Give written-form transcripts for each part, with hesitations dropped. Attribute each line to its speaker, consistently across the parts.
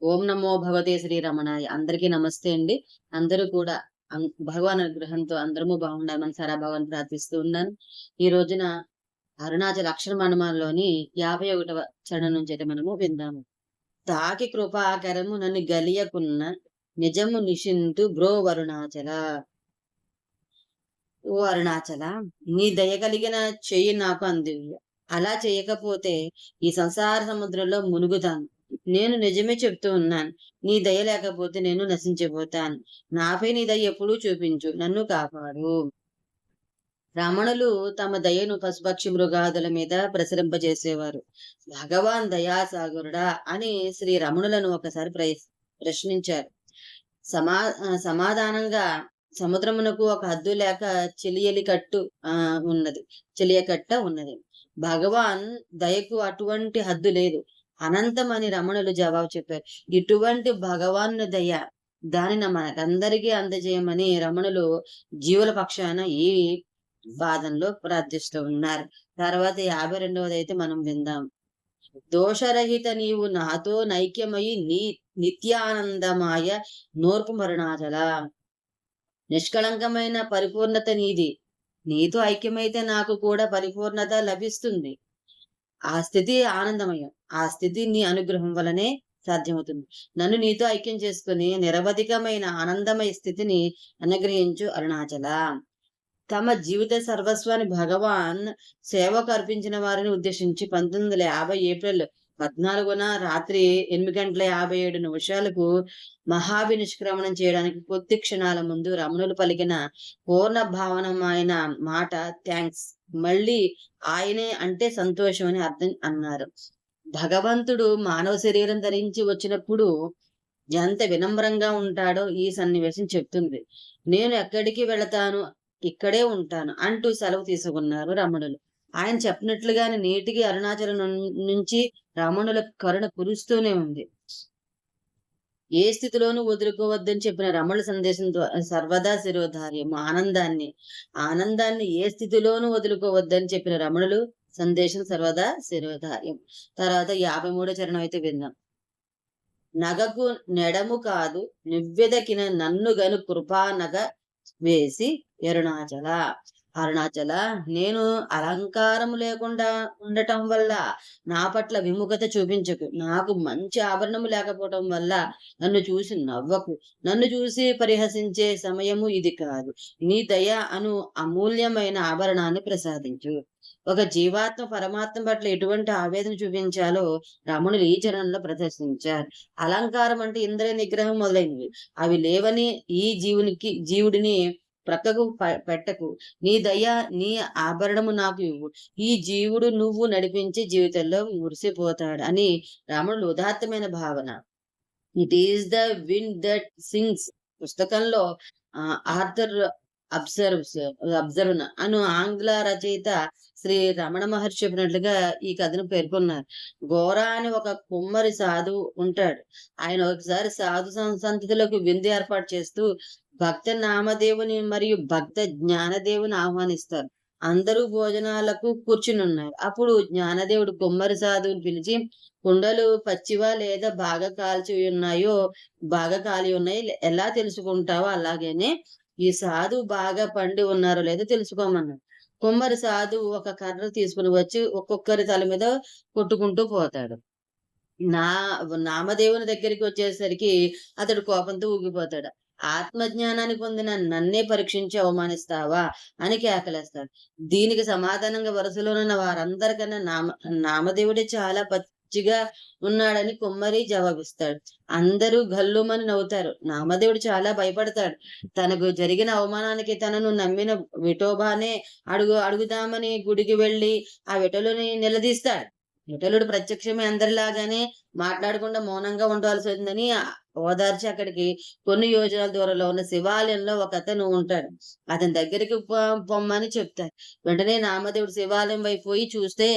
Speaker 1: ఓం నమో భగవతే శ్రీరమణాయ. అందరికీ నమస్తే అండి. అందరూ కూడా భగవాన్ అనుగ్రహంతో అందరము బాగుండాలని సరాభావాన్ని ప్రార్థిస్తూ ఉన్నాను. ఈ రోజున అరుణాచల అక్షర మణమాలలోని 51వ చరణం నుంచి అయితే మనము విందాము. తాకి కృపాకరము నన్ను గలియకున్న నిజము నిషింతు బ్రో వరుణాచల. ఓ అరుణాచల, నీ దయ కలిగిన చెయ్యి నాకు అందివ్వు. అలా చేయకపోతే ఈ సంసార సముద్రంలో మునుగుతాను. నేను నిజమే చెప్తూ ఉన్నాను. నీ దయ లేకపోతే నేను నశించిపోతాను. నాపై నీ దయ ఎప్పుడూ చూపించు, నన్ను కాపాడు. రమణులు తమ దయను పశుపక్షి మృగాదుల మీద ప్రసరింపజేసేవారు. భగవాన్ దయాసాగరుడా అని శ్రీ రమణులను ఒకసారి ప్రశ్నించారు. సమాధానంగా సముద్రమునకు ఒక హద్దు లేక చెలియకట్ట ఉన్నది. భగవాన్ దయకు అటువంటి హద్దు లేదు, అనంతమని రమణులు జవాబు చెప్పారు. ఇటువంటి భగవాన్ దయ దానిని మనకందరికీ అందజేయమని రమణులు జీవుల పక్షాన ఈ వాదంలో ప్రార్థిస్తూ ఉన్నారు. తర్వాత 52వది అయితే మనం విందాం. దోషరహిత నీవు నాతో నైక్యమయి నిత్యానందమాయ నోర్పు మరుణాచల. నిష్కళంకమైన పరిపూర్ణత నీది. నీతో ఐక్యమైతే నాకు కూడా పరిపూర్ణత లభిస్తుంది. ఆ స్థితి ఆనందమయం. ఆ స్థితి నీ అనుగ్రహం వలనే సాధ్యమవుతుంది. నన్ను నీతో ఐక్యం చేసుకుని నిరవధికమైన ఆనందమయ స్థితిని అనుగ్రహించు అరుణాచల. తమ జీవిత సర్వస్వాన్ని భగవాన్ సేవకు అర్పించిన వారిని ఉద్దేశించి 1950 ఏప్రిల్ 14న రాత్రి 8:57 మహాభినిష్క్రమణం చేయడానికి కొద్ది క్షణాల ముందు రమణులు పలికిన పూర్ణ భావనమైన మాట థ్యాంక్స్. మళ్ళీ ఆయనే అంటే సంతోషం అని అర్థం అన్నారు. భగవంతుడు మానవ శరీరం ధరించి వచ్చినప్పుడు ఎంత వినమ్రంగా ఉంటాడో ఈ సన్నివేశం చెప్తుంది. నేను ఎక్కడికి వెళతాను, ఇక్కడే ఉంటాను అంటూ సెలవు తీసుకున్నారు రమణులు. ఆయన చెప్పినట్లుగానే నేటికి అరుణాచలం నుంచి రమణుల కరుణ కురుస్తూనే ఉంది. ఏ స్థితిలోనూ వదులుకోవద్దని చెప్పిన రమణుల సందేశం సర్వదా శిరోధార్యం. ఆనందాన్ని ఏ స్థితిలోనూ వదులుకోవద్దని చెప్పిన రమణులు సందేశం సర్వదా శిరోధార్యం. తర్వాత 53వ చరణం అయితే విందాం. నగకు నెడము కాదు నివ్వెదకిన నన్ను గను కృపానగ వేసి అరుణాచల, నేను అలంకారము లేకుండా ఉండటం వల్ల నా పట్ల విముఖత చూపించకు. నాకు మంచి ఆభరణము లేకపోవటం వల్ల నన్ను చూసి నవ్వకు. నన్ను చూసి పరిహసించే సమయము ఇది కాదు. నీ దయ అను అమూల్యమైన ఆభరణాన్ని ప్రసాదించు. ఒక జీవాత్మ పరమాత్మ పట్ల ఎటువంటి ఆవేదన చూపించాలో రమణులు ఈ చరణంలో ప్రదర్శించారు. అలంకారం అంటే ఇంద్రియ నిగ్రహం మొదలైనవి. అవి లేవని ఈ జీవుడిని ప్రక్కకు పెట్టకు. నీ దయ నీ ఆభరణము నాకు ఇవ్వు. ఈ జీవుడు నువ్వు నడిపించే జీవితంలో మురిసిపోతాడు అని రాముడు ఉదాత్తమైన భావన. It is the wind that sings పుస్తకంలో ఆర్థర్ అబ్జర్వ్ అను ఆంగ్ల రచయిత శ్రీ రమణ మహర్షి చెప్పినట్లుగా ఈ కథను పేర్కొన్నారు. గోరా అని ఒక కుమ్మరి సాధువు ఉంటాడు. ఆయన ఒకసారి సాధు సంతతులకు విందు ఏర్పాటు చేస్తూ భక్త నామదేవుని మరియు భక్త జ్ఞానదేవుని ఆహ్వానిస్తారు. అందరూ భోజనాలకు కూర్చునున్నారు. అప్పుడు జ్ఞానదేవుడు కుమ్మరి సాధువుని పిలిచి, కుండలు పచ్చివా లేదా బాగా కాలి ఉన్నాయో ఎలా తెలుసుకుంటావో అలాగేనే ఈ సాధువు బాగా పండి ఉన్నారో లేదో తెలుసుకోమన్నాడు. కుమ్మరి సాధువు ఒక కర్ర తీసుకుని వచ్చి ఒక్కొక్కరి తల మీద కొట్టుకుంటూ పోతాడు. నామదేవుని దగ్గరికి వచ్చేసరికి అతడు కోపంతో ఊగిపోతాడు. ఆత్మజ్ఞానాన్ని పొందిన నన్నే పరీక్షించి అవమానిస్తావా అని కేకలేస్తాడు. దీనికి సమాధానంగా వరుసలోనున్న వారందరికన్నా నామదేవుడే చాలా పచ్చిగా ఉన్నాడని కుమ్మరి జవాబిస్తాడు. అందరూ గల్లుమని నవ్వుతారు. నామదేవుడు చాలా భయపడతాడు. తనకు జరిగిన అవమానానికి తనను నమ్మిన విఠోబానే అడుగుదామని గుడికి వెళ్లి ఆ విఠలుని నిలదీస్తాడు. విఠలుడు ప్రత్యక్షమే అందరిలాగానే మాట్లాడకుండా మౌనంగా ఉండవలసి వచ్చిందని ఓదార్చి అక్కడికి కొన్ని యోజనాల దూరంలో ఉన్న శివాలయంలో ఒక అతను ఉంటాడు. అతని దగ్గరికి పొమ్మని చెప్తారు. వెంటనే నామదేవుడు శివాలయం వైపు పోయి చూస్తే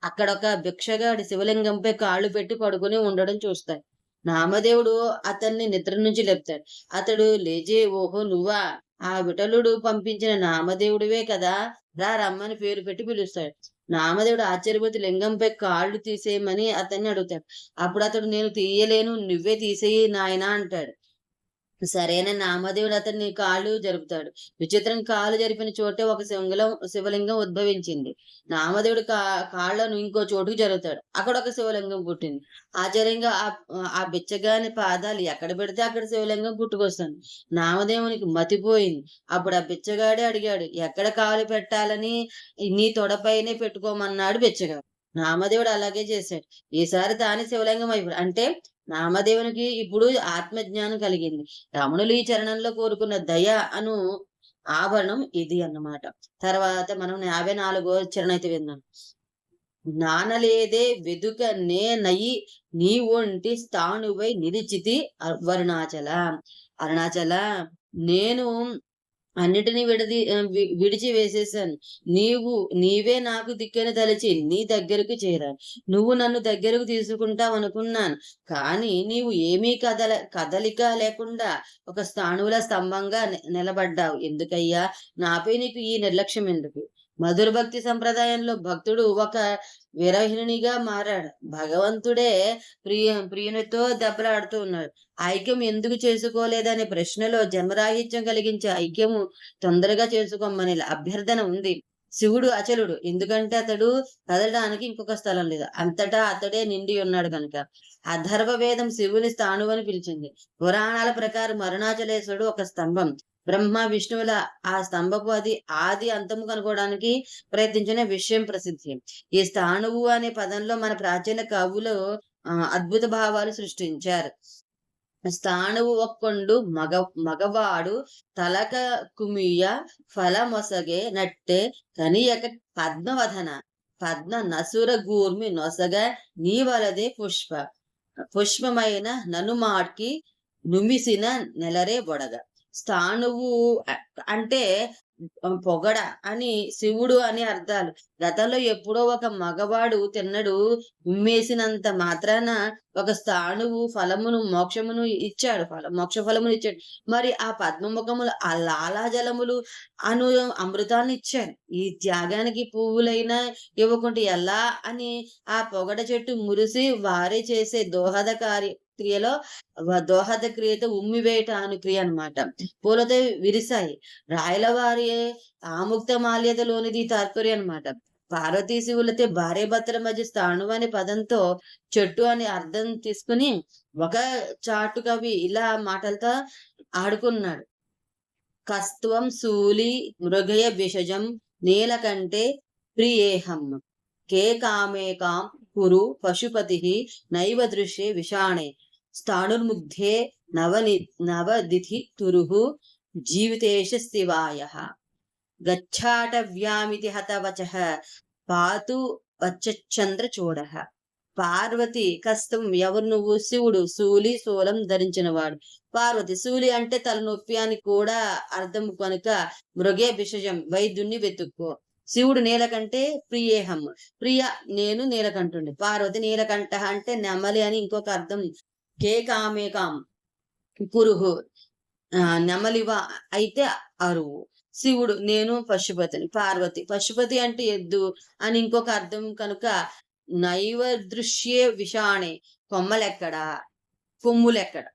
Speaker 1: అక్కడ ఒక భిక్షగాడి శివలింగంపై కాళ్ళు పెట్టి పడుకుని ఉండడం చూస్తాడు. నామదేవుడు అతన్ని నిద్ర నుంచి లేపుతాడు. అతడు లేచి, ఓహో నువ్వా, ఆ విఠలుడు పంపించిన నామదేవుడివే కదా, రమ్మని పేరు పెట్టి పిలుస్తాడు. నామదేవుడు ఆశ్చర్యపోతే లింగంపై కాళ్ళు తీసేయమని అతన్ని అడుగుతాడు. అప్పుడు అతడు, నేను తీయలేను, నువ్వే తీసేయి నాయనా అంటాడు. సరైన నామదేవుడు అతన్ని కాళ్ళు జరుపుతాడు. విచిత్రంగా కాళ్ళు జరిపిన చోటే ఒక శివలింగం ఉద్భవించింది. నామదేవుడు కాళ్ళను ఇంకో చోటుకు జరుగుతాడు. అక్కడ ఒక శివలింగం పుట్టింది. ఆశ్చర్యంగా ఆ బిచ్చగాని పాదాలు ఎక్కడ పెడితే అక్కడ శివలింగం పుట్టుకొస్తుంది. నామదేవునికి మతిపోయింది. అప్పుడు ఆ బిచ్చగాడే అడిగాడు, ఎక్కడ కాలు పెట్టాలని? నీ తొడపైనే పెట్టుకోమన్నాడు బిచ్చగాడు. నామదేవుడు అలాగే చేశాడు. ఈసారి తానే శివలింగం అయిపోయాడు. అంటే నామదేవునికి ఇప్పుడు ఆత్మజ్ఞానం కలిగింది. రమణులు ఈ చరణంలో కోరుకున్న దయ అను ఆభరణం ఇది అన్నమాట. తర్వాత మనం 54వ చరణం అయితే విందాం. నానలేదే వెదుక నేనయి నీ ఒంటి స్థాణువై నిలిచితి అరుణాచల. అరుణాచల, నేను అన్నిటినీ విడిచి వేసేసాను. నీవే నాకు దిక్కని తలచి నీ దగ్గరకు చేరాను. నువ్వు నన్ను దగ్గరకు తీసుకుంటావనుకున్నాను. కానీ నీవు ఏమీ కదలిక లేకుండా ఒక స్థాణువుల స్తంభంగా నిలబడ్డావు. ఎందుకయ్యా? నాపై నీకు ఈ నిర్లక్ష్యం ఎందుకు? మధుర భక్తి సంప్రదాయంలో భక్తుడు ఒక విరహిణిగా మారాడు. భగవంతుడే ప్రియునితో దెబ్బలాడుతూ ఉన్నాడు. ఐక్యం ఎందుకు చేసుకోలేదనే ప్రశ్నలో జన్మరాహిత్యం కలిగించే ఐక్యము తొందరగా చేసుకోమని అభ్యర్థన ఉంది. శివుడు అచలుడు, ఎందుకంటే అతడు కదలడానికి ఇంకొక స్థలం లేదు. అంతటా అతడే నిండి ఉన్నాడు కనుక. అథర్వ వేదం శివుని స్థాణువని పిలిచింది. పురాణాల ప్రకారం అరుణాచలేశ్వరుడు ఒక స్తంభం. బ్రహ్మ విష్ణువుల ఆ స్తంభపు ఆది అంతము కనుక్కోవడానికి ప్రయత్నించిన విషయం ప్రసిద్ధి. ఈ స్థాణువు అనే పదంలో మన ప్రాచీన కవులు అద్భుత భావాలు సృష్టించారు. స్థాణువు ఒక్కొండు మగవాడు తలక కుమియ ఫలమొసగే నట్టే కనియక పద్మవధన పద్మ నసుర గూర్మి నొసగ నీవలదే పుష్పమైన ననుమాడ్కి నుమిసిన నెలరే బొడగ. స్థాణువు అంటే పొగడ అని, శివుడు అని అర్థాలు. గతంలో ఎప్పుడో ఒక మగవాడు తిన్నడు ఉమ్మేసినంత మాత్రాన ఒక స్థాణువు మోక్ష ఫలమును ఇచ్చాడు. మరి ఆ పద్మముఖములు, ఆ లాలాజలములు అను అమృతాన్ని ఇచ్చారు. ఈ త్యాగానికి పువ్వులైనా ఇవ్వకుంటే ఎలా అని ఆ పొగడ చెట్టు మురిసి వారే చేసే క్రియలో దోహద క్రియతో ఉమ్మివేయట అను క్రియ అనమాట. పూలతో విరిశాయి. రాయలవారి ఆముక్త మాల్యతలోనిది తాత్పర్యం అనమాట. పార్వతీ శివులతో భార్య భర్తల మధ్య స్థాణువు అనే పదంతో చెట్టు అని అర్థం తీసుకుని ఒక చాటు కవి ఇలా మాటలతో ఆడుకున్నాడు. కస్త్వం శూలి మృగయ విషజం నీలకంటే ప్రియేహం కే కామేకాం కురు పశుపతి నైవ దృశ్యే విషాణే స్థాణుర్ముగ్ధే నవదిథి తురుహు జీవితేష శివాయః గచ్చాటవ్యామితి హతవచః పాతు వచ్చచంద్ర చూడః. పార్వతి కస్తం ఎవరు నువ్వు? శివుడు శూలి శూలం ధరించిన వాడు. పార్వతి శూలి అంటే తలనొప్పి అని కూడా అర్థం కనుక మృగే విషజం వైద్యుణ్ణి వెతుక్కో. శివుడు నీలకంటే ప్రియేహం, ప్రియ నేను నీలకంఠుండి. పార్వతి నీలకంఠ అంటే నెమలి అని ఇంకొక అర్థం. కే కామేకాం పురుహు నెమలివా అయితే అరువు. శివుడు నేను పశుపతిని. పార్వతి పశుపతి అంటే ఎద్దు అని ఇంకొక అర్థం కనుక నైవ దృశ్యే విషాణే కొమ్మలెక్కడా కొమ్ములెక్కడ.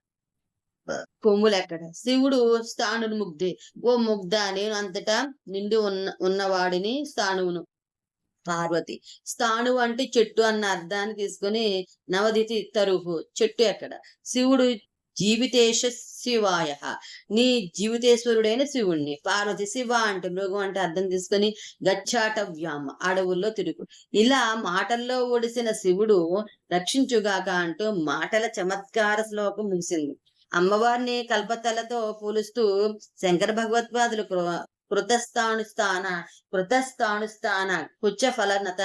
Speaker 1: శివుడు స్థాణుని ముగ్ధే, ఓ ముగ్ధ నేను అంతటా నిండి ఉన్నవాడిని స్థాణువును. పార్వతి స్థాణువు అంటే చెట్టు అన్న అర్థాన్ని తీసుకుని నవదితి తరుహు చెట్టు ఎక్కడ. శివుడు జీవితేశ శివాయ, నీ జీవితేశ్వరుడైన శివుణ్ణి. పార్వతి శివ అంటే మృగం అంటే అర్థం తీసుకుని గచ్చాటవ్యామ అడవుల్లో తిరుగు. ఇలా మాటల్లో ఒడిసిన శివుడు రక్షించుగాక అంటూ మాటల చమత్కార శ్లోకం ముగిసింది. అమ్మవారిని కల్పతలతో పోలుస్తూ శంకర భగవత్పాదులు కృతస్థానుస్థాన కుచ్చ ఫలనత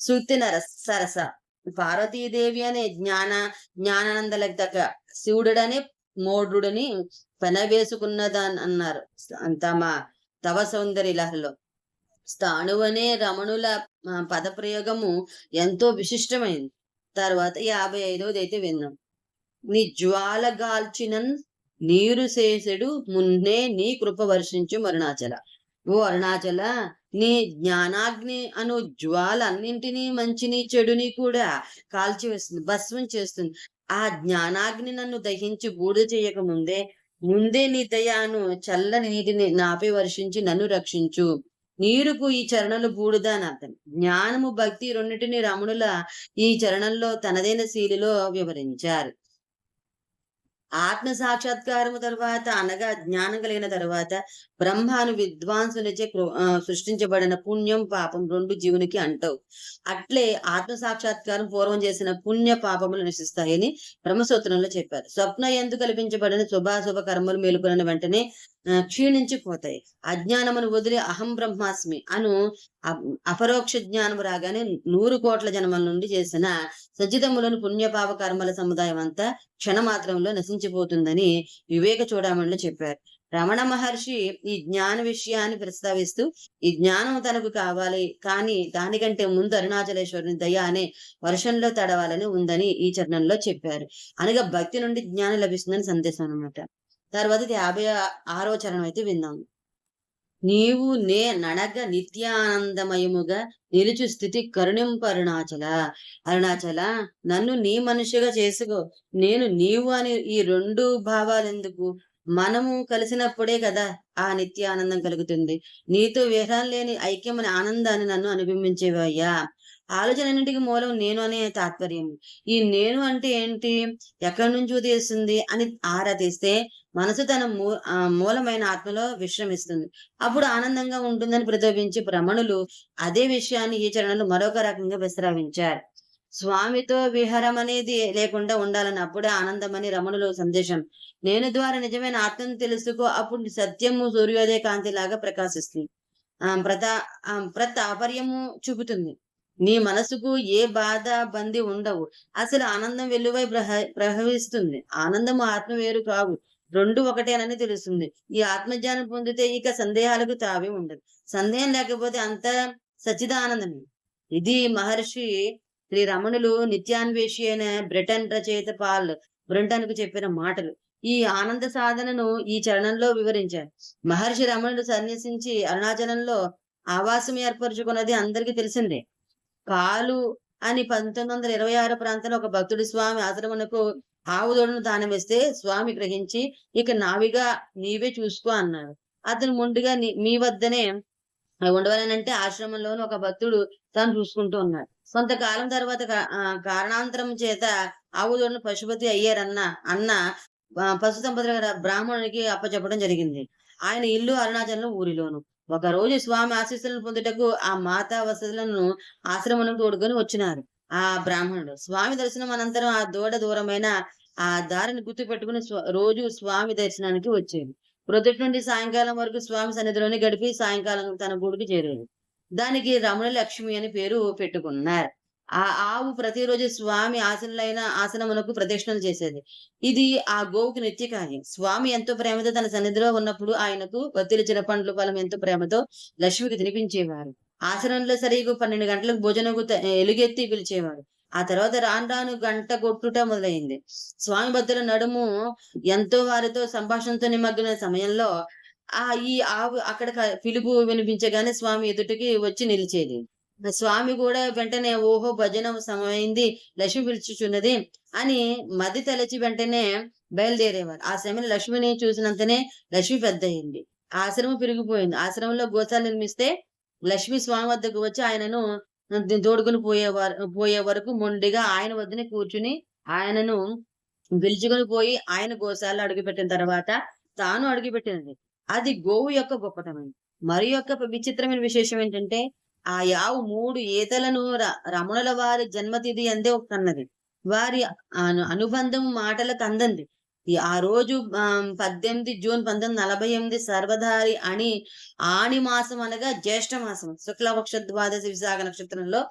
Speaker 1: సూక్తిన సరస పార్వతీదేవి అనే జ్ఞానానందలకు తగ్గ శివుడనే మోడ్రుడని పెనవేసుకున్నదాన్ని అన్నారు తమ తవ సౌందర్య లహరిలో. స్థాణువు అనే రమణుల పదప్రయోగము ఎంతో విశిష్టమైంది. తర్వాత 55వది అయితే విన్నాం. నీ జ్వాలగాల్చినన్ నీరు శేషుడు మున్నే నీ కృప వర్షించు అరుణాచల. ఓ అరుణాచల, నీ జ్ఞానాగ్ని అను జ్వాల అన్నింటినీ, మంచిని చెడుని కూడా కాల్చివేస్తుంది, భస్మం చేస్తుంది. ఆ జ్ఞానాగ్ని నన్ను దహించి బూడిద చేయక ముందే నీ దయను చల్లని నీటిని నాపై వర్షించి నన్ను రక్షించు. నీరుకు ఈ చరణలు బూడిద అని అర్థం. జ్ఞానము, భక్తి రెండిటిని రమణుల ఈ చరణంలో తనదైన శైలిలో వివరించారు. ఆత్మ సాక్షాత్కారము తరువాత, అనగా జ్ఞానం కలిగిన తరువాత, బ్రహ్మాను విద్వాంసునిచే సృష్టించబడిన పుణ్యం పాపం రెండు జీవునికి అంటవు. అట్లే ఆత్మ సాక్షాత్కారం పూర్వం చేసిన పుణ్య పాపములు నశిస్తాయని బ్రహ్మసూత్రంలో చెప్పారు. స్వప్న ఎందు కల్పించబడిన శుభాశుభ కర్మలు మేలుకొన్న వెంటనే క్షీణించిపోతాయి. అజ్ఞానమును వదిలి అహం బ్రహ్మాస్మి అను అపరోక్ష జ్ఞానము రాగానే 100 కోట్ల జన్మల నుండి చేసిన సజ్జితములను పుణ్యపాప కర్మల సముదాయం అంతా క్షణమాత్రంలో నశించిపోతుందని వివేక చూడమణిలో చెప్పారు. రమణ మహర్షి ఈ జ్ఞాన విషయాన్ని ప్రస్తావిస్తూ, ఈ జ్ఞానం తనకు కావాలి, కానీ దానికంటే ముందు అరుణాచలేశ్వరుని దయ అనే వర్షంలో తడవాలని ఉందని ఈ చరణంలో చెప్పారు. అనగా భక్తి నుండి జ్ఞానం లభిస్తుందని సందేశం అనమాట. తర్వాత 56వ చరణం అయితే విందాం. నీవు నే నడగ నిత్యానందమయముగా నిలుచు స్థితి కరుణింపరుణాచల. అరుణాచల, నన్ను నీ మనిషిగా చేసుకో. నేను నీవు అని ఈ 2 భావాలెందుకు? మనము కలిసినప్పుడే కదా ఆ నిత్య ఆనందం కలుగుతుంది. నీతో విహరం లేని ఐక్యమని ఆనందాన్ని నన్ను అనుభవించేవయ్యా. ఆలోచనన్నింటికి మూలం నేను అనే తాత్పర్యం. ఈ నేను అంటే ఏంటి, ఎక్కడి నుంచి ఉదయిస్తుంది అని ఆరా తీస్తే మనసు తన మూలమైన ఆత్మలో విశ్రమిస్తుంది. అప్పుడు ఆనందంగా ఉంటుందని ప్రతిబింబించి భ్రమణులు అదే విషయాన్ని ఈ చరణంలో మరొక రకంగా ప్రస్తావించారు. స్వామితో విహారం అనేది లేకుండా ఉండాలని, అప్పుడే ఆనందమని రమణుల సందేశం. నేను ద్వారా నిజమైన ఆత్మను తెలుసుకో, అప్పుడు సత్యము సూర్యోదయ కాంతిలాగా ప్రకాశిస్తుంది. ప్రతాపర్యము చూపుతుంది. నీ మనసుకు ఏ బాధ బంది ఉండవు. అసలు ఆనందం వెలువై ప్రవహిస్తుంది. ఆనందము ఆత్మ వేరు కావు, 2 ఒకటేనని తెలుస్తుంది. ఈ ఆత్మజ్ఞానం పొందితే ఇక సందేహాలకు తావే ఉండదు. సందేహం లేకపోతే అంత సచ్చిదానందమే. ఇది మహర్షి శ్రీ రమణులు నిత్యాన్వేషి అయిన బ్రిటన్ రచయిత పాల్ బ్రంటన్ కు చెప్పిన మాటలు. ఈ ఆనంద సాధనను ఈ చరణంలో వివరించారు. మహర్షి రమణులు సన్యసించి అరుణాచలంలో ఆవాసం ఏర్పరచుకున్నది అందరికీ తెలిసిందే. కాలు అని 1926 ప్రాంతంలో ఒక భక్తుడి స్వామి ఆశ్రమమునకు ఆవు దూడను దానం వేస్తే స్వామి గ్రహించి, ఇక నావిగా నీవే చూసుకో అన్నారు. అతను మొండిగా మీ వద్దనే ఉండవలనంటే ఆశ్రమంలోని ఒక భక్తుడు తాను చూసుకుంటూ ఉన్నాడు. కొంతకాలం తర్వాత కారణాంతరం చేత ఆవు దూడను పశుపతి అన్న పశు సంపద బ్రాహ్మణునికి అప్పచెప్పడం జరిగింది. ఆయన ఇల్లు అరుణాచలం ఊరిలోను. ఒక రోజు స్వామి ఆశీస్సులను పొందుటకు ఆ మాతా వసతులను ఆశ్రమం తోడుకొని వచ్చినారు ఆ బ్రాహ్మణుడు. స్వామి దర్శనం అనంతరం ఆ దూరమైన ఆ దారిని గుర్తు పెట్టుకుని రోజు స్వామి దర్శనానికి వచ్చేది. ప్రొద్దుటి నుండి సాయంకాలం వరకు స్వామి సన్నిధిలోనే గడిపి సాయంకాలం తన గూడికి చేరేది. దానికి రమణ లక్ష్మి అని పేరు పెట్టుకున్నారు. ఆ ఆవు ప్రతిరోజు స్వామి ఆసనమునకు ప్రదక్షిణలు చేసేది. ఇది ఆ గోవుకి నిత్య కార్యం. స్వామి ఎంతో ప్రేమతో తన సన్నిధిలో ఉన్నప్పుడు ఆయనకు వత్తిలిచిన పండ్లు ఫలం ఎంతో ప్రేమతో లక్ష్మికి తినిపించేవారు. ఆసనంలో సరిగ్గా 12 గంటలకు భోజనకు ఎలుగెత్తి పిలిచేవారు. ఆ తర్వాత రాను గంట కొట్టుట మొదలైంది. స్వామి భక్తుల నడుము ఎంతో వారితో సంభాషణతో నిమగ్న సమయంలో ఈ ఆవు అక్కడ పిలుపు వినిపించగానే స్వామి ఎదుటికి వచ్చి నిలిచేది. స్వామి కూడా వెంటనే ఓహో భజన సమయమైంది, లక్ష్మి పిలుచుచున్నది అని మది తలచి వెంటనే బయలుదేరేవారు. ఆ సమయంలో లక్ష్మిని చూసినంతనే లక్ష్మి పెద్ద అయింది. ఆశ్రమం పెరిగిపోయింది. ఆశ్రమంలో గోశాల నిర్మిస్తే లక్ష్మి స్వామి వద్దకు వచ్చి ఆయనను తోడుకుని పోయే వరకు మొండిగా ఆయన వద్దనే కూర్చుని ఆయనను పిలుచుకొని పోయి ఆయన గోశాలలో అడుగుపెట్టిన తర్వాత తాను అడుగుపెట్టినది. అది గోవు యొక్క గొప్పతనం. మరి యొక్క విచిత్రమైన విశేషం ఏంటంటే, ఆ యావు 3 ఈతలను రమణుల వారి జన్మతిథి అందే కన్నది. వారి అనుబంధం మాటలకు అందంది. ఆ రోజు 18 జూన్ 1948 సర్వధారి అని ఆణి మాసం అనగా జ్యేష్ఠ మాసం శుక్లపక్ష ద్వాదశి విశాఖ నక్షత్రంలో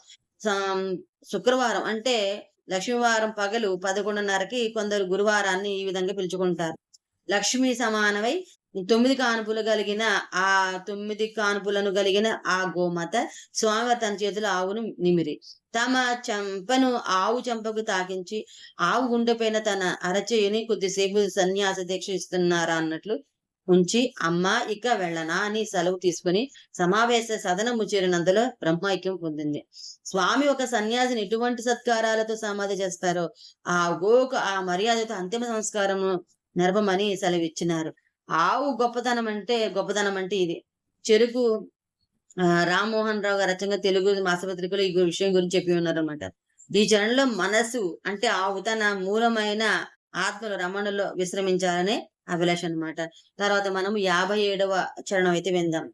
Speaker 1: శుక్రవారం అంటే లక్ష్మీవారం పగలు 11:30కి కొందరు గురువారాన్ని ఈ విధంగా పిలుచుకుంటారు. లక్ష్మీ సమానమై 9 కానుపులు కలిగిన ఆ 9 కానుపులను కలిగిన ఆ గోమాత స్వామివారి తన చేతిలో ఆవును నిమిరి తమ చెంపను ఆవు చెంపకు తాకించి ఆవు గుండెపైన తన అరచేయిని కొద్దిసేపు సన్యాస దీక్ష ఇస్తున్నారా అన్నట్లు ఉంచి అమ్మా ఇక వెళ్ళనా అని సెలవు తీసుకుని సమావేశ సదనము చేరినంతలో బ్రహ్మైక్యం పొందింది. స్వామి ఒక సన్యాసిని ఎటువంటి సత్కారాలతో సమాధి చేస్తారో ఆ మర్యాదతో అంతిమ సంస్కారము నెరపమని సెలవిచ్చినారు. ఆవు గొప్పదనం అంటే ఇది. చెరుకు రామ్మోహన్ రావు గారు రచనగా తెలుగు మాసపత్రికలో ఈ విషయం గురించి చెప్పి ఉన్నారనమాట. ఈ చరణంలో మనసు అంటే ఆవు తన మూలమైన ఆత్మలు రమణలో విశ్రమించాలనే అభిలాష అనమాట. తర్వాత మనం 57వ చరణం అయితే విందాం.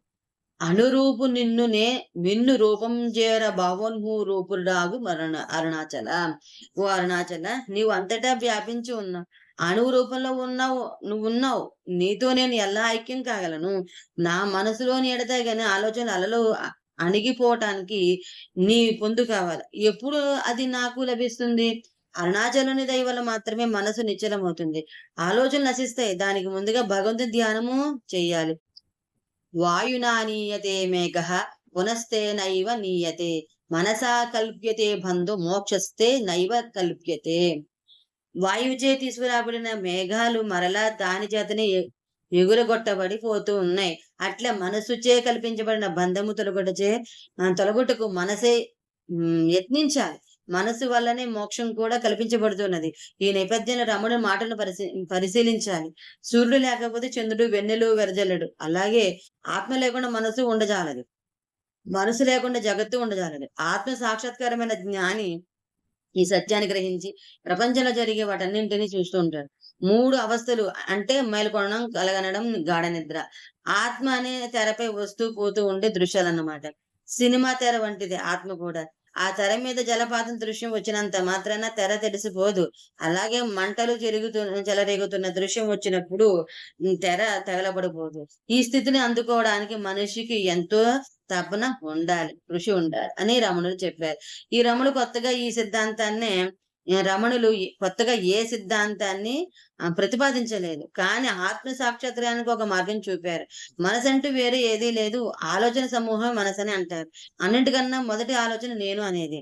Speaker 1: అనురూపు నిన్నునే మిన్ను రూపం చేర భావోన్ము రూపుడాగు అరుణాచల. ఓ అరుణాచల, నీవు అంతటా వ్యాపించి ఉన్నావు. అణువు రూపంలో నువ్వున్నావు. నీతో నేను ఎలా ఐక్యం కాగలను? నా మనసులోని ఎడతెగని ఆలోచనలు అలలో అణిగిపోవటానికి నీ పొందు కావాలి. ఎప్పుడు అది నాకు లభిస్తుంది? అరుణాచలుని దయ వల్ల మాత్రమే మనసు నిశ్చలమవుతుంది. ఆలోచనలు నశిస్తాయి. దానికి ముందుగా భగవంతుని ధ్యానము చెయ్యాలి. వాయునా నీయతే మేఘః పునస్తే నైవ నీయతే మనసా కల్ప్యతే బంధు మోక్షస్తే నైవ కల్ప్యతే. వాయువుచే తీసుకురాబడిన మేఘాలు మరలా దాని చేతనే ఎగురగొట్టబడి పోతూ ఉన్నాయి. అట్లా మనసుచే కల్పించబడిన బంధము తొలగొట్టుకు మనసే యత్నించాలి. మనసు వల్లనే మోక్షం కూడా కల్పించబడుతున్నది. ఈ నేపథ్యంలో రమణుడి మాటలను పరిశీలించాలి. సూర్యుడు లేకపోతే చంద్రుడు వెన్నెలు వెరజల్లడు. అలాగే ఆత్మ లేకుండా మనసు ఉండజాలదు. మనసు లేకుండా జగత్తు ఉండజాలదు. ఆత్మ సాక్షాత్కారమైన జ్ఞాని ఈ సత్యాన్ని గ్రహించి ప్రపంచంలో జరిగే వాటన్నింటినీ చూస్తూ ఉంటాడు. 3 అవస్థలు అంటే మేల్కొనడం, కలగనడం, గాఢ నిద్ర. ఆత్మ అనే తెరపై వస్తూ పోతూ ఉండే దృశ్యాలన్నమాట. సినిమా తెర వంటిది ఆత్మ కూడా. ఆ తెర మీద జలపాతం దృశ్యం వచ్చినంత మాత్రాన తెర తెలిసిపోదు. అలాగే మంటలు చెలరేగుతున్న దృశ్యం వచ్చినప్పుడు తెర తగలబడిపోదు. ఈ స్థితిని అందుకోవడానికి మనిషికి ఎంతో తపన ఉండాలి, కృషి ఉండాలి అని రమణులు చెప్పారు. ఈ రమణులు కొత్తగా ఏ సిద్ధాంతాన్ని ప్రతిపాదించలేదు. కానీ ఆత్మ సాక్షాత్కారానికి ఒక మార్గం చూపారు. మనసంటూ వేరే ఏదీ లేదు. ఆలోచన సమూహం మనసని అంటారు. అన్నింటికన్నా మొదటి ఆలోచన నేను అనేది.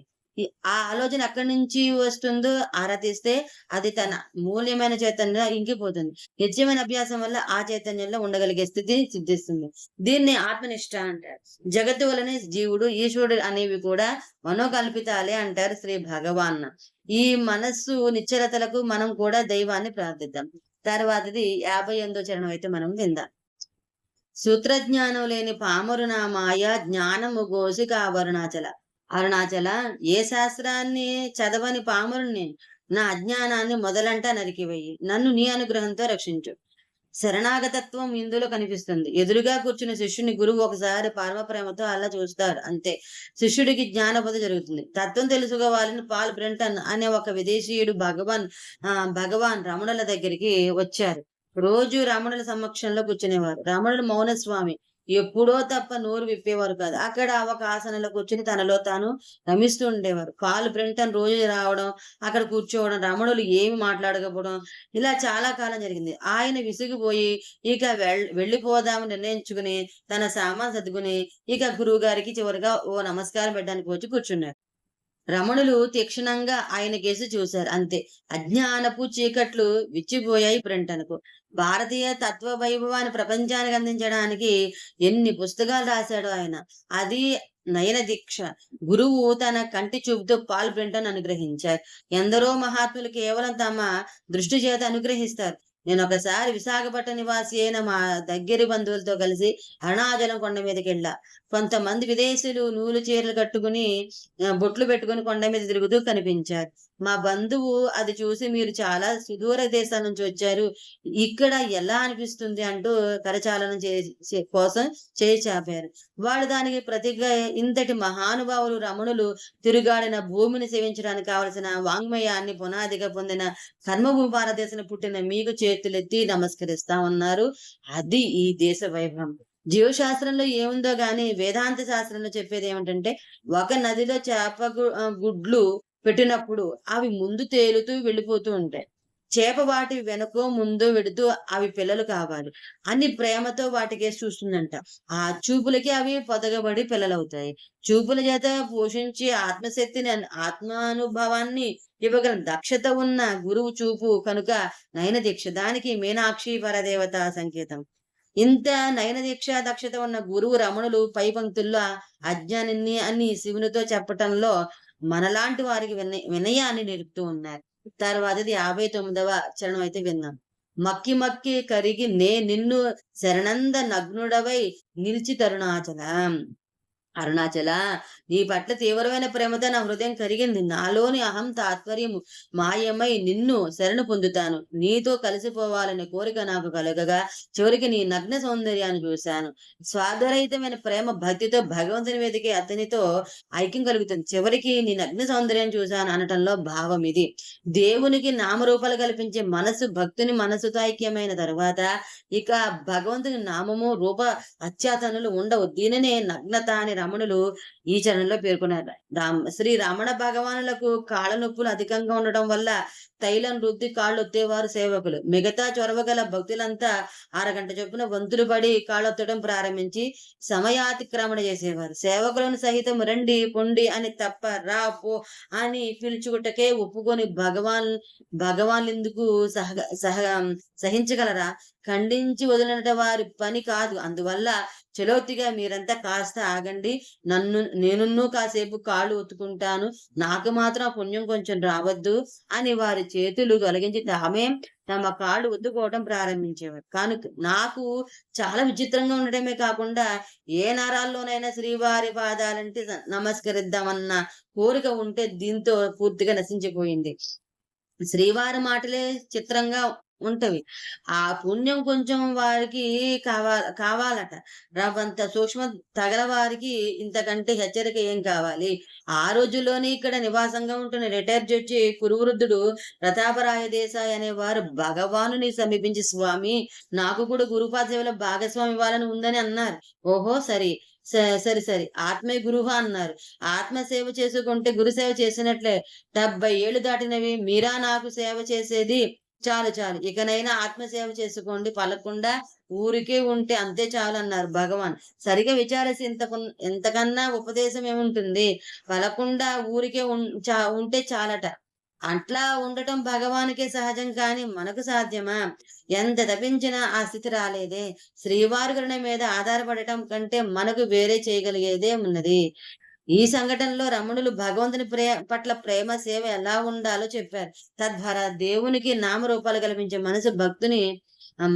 Speaker 1: ఆ ఆలోచన ఎక్కడి నుంచి వస్తుందో ఆరా తీస్తే అది తన మూల్యమైన చైతన్యంలో ఇంకిపోతుంది. నిత్యమైన అభ్యాసం వల్ల ఆ చైతన్యంలో ఉండగలిగే స్థితి సిద్ధిస్తుంది. దీన్ని ఆత్మనిష్ట అంటారు. జగత్తు వలనే జీవుడు, ఈశ్వరుడు అనేవి కూడా మనోకల్పితాలే అంటారు శ్రీ భగవాన్. ఈ మనస్సు నిశ్చలతలకు మనం కూడా దైవాన్ని ప్రార్థిద్దాం. తర్వాతది 58వ చరణం అయితే మనం విందాం. సూత్రజ్ఞానం లేని పామరు నా మాయ జ్ఞానము గోసి కావరుణాచల. అరుణాచల, ఏ శాస్త్రాన్ని చదవని పామరుణ్ణి, నా అజ్ఞానాన్ని మొదలంటా నరికివేయి. నన్ను నీ అనుగ్రహంతో రక్షించు. శరణాగతత్వం ఇందులో కనిపిస్తుంది. ఎదురుగా కూర్చున్న శిష్యుని గురువు ఒకసారి పరమ ప్రేమతో అలా చూస్తారు. అంతే. శిష్యుడికి జ్ఞానబోధ జరుగుతుంది. తత్వం తెలుసుకోవాలని పాల్ బ్రెంటన్ అనే ఒక విదేశీయుడు భగవాన్ రమణుల దగ్గరికి వచ్చారు. రోజు రమణుల సమక్షంలో కూర్చునేవారు. రమణుడు మౌనస్వామి. ఎప్పుడో తప్ప నోరు విప్పేవారు కాదు. అక్కడ ఒక ఆసనంలో కూర్చుని తనలో తాను రమిస్తూ ఉండేవారు. పాల్ బ్రెంటన్ రోజు రావడం, అక్కడ కూర్చోవడం, రమణులు ఏమి మాట్లాడకపోవడం, ఇలా చాలా కాలం జరిగింది. ఆయన విసిగిపోయి ఇక వెళ్ళిపోదామని నిర్ణయించుకుని తన సామాన్ సర్దుకుని ఇక గురువు గారికి చివరిగా ఓ నమస్కారం పెట్టడానికి వచ్చి కూర్చున్నారు. రమణులు తీక్షణంగా ఆయన కేసి చూశారు. అంతే. అజ్ఞానపు చీకట్లు విచ్చిపోయాయి బ్రెంటన్కు. భారతీయ తత్వ వైభవాన్ని ప్రపంచానికి అందించడానికి ఎన్ని పుస్తకాలు రాశాడు ఆయన. అది నయన దీక్ష. గురువు తన కంటి చూపుతో పాల్ బ్రెంటన్ అనుగ్రహించారు. ఎందరో మహాత్ములు కేవలం తమ దృష్టి చేత అనుగ్రహిస్తారు. నేను ఒకసారి విశాఖపట్నం నివాసి అయిన మా దగ్గరి బంధువులతో కలిసి అరుణాచలం కొండ మీదకి వెళ్ళా. కొంతమంది విదేశీయులు నూలు చీరలు కట్టుకుని బొట్లు పెట్టుకుని కొండ మీద తిరుగుతూ కనిపించారు. మా బంధువు అది చూసి, మీరు చాలా సుదూర దేశాల నుంచి వచ్చారు, ఇక్కడ ఎలా అనిపిస్తుంది అంటూ కరచాలనం కోసం చేయి చాపారు. వాళ్ళు దానికి ప్రతిగా ఇంతటి మహానుభావులు రమణులు తిరుగాడిన భూమిని సేవించడానికి కావలసిన వాంగ్మయాన్ని పునాదిగా పొందిన కర్మభూమి భారతదేశంలో పుట్టిన మీకు చేతులెత్తి నమస్కరిస్తా ఉన్నారు. అది ఈ దేశ వైభవం. జీవశాస్త్రంలో ఏముందో గాని వేదాంత శాస్త్రంలో చెప్పేది ఏమిటంటే, ఒక నదిలో గుడ్లు పెట్టినప్పుడు అవి ముందు తేలుతూ వెళ్ళిపోతూ ఉంటాయి. చేప వాటి వెనుకో ముందు వెడుతూ అవి పిల్లలు కావాలి అని ప్రేమతో వాటికేసి చూస్తుందంట. ఆ చూపులకి అవి పొదగబడి పిల్లలవుతాయి. చూపుల చేత పోషించి ఆత్మశక్తిని, ఆత్మానుభవాన్ని ఇవ్వగల దక్షత ఉన్న గురువు చూపు కనుక నయన దీక్ష. దానికి మీనాక్షి పరదేవత సంకేతం. ఇంత నయన దీక్ష దక్షత ఉన్న గురువు రమణులు పై పంక్తుల్లో అజ్ఞానిని అని శివునితో చెప్పటంలో మనలాంటి వారికి వినయాన్ని నిలుపుతూ ఉన్నారు. తర్వాతది 59వ చరణం అయితే విన్నాం. మక్కి మక్కి కరిగి నిన్ను శరణంద నగ్నుడవై నిలిచి తరుణాచలం. అరుణాచల, నీ పట్ల తీవ్రమైన ప్రేమతో నా హృదయం కరిగింది. నాలోని అహం తాత్పర్యము మాయమై నిన్ను శరణు పొందుతాను. నీతో కలిసిపోవాలనే కోరిక నాకు కలగగా చివరికి నీ నగ్న సౌందర్యాన్ని చూశాను. స్వార్థరహితమైన ప్రేమ భక్తితో భగవంతుని వెతికి అతనితో ఐక్యం కలుగుతుంది. చివరికి నీ నగ్న సౌందర్యాన్ని చూశాను అనటంలో భావం ఇది. దేవునికి నామరూపాలు కల్పించే మనసు భక్తుని మనసుతో ఐక్యమైన తరువాత ఇక భగవంతుని నామము రూప అత్యాతనులు ఉండవు. దీనినే నగ్నత అని రమణులు ఈ చరణంలో పేర్కొన్నారు. శ్రీ రమణ భగవానులకు కాళ్ళ నొప్పులు అధికంగా ఉండటం వల్ల తైలం రుద్ది కాళ్ళొత్తేవారు సేవకులు. మిగతా చొరవగల భక్తులంతా అరగంట చొప్పున వంతులు పడి కాళ్ళొత్తడం ప్రారంభించి సమయాతిక్రమణ చేసేవారు. సేవకులను సహితం రండి పొండి అని తప్ప రా పో అని పిలుచుకుటకే ఒప్పుకొని భగవాన్లెందుకు సహించగలరా? ఖండించి వదిలినట వారి పని కాదు. అందువల్ల చలోతిగా మీరంతా కాస్త ఆగండి. నేనున్నూ కాసేపు కాళ్ళు ఒత్తుకుంటాను. నాకు మాత్రం పుణ్యం కొంచెం రావద్దు అని వారి చేతులు తొలగించి తమ కాళ్ళు ఒత్తుకోవడం ప్రారంభించేవారు. నాకు చాలా విచిత్రంగా ఉండటమే కాకుండా ఏ నరాల్లోనైనా శ్రీవారి పాదాలంటే నమస్కరిద్దామన్న కోరిక ఉంటే దీంతో పూర్తిగా నశించిపోయింది. శ్రీవారి మాటలే చిత్రంగా ఉంటవి. ఆ పుణ్యం కొంచెం వారికి కావాలట. రవ్వంత సూక్ష్మ తగలవారికి ఇంతకంటే హెచ్చరిక ఏం కావాలి? ఆ రోజుల్లోనే ఇక్కడ నివాసంగా ఉంటున్న రిటైర్ జడ్జి కురువృద్ధుడు ప్రతాపరాయ దేశాయ్ అనేవారు భగవానుని సమీపించి, స్వామి, నాకు కూడా గురుపాద సేవలో భాగస్వామి ఇవ్వాలని ఉందని అన్నారు. ఓహో, సరే సరి ఆత్మే గురువు అన్నారు. ఆత్మ సేవ చేసుకుంటే గురు సేవ చేసినట్లే. 70 ఏళ్ళు దాటినవి మీరా నాకు సేవ చేసేది? చాలు చాలు, ఇకనైనా ఆత్మసేవ చేసుకోండి. పలకుండా ఊరికే ఉంటే అంతే చాలు అన్నారు భగవాన్. సరిగా విచారిసి ఎంతకన్నా ఉపదేశం ఏముంటుంది? పలకుండా ఊరికే ఉంటే చాలట. అట్లా ఉండటం భగవానికే సహజం, కాని మనకు సాధ్యమా? ఎంత తపించినా ఆ స్థితి రాలేదే. శ్రీవారి కరుణ మీద ఆధారపడటం కంటే మనకు వేరే చేయగలిగేదే ఉన్నది. ఈ సంఘటనలో రమణులు భగవంతుని పట్ల ప్రేమ సేవ ఎలా ఉండాలో చెప్పారు. తద్వారా దేవునికి నామరూపాలు కల్పించే భక్తుని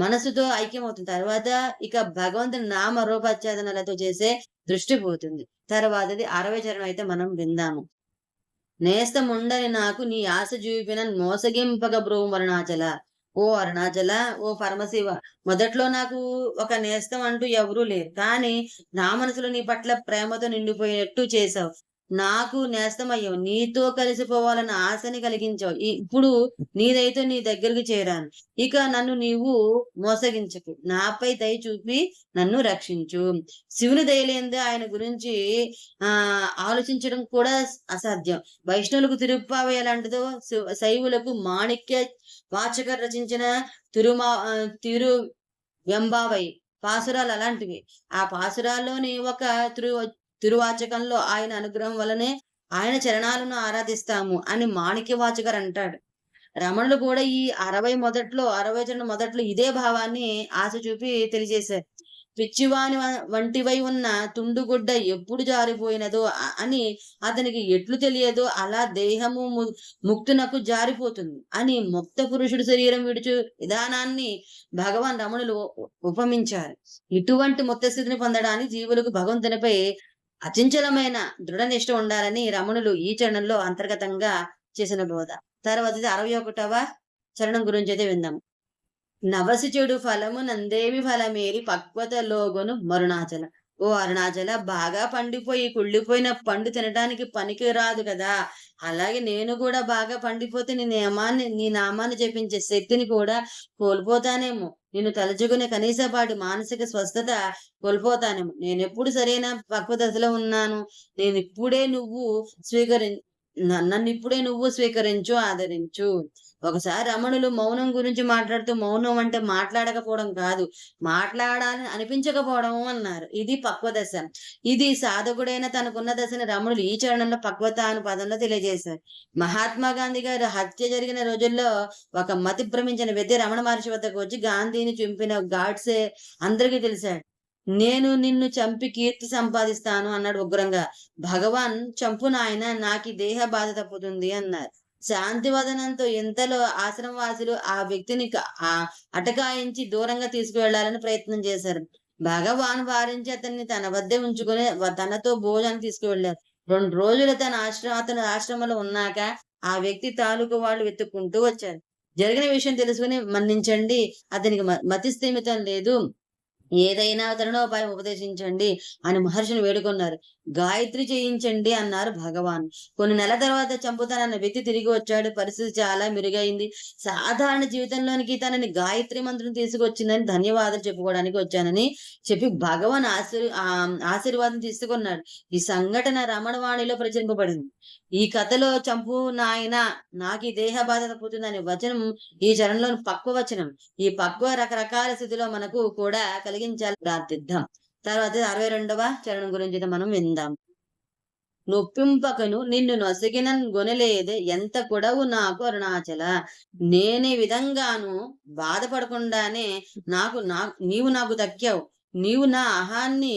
Speaker 1: మనసుతో ఐక్యమవుతుంది. తర్వాత ఇక భగవంతుని నామ రూపాచ్ఛేదనలతో చేసే దృష్టి పోతుంది. తర్వాతది 60 చరణం అయితే మనం విందాము. నేస్తముండని నాకు నీ ఆశ చూపిన మోసగింపగ బ్రోం అరుణాచల. ఓ అరుణాచల, ఓ పరమశివ, మొదట్లో నాకు ఒక నేస్తం అంటూ ఎవరూ లేరు. కానీ నా మనసులో నీ పట్ల ప్రేమతో నిండిపోయేట్టు చేశావు. నాకు నేస్తమయ్యావు. నీతో కలిసిపోవాలన్న ఆశని కలిగించావు. ఇప్పుడు నీదైతే నీ దగ్గరికి చేరాను. ఇక నన్ను నీవు మోసగించకు. నాపై దయ చూపి నన్ను రక్షించు. శివుని దయలేందే ఆయన గురించి ఆలోచించడం కూడా అసాధ్యం. వైష్ణవులకు తిరుప్పావ ఎలాంటిదో శైవులకు మాణిక్య వాచకర్ రచించిన తిరు వెంబావై పాసురాలు అలాంటివి. ఆ పాసురాల్లోని ఒక తిరువాచకంలో ఆయన అనుగ్రహం వలనే ఆయన చరణాలను ఆరాధిస్తాము అని మాణిక్యవాచకర్ అంటాడు. రమణులు కూడా ఈ 60 చరణం మొదట్లో ఇదే భావాన్ని ఆశ చూపి తెలియజేశారు. పిచ్చివాని వంటివై ఉన్న తుండుగుడ్డ ఎప్పుడు జారిపోయినదో అని అతనికి ఎట్లు తెలియదో అలా దేహము ముక్తునకు జారిపోతుంది అని ముక్త పురుషుడు శరీరం విడుచు విధానాన్ని భగవాన్ రమణులు ఉపమించారు. ఇటువంటి ముక్త స్థితిని పొందడానికి జీవులకు భగవంతునిపై అచంచలమైన దృఢనిష్ట ఉండాలని రమణులు ఈ చరణంలో అంతర్గతంగా చేసిన బోధ. తర్వాత 61వ చరణం గురించి అయితే విందాము. నవసి చెడు ఫలము నందేమి ఫలమేరి పక్వతలోగును మరుణాచల. ఓ అరుణాచల, బాగా పండిపోయి కుళ్ళిపోయిన పండు తినడానికి పనికి రాదు కదా. అలాగే నేను కూడా బాగా పండిపోతే నీ నామాన్ని జపించే శక్తిని కూడా కోల్పోతానేమో. నిన్ను తలుచుకునే కనీసపాటి మానసిక స్వస్థత కోల్పోతానేమో. నేనెప్పుడు సరైన పక్వ దశలో ఉన్నాను. నేను ఇప్పుడే నువ్వు నన్నిప్పుడే నువ్వు స్వీకరించు, ఆదరించు. ఒకసారి రమణులు మౌనం గురించి మాట్లాడుతూ, మౌనం అంటే మాట్లాడకపోవడం కాదు, మాట్లాడాలని అనిపించకపోవడం అన్నారు. ఇది పక్వదశ. ఇది సాధకుడైన తనకున్న దశని రమణులు ఈ చరణంలో పక్వతానుపదంలో తెలియజేశారు. మహాత్మా గాంధీ గారి హత్య జరిగిన రోజుల్లో ఒక మతి భ్రమించిన వ్యక్తి రమణ మహర్షి వద్దకు వచ్చి గాంధీని చంపిన గాడ్సే అందరికీ తెలిసాడు. నేను నిన్ను చంపి కీర్తి సంపాదిస్తాను అన్నాడు ఉగ్రంగా. భగవాన్ చంపు నాయన, నాకీ దేహ బాధ తప్పుతుంది అన్నారు. శాంతివదనంతో ఇంతలో ఆశ్రమవాసులు ఆ వ్యక్తిని అటకాయించి దూరంగా తీసుకువెళ్లాలని ప్రయత్నం చేశారు. భగవాన్ వారించి అతన్ని తన వద్దే ఉంచుకుని తనతో భోజనం తీసుకువెళ్లారు. 2 రోజులు అతని ఆశ్రమంలో ఉన్నాక ఆ వ్యక్తి తాలూకు వాళ్ళు వెతుక్కుంటూ వచ్చారు. జరిగిన విషయం తెలుసుకుని, మన్నించండి, అతనికి మతి స్థిమితం లేదు, ఏదైనా తరుణోపాయం ఉపదేశించండి అని మహర్షిని వేడుకొన్నారు. గాయత్రి చేయించండి అన్నారు భగవాన్. కొన్ని నెలల తర్వాత చంపుతానన్న వ్యక్తి తిరిగి వచ్చాడు. పరిస్థితి చాలా మెరుగైంది. సాధారణ జీవితంలోనికి తనని గాయత్రి మంత్రం తీసుకొచ్చిందని ధన్యవాదాలు చెప్పుకోవడానికి వచ్చానని చెప్పి భగవాన్ ఆశీర్వాదం తీసుకున్నాడు. ఈ సంఘటన రమణవాణిలో ప్రచురింపబడింది. ఈ కథలో చంపు నాయన, నాకు ఈ దేహ బాధ తప్పుతుందనే వచనం ఈ చరణంలోని పక్వ వచనం. ఈ పక్వ రకరకాల స్థితిలో మనకు కూడా కలిగించాలి, ప్రార్థిద్దాం. తర్వాత 62వ చరణం గురించి మనం విందాం. నొప్పింపకను నిన్ను నొసగిన గొనలేదే ఎంత కొడవు నాకు అరుణాచల. నేనే విధంగాను బాధపడకుండానే నీవు నాకు దక్కావు. నీవు నా అహాన్ని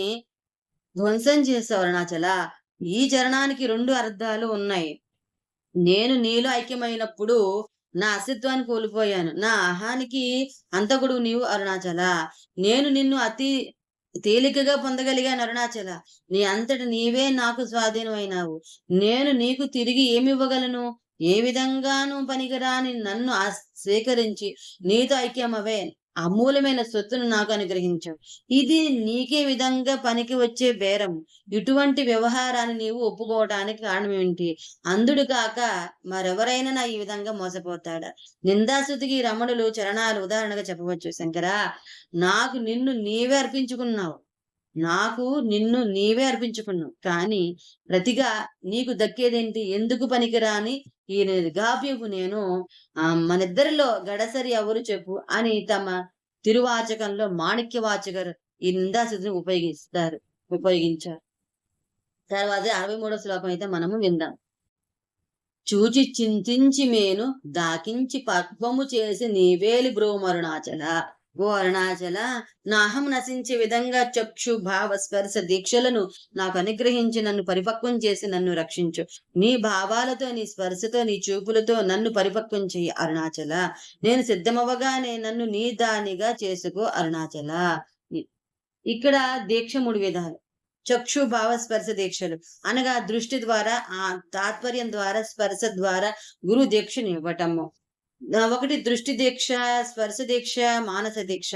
Speaker 1: ధ్వంసం చేసావు అరుణాచల. ఈ చరణానికి 2 అర్థాలు ఉన్నాయి. నేను నీలో ఐక్యమైనప్పుడు నా అస్తిత్వాన్ని కోల్పోయాను. నా అహానికి అంతకుడు నీవు అరుణాచల. నేను నిన్ను అతి తేలికగా పొందగలిగాను అరుణాచల. నీ అంతట నీవే నాకు స్వాధీనమైనావు. నేను నీకు తిరిగి ఏమివ్వగలను? ఏ విధంగానూ పనికిరాని నన్ను స్వీకరించి నీతో ఐక్యమవే అమూల్యమైన సొత్తును నాకు అనుగ్రహించావు. ఇది నీకే విధంగా పనికి వచ్చే బేరం. ఇటువంటి వ్యవహారాన్ని నీవు ఒప్పుకోవటానికి కారణం ఏమిటి? అందుడు కాక మరెవరైనా నా ఈ విధంగా మోసపోతాడా? నిందాస్తుతికి రమణులు చరణాలు ఉదాహరణగా చెప్పవచ్చు. శంకరా, నాకు నిన్ను నీవే అర్పించుకున్నావు. కానీ ప్రతిగా నీకు దక్కేదేంటి? ఎందుకు పనికిరాని ఈ నిర్గాప్యకు నేను మనిద్దరిలో గడసరి ఎవరు చెప్పు అని తమ తిరువాచకంలో మాణిక్యవాచకరు ఈ నిందాస్తుతిని ఉపయోగించారు. తర్వాత 63వ శ్లోకం అయితే మనము విందాం. చూచి చింతించి మేను దాకించి పక్వము చేసి నీవేలి బ్రోమరుణాచల. ఓ అరుణాచల, నా అహం నశించే విధంగా చక్షు భావ స్పర్శ దీక్షలను నాకు అనుగ్రహించి నన్ను పరిపక్వం చేసి నన్ను రక్షించు. నీ భావాలతో, నీ స్పర్శతో, నీ చూపులతో నన్ను పరిపక్వం చెయ్యి అరుణాచల. నేను సిద్ధమవ్వగానే నన్ను నీ దానిగా చేసుకో అరుణాచల. ఇక్కడ దీక్ష 3 విధాలు. చక్షు భావ స్పర్శ దీక్షలు అనగా దృష్టి ద్వారా, ఆ తాత్పర్యం ద్వారా, స్పర్శ ద్వారా గురు దీక్షను ఇవ్వటము. 1 దృష్టి దీక్ష, స్పర్శ దీక్ష, మానస దీక్ష.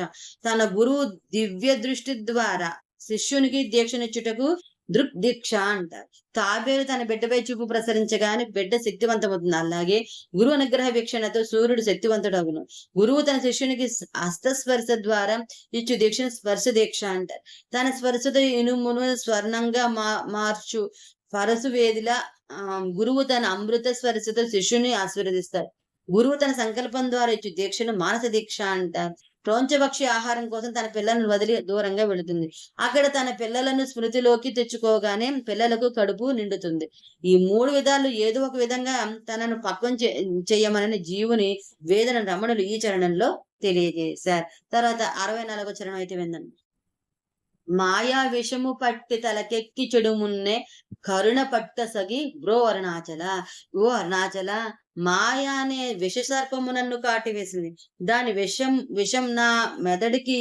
Speaker 1: తన గురువు దివ్య దృష్టి ద్వారా శిష్యునికి దీక్షనిచ్చుటకు దృక్ దీక్ష అంటారు. తాబేలు తన బిడ్డపై చూపు ప్రసరించగానే బిడ్డ శక్తివంతమవుతుంది. అలాగే గురువు అనుగ్రహ వీక్షణతో సూర్యుడు శక్తివంతుడు అగును. గురువు తన శిష్యునికి హస్తస్పర్శ ద్వారా ఇచ్చు దీక్షను స్పర్శ దీక్ష అంటారు. తన స్పర్శతో ఇనుమును స్వర్ణంగా మార్చు పరశు వేదిలా గురువు తన అమృత స్పర్శతో శిష్యుని ఆశీర్వదిస్తారు. గురువు తన సంకల్పం ద్వారా ఇచ్చు దీక్షను మానస దీక్ష అంటారు. క్రౌంచభక్షి ఆహారం కోసం తన పిల్లలను వదిలి దూరంగా వెళుతుంది. అక్కడ తన పిల్లలను స్మృతిలోకి తెచ్చుకోగానే పిల్లలకు కడుపు నిండుతుంది. ఈ 3 విధాలు ఏదో ఒక విధంగా తనను పక్వం చెయ్యమని జీవుని వేదన రమణులు ఈ చరణంలో తెలియజేశారు. తర్వాత 64వ చరణం అయితే విందండి. మాయా విషము పట్టి తలకెక్కి చెడుమున్నే కరుణ పట్ట సగి బ్రో అరుణాచల. ఓ అరుణాచల, మాయ అనే విష సర్పము నన్ను కాటివేసింది. దాని విషం నా మెదడికి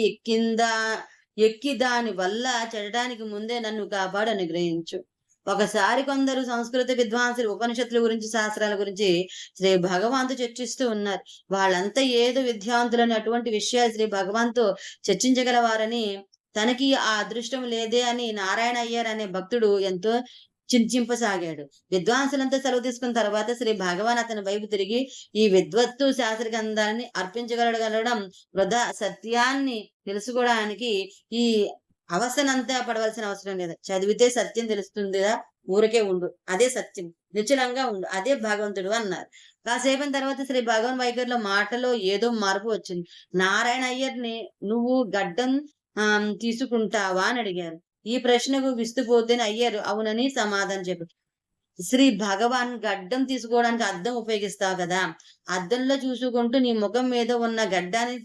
Speaker 1: ఎక్కి దాని వల్ల చెడడానికి ముందే నన్ను కాపాడు అనుగ్రహించు. ఒకసారి కొందరు సంస్కృత విద్వాంసులు ఉపనిషత్తుల గురించి, శాస్త్రాల గురించి శ్రీ భగవాన్తో చర్చిస్తూ ఉన్నారు. వాళ్ళంతా ఏదో విద్యావంతులని, అటువంటి విషయాలు శ్రీ భగవాన్తో చర్చించగలవారని, తనకి ఆ అదృష్టం లేదే అని నారాయణ అయ్యర్ అనే భక్తుడు ఎంతో చింతింపసాగాడు. విద్వాంసులంతా సెలవు తీసుకున్న తర్వాత శ్రీ భగవాన్ అతని వైపు తిరిగి, ఈ విద్వత్తు శాస్త్ర గ్రంథాన్ని అర్పించగలగడం వృధా, సత్యాన్ని తెలుసుకోవడానికి ఈ అవసరంతా పడవలసిన అవసరం లేదు. చదివితే సత్యం తెలుస్తుందిగా, ఊరికే ఉండు, అదే సత్యం. నిశ్చలంగా ఉండు. అదే భగవంతుడు అన్నారు. కాసేపయిన తర్వాత శ్రీ భగవాన్ వైఖరిలో మాటలో ఏదో మార్పు వచ్చింది. నారాయణ అయ్యర్‌ని "నువ్వు గడ్డం తీసుకుంటావా?" అని అడిగారు. ఈ ప్రశ్నకు విస్తుపోతేనే అయ్యర్ అవునని సమాధానం చెప్పారు. శ్రీ భగవాన్ గడ్డం తీసుకోవడానికి అద్దం ఉపయోగిస్తావు కదా! అద్దంలో చూసుకుంటూ నీ ముఖం మీద ఉన్న గడ్డాన్ని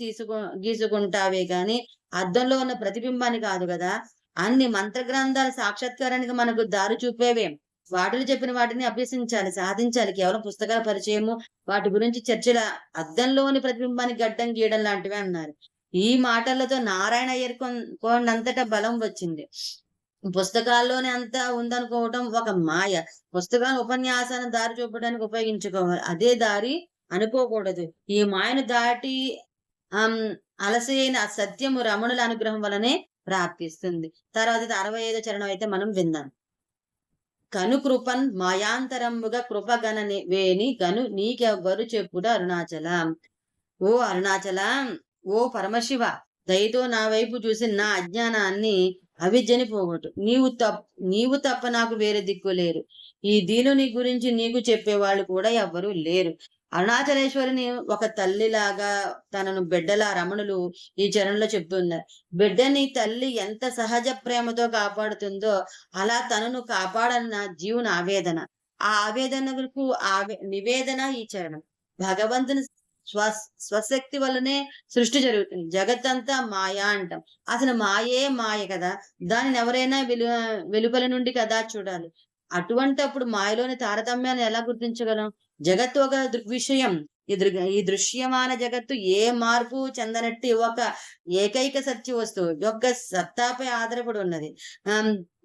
Speaker 1: గీసుకుంటావే గాని, అద్దంలో ఉన్న ప్రతిబింబాన్ని కాదు గదా! అన్ని మంత్ర గ్రంథాల సాక్షాత్కారానికి మనకు దారి చూపేవే. వాటిలో చెప్పిన వాటిని అభ్యసించాలి, సాధించాలి. కేవలం పుస్తకాల పరిచయము, వాటి గురించి చర్చల అద్దంలోని ప్రతిబింబానికి గడ్డం గీయడం లాంటివే అన్నారు. ఈ మాటలతో నారాయణ అయ్యర్ కొండంతట బలం వచ్చింది. పుస్తకాల్లోనే అంతా ఉందనుకోవటం ఒక మాయ. పుస్తకాలను ఉపన్యాసాన్ని దారి చూపడానికి ఉపయోగించుకోవాలి. అదే దారి అనుకోకూడదు. ఈ మాయను దాటి ఆహ్, అలసైన సత్యము రమణుల అనుగ్రహం వలనే ప్రాప్తిస్తుంది. తర్వాత 65 చరణం అయితే మనం విందాం. కనుకృపన్ మాయాంతరంబుగా కృపగణని వేని గను నీకెవ్వరు చెప్పుట అరుణాచల. ఓ అరుణాచల, ఓ పరమశివ, దయతో నా వైపు చూసి నా అజ్ఞానాన్ని అవిద్యని పోగొట్టు. నీవు తప్ప నాకు వేరే దిక్కు లేరు. ఈ దీనుని గురించి నీకు చెప్పేవాళ్ళు కూడా ఎవ్వరూ లేరు. అరుణాచలేశ్వరిని ఒక తల్లిలాగా తనను బిడ్డలా రమణులు ఈ చరణంలో చెప్తున్నారు. బిడ్డని తల్లి ఎంత సహజ ప్రేమతో కాపాడుతుందో అలా తనను కాపాడన్న జీవుని ఆవేదన. ఆ ఆవేదనకు నివేదన ఈ చరణం. భగవంతుని స్వశక్తి వల్లనే సృష్టి జరుగుతుంది. జగత్తంతా మాయ అంటాం. అసలు మాయే మాయ కదా! దానిని ఎవరైనా వెలుపల నుండి కదా చూడాలి. అటువంటప్పుడు మాయలోని తారతమ్యాన్ని ఎలా గుర్తించగలం? జగత్తు ఒక దృగ్విషయం. ఈ దృశ్యమాన జగత్తు ఏ మార్పు చెందనట్టి ఒక ఏకైక సత్య వస్తువు యొక్క సత్తాపై ఆధారపడి ఉన్నది.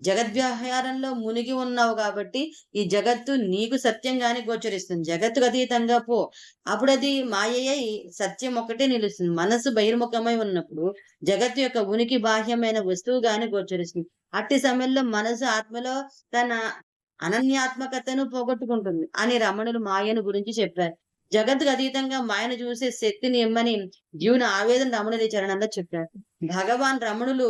Speaker 1: జగద్వ్యవహారంలో మునిగి ఉన్నావు కాబట్టి ఈ జగత్తు నీకు సత్యంగానే గోచరిస్తుంది. జగత్తుకు అతీతంగా పో. అప్పుడది మాయయ్యై సత్యం ఒక్కటే నిలుస్తుంది. మనసు బహిర్ముఖమై ఉన్నప్పుడు జగత్తు యొక్క ఉనికి బాహ్యమైన వస్తువుగానే గోచరిస్తుంది. అట్టి సమయంలో మనసు ఆత్మలో తన అనన్యాత్మకతను పోగొట్టుకుంటుంది అని రమణులు మాయను గురించి చెప్పారు. జగత్తుకు అతీతంగా మాయను చూసే శక్తిని ఇమ్మని జీవుని ఆవేదన రమణులు ఈ చరణంలో చెప్పారు. భగవాన్ రమణులు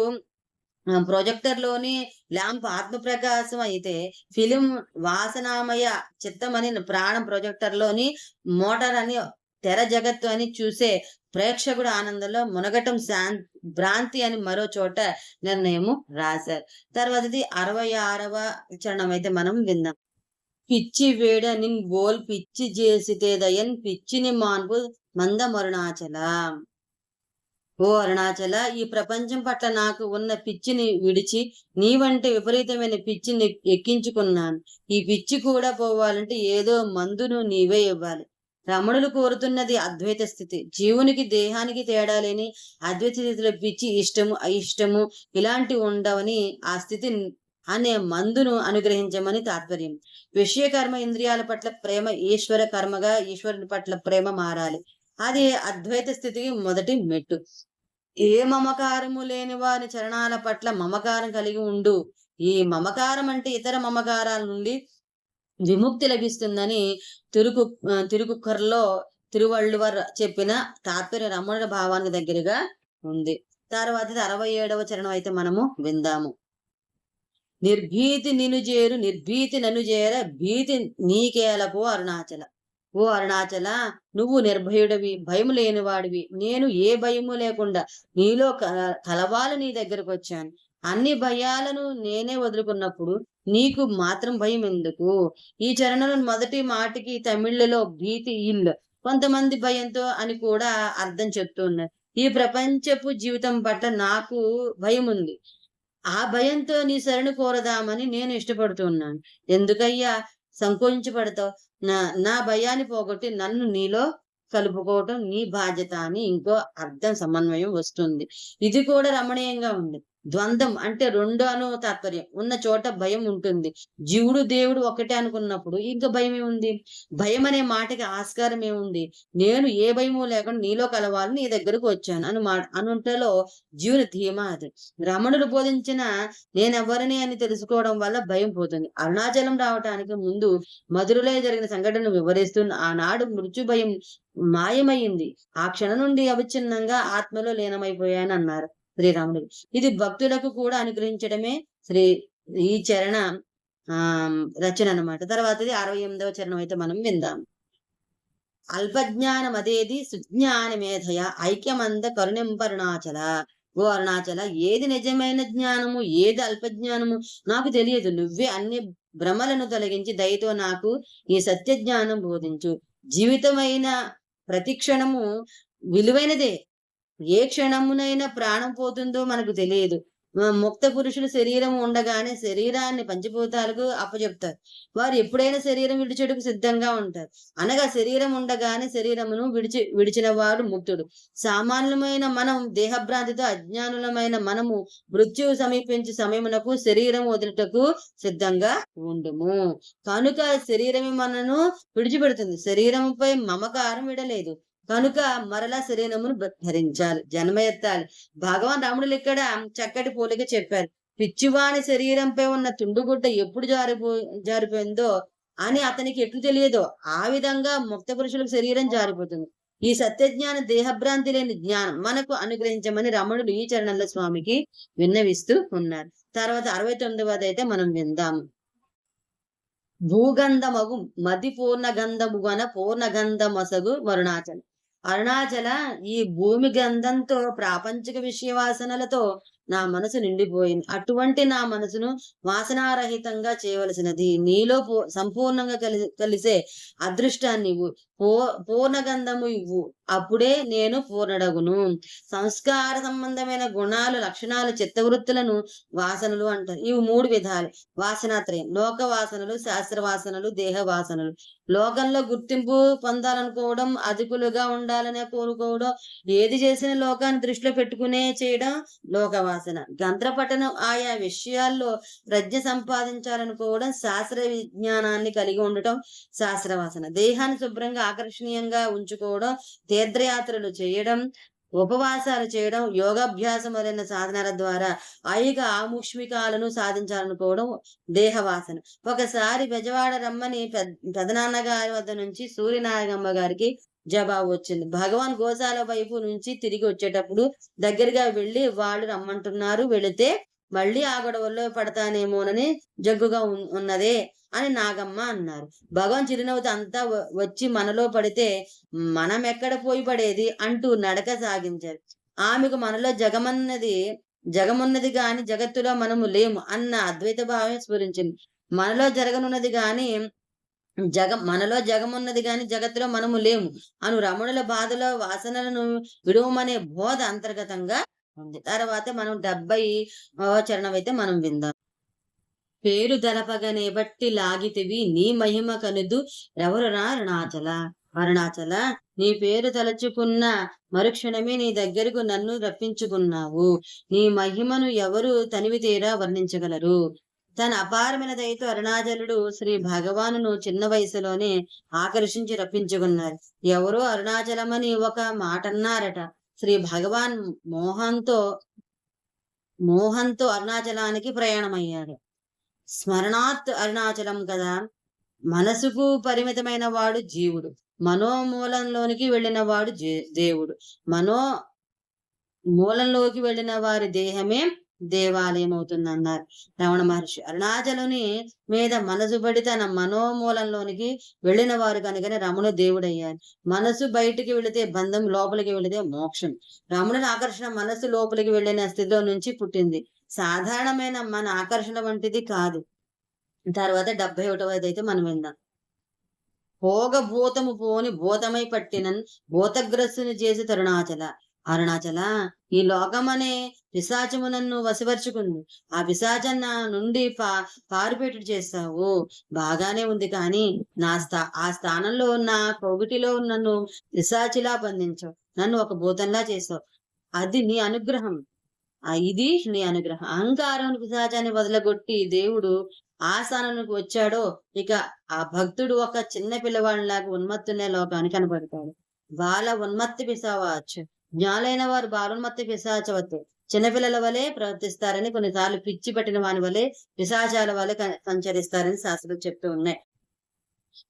Speaker 1: ప్రొజెక్టర్‌లోని ల్యాంప్ ఆత్మప్రకాశం అయితే, ఫిల్మ్ వాసనామయ చిత్తమని ప్రాణం ప్రొజెక్టర్‌లోని మోటార్ అని తెర జగత్తు అని చూసే ప్రేక్షకుడు ఆనందంలో మునగటం భ్రాంతి అని మరో చోట నిర్ణయము రాశారు. తర్వాతది 66వ చరణం అయితే మనం విందాం. పిచ్చి వేడ నిన్ బోల్ పిచ్చి చేసితేదయన్ పిచ్చిని మాన్పు మందమరుణాచల. ఓ అరుణాచల, ఈ ప్రపంచం పట్ల నాకు ఉన్న పిచ్చిని విడిచి నీవంటే విపరీతమైన పిచ్చిని ఎక్కించుకున్నాను. ఈ పిచ్చి కూడా పోవాలంటే ఏదో మందును నీవే ఇవ్వాలి. రమణులు కోరుతున్నది అద్వైత స్థితి. జీవునికి దేహానికి తేడా లేని అద్వైత స్థితిలో పిచ్చి ఇష్టము అయిష్టము ఇలాంటి ఉండవని ఆ స్థితి అనే మందును అనుగ్రహించమని తాత్పర్యం. విషయకర్మ ఇంద్రియాల పట్ల ప్రేమ ఈశ్వర కర్మగా ఈశ్వరుని పట్ల ప్రేమ మారాలి. అది అద్వైత స్థితికి మొదటి మెట్టు. ఏ మమకారము లేని వారి చరణాల పట్ల మమకారం కలిగి ఉండు. ఈ మమకారం అంటే ఇతర మమకారాల నుండి విముక్తి లభిస్తుందని తిరుకుక్కర్లో తిరువళ్ళువర్ చెప్పిన తాత్పర్య రమణ భావానికి దగ్గరగా ఉంది. తర్వాత 67వ చరణం అయితే మనము విందాము. నిర్భీతి నిను చేరు నిర్భీతి నన్ను చేర భీతి నీకేలకు అరుణాచల. ఓ అరుణాచల, నువ్వు నిర్భయుడివి, భయము లేనివాడివి. నేను ఏ భయము లేకుండా నీలో కలవాలి నీ దగ్గరకు వచ్చాను. అన్ని భయాలను నేనే వదులుకున్నప్పుడు నీకు మాత్రం భయం ఎందుకు? ఈ చరణంలో మొదటి మాటికి తమిళ్లలో భీతి ఇల్లు, కొంతమంది భయంతో అని కూడా అర్థం చెప్తున్నారు. ఈ ప్రపంచపు జీవితం పట్ల నాకు భయం ఉంది. ఆ భయంతో నీ శరణు కోరదామని నేను ఇష్టపడుతున్నాను. ఎందుకయ్యా సంకోచించబడతావు? నా భయాన్ని పోగొట్టి నన్ను నీలో కలుపుకోవటం నీ బాధ్యత అని ఇంకో అర్థం సమన్వయం వస్తుంది. ఇది కూడా రమణీయంగా ఉంది. ద్వంద్వం అంటే రెండు అను తాత్పర్యం ఉన్న చోట భయం ఉంటుంది. జీవుడు దేవుడు ఒకటే అనుకున్నప్పుడు ఇంకా భయం ఏముంది? భయం అనే మాటకి ఆస్కారం ఏముంది? నేను ఏ భయము లేకుండా నీలో కలవాలని నీ దగ్గరకు వచ్చాను అనుంటలో జీవుని ధీమా అది. రమణుడు బోధించిన నేనెవరిని అని తెలుసుకోవడం వల్ల భయం పోతుంది. అరుణాచలం రావటానికి ముందు మధురలో జరిగిన సంఘటనను వివరిస్తూ ఆనాడు మృత్యు భయం మాయమైంది. ఆ క్షణం నుండి అవిచ్ఛిన్నంగా ఆత్మలో లీనమైపోయాను అన్నారు శ్రీరాముడు. ఇది భక్తులకు కూడా అనుగ్రహించడమే ఈ చరణ రచన అనమాట. తర్వాతది 68వ చరణం అయితే మనం విందాం. అల్పజ్ఞానమదేది సుజ్ఞానమేధయ ఐక్యమంద కరుణింపరుణాచల. ఓ అరుణాచల, ఏది నిజమైన జ్ఞానము, ఏది అల్పజ్ఞానము నాకు తెలియదు. నువ్వే అన్ని భ్రమలను తొలగించి దయతో నాకు ఈ సత్య జ్ఞానం బోధించు. జీవితమైన ప్రతి క్షణము విలువైనదే. ఏ క్షణమునైనా ప్రాణం పోతుందో మనకు తెలియదు. ముక్త పురుషులు శరీరం ఉండగానే శరీరాన్ని పంచభూతాలకు అప్పచెప్తారు. వారు ఎప్పుడైనా శరీరం విడిచెడుకు సిద్ధంగా ఉంటారు. అనగా శరీరం ఉండగానే శరీరమును విడిచిన వాడు ముక్తుడు. సామాన్యమైన మనం దేహభ్రాంతితో అజ్ఞానులమైన మనము మృత్యువు సమీపించే సమయమునకు శరీరం వదులుటకు సిద్ధంగా ఉండుము. కనుక శరీరమే మనను విడిచిపెడుతుంది. శరీరముపై మమకారం విడలేదు. కనుక మరలా శరీరమును ధరించాలి, జన్మ ఎత్తాలి. భగవాన్ రాముడులు ఇక్కడ చక్కటి పోలిక చెప్పారు. పిచ్చివాని శరీరంపై ఉన్న తుండుగుడ్డ ఎప్పుడు జారిపోయిందో అని అతనికి ఎట్లు తెలియదో ఆ విధంగా ముక్త పురుషులకు శరీరం జారిపోతుంది. ఈ సత్యజ్ఞాన దేహభ్రాంతి లేని జ్ఞానం మనకు అనుగ్రహించమని రమణుడు ఈ చరణంలో స్వామికి విన్నవిస్తూ ఉన్నారు. తర్వాత 69వది అయితే మనం విందాం. భూగంధమగు మది పూర్ణగంధముగన పూర్ణగంధమసగు వరుణాచల. అరుణాచల, ఈ భూమి గంధంతో ప్రాపంచిక విషయ వాసనలతో నా మనసు నిండిపోయింది. అటువంటి నా మనసును వాసనారహితంగా చేయవలసినది నీలో సంపూర్ణంగా కలిసే అదృష్టాన్ని ఇవ్వు. పూర్ణగంధము ఇవ్వు, అప్పుడే నేను పూర్ణడగును. సంస్కార సంబంధమైన గుణాలు, లక్షణాలు, చిత్తవృత్తులను వాసనలు అంటారు. ఇవి 3 విధాలు. వాసనాత్రయం: లోక వాసనలు, శాస్త్ర వాసనలు, దేహ వాసనలు. లోకంలో గుర్తింపు పొందాలనుకోవడం, అధికులుగా ఉండాలనే కోరుకోవడం, ఏది చేసిన లోకాన్ని దృష్టిలో పెట్టుకునే చేయడం లోక వాసన. గంత్రపఠనం ఆయా విషయాల్లో ప్రజ్ఞ సంపాదించాలనుకోవడం, శాస్త్ర విజ్ఞానాన్ని కలిగి ఉండటం శాస్త్రవాసన. దేహాన్ని శుభ్రంగా ఆకర్షణీయంగా ఉంచుకోవడం, తీర్థయాత్రలు చేయడం, ఉపవాసాలు చేయడం, యోగాభ్యాసం మొదలైన సాధనాల ద్వారా ఐక ఆముష్మికాలను సాధించాలనుకోవడం దేహవాసన. ఒకసారి బెజవాడ రమ్మని పెదనాన్నగారి వద్ద నుంచి సూర్యనారాయణమ్మ గారికి జవాబు వచ్చింది. భగవాన్ గోశాల వైపు నుంచి తిరిగి వచ్చేటప్పుడు దగ్గరగా వెళ్లి వాళ్ళు రమ్మంటున్నారు, వెళితే మళ్ళీ ఆ గొడవల్లో పడతానేమోనని జగ్గుగా ఉన్నదే అని నాగమ్మ అన్నారు. భగవాన్ చిరునవ్వుతో అంతా వచ్చి మనలో పడితే మనం ఎక్కడ పోయి పడేది అంటూ నడక సాగించారు. ఆమెకు మనలో జగమున్నది గాని జగత్తులో మనము లేము అన్న అద్వైత భావమే స్ఫురించింది. మనలో జగమున్నది గాని జగత్తులో మనము లేము అను రమణుల బాధలో వాసనలను విడువమనే బోధ అంతర్గతంగా ఉంది. తర్వాత మనం 70వ చరణం అయితే మనం విందాం. పేరు దలపగనే బట్టి లాగితివి నీ మహిమ కనుదు ఎవరునా అరుణాచల. అరుణాచల, నీ పేరు తలచుకున్న మరుక్షణమే నీ దగ్గరకు నన్ను రప్పించుకున్నావు. నీ మహిమను ఎవరు తనివి తీరా వర్ణించగలరు. తన అపారమైన దయతో అరుణాచలుడు శ్రీ భగవానును చిన్న వయసులోనే ఆకర్షించి రప్పించుకున్నారు. ఎవరో అరుణాచలమని ఒక మాటన్నారట. శ్రీ భగవాన్ మోహంతో అరుణాచలానికి ప్రయాణమయ్యాడు. స్మరణాత్ అరుణాచలం కదా. మనసుకు పరిమితమైన వాడు జీవుడు, మనోమూలంలోనికి వెళ్ళిన వాడు దేవుడు. మూలంలోకి వెళ్ళిన వారి దేహమే దేవాలయం అవుతుందన్నారు రమణ మహర్షి. అరుణాచలుని మీద మనసు పడి తన మనోమూలంలోనికి వెళ్ళిన వారు కనుకనే రమణ దేవుడయ్యారు. మనసు బయటికి వెళితే బంధం, లోపలికి వెళితే మోక్షం. రమణుని ఆకర్షణ మనసు లోపలికి వెళ్ళిన స్థితిలో నుంచి పుట్టింది. సాధారణమైన మన ఆకర్షణ వంటిది కాదు. తర్వాత 71వది అయితే మనం విందాం. భోగభూతము పోని భూతమై పట్టినన్ భూతగ్రస్తుని చేసి తరుణాచల. అరుణాచల, ఈ లోకమనే పిశాచము నన్ను వశపరుచుకుంది. ఆ పిశాచన్న నుండి పారుపేటు చేస్తావు, బాగానే ఉంది. కానీ ఆ స్థానంలో నా పొగిటిలో నన్ను పిశాచిలా బంధించావు, నన్ను ఒక భూతంలా చేసావు. అది నీ అనుగ్రహం. ఇది నీ అనుగ్రహం. అహంకారం పిశాచాన్ని వదలగొట్టి దేవుడు ఆ స్థానానికి వచ్చాడో ఇక ఆ భక్తుడు ఒక చిన్న పిల్లవాడిలాగా ఉన్మత్తునే లోకానికి కనపడతాడు. బాల ఉన్మత్తి పిశావచ్చు. జ్ఞాలైన వారు బాలోన్మత్తి పిశాచవద్దు. చిన్నపిల్లల వలె ప్రవర్తిస్తారని, కొన్నిసార్లు పిచ్చి పట్టిన వాని వలె పిశాచాల వలె సంచరిస్తారని శాస్త్రాలు చెప్తూ ఉన్నాయి.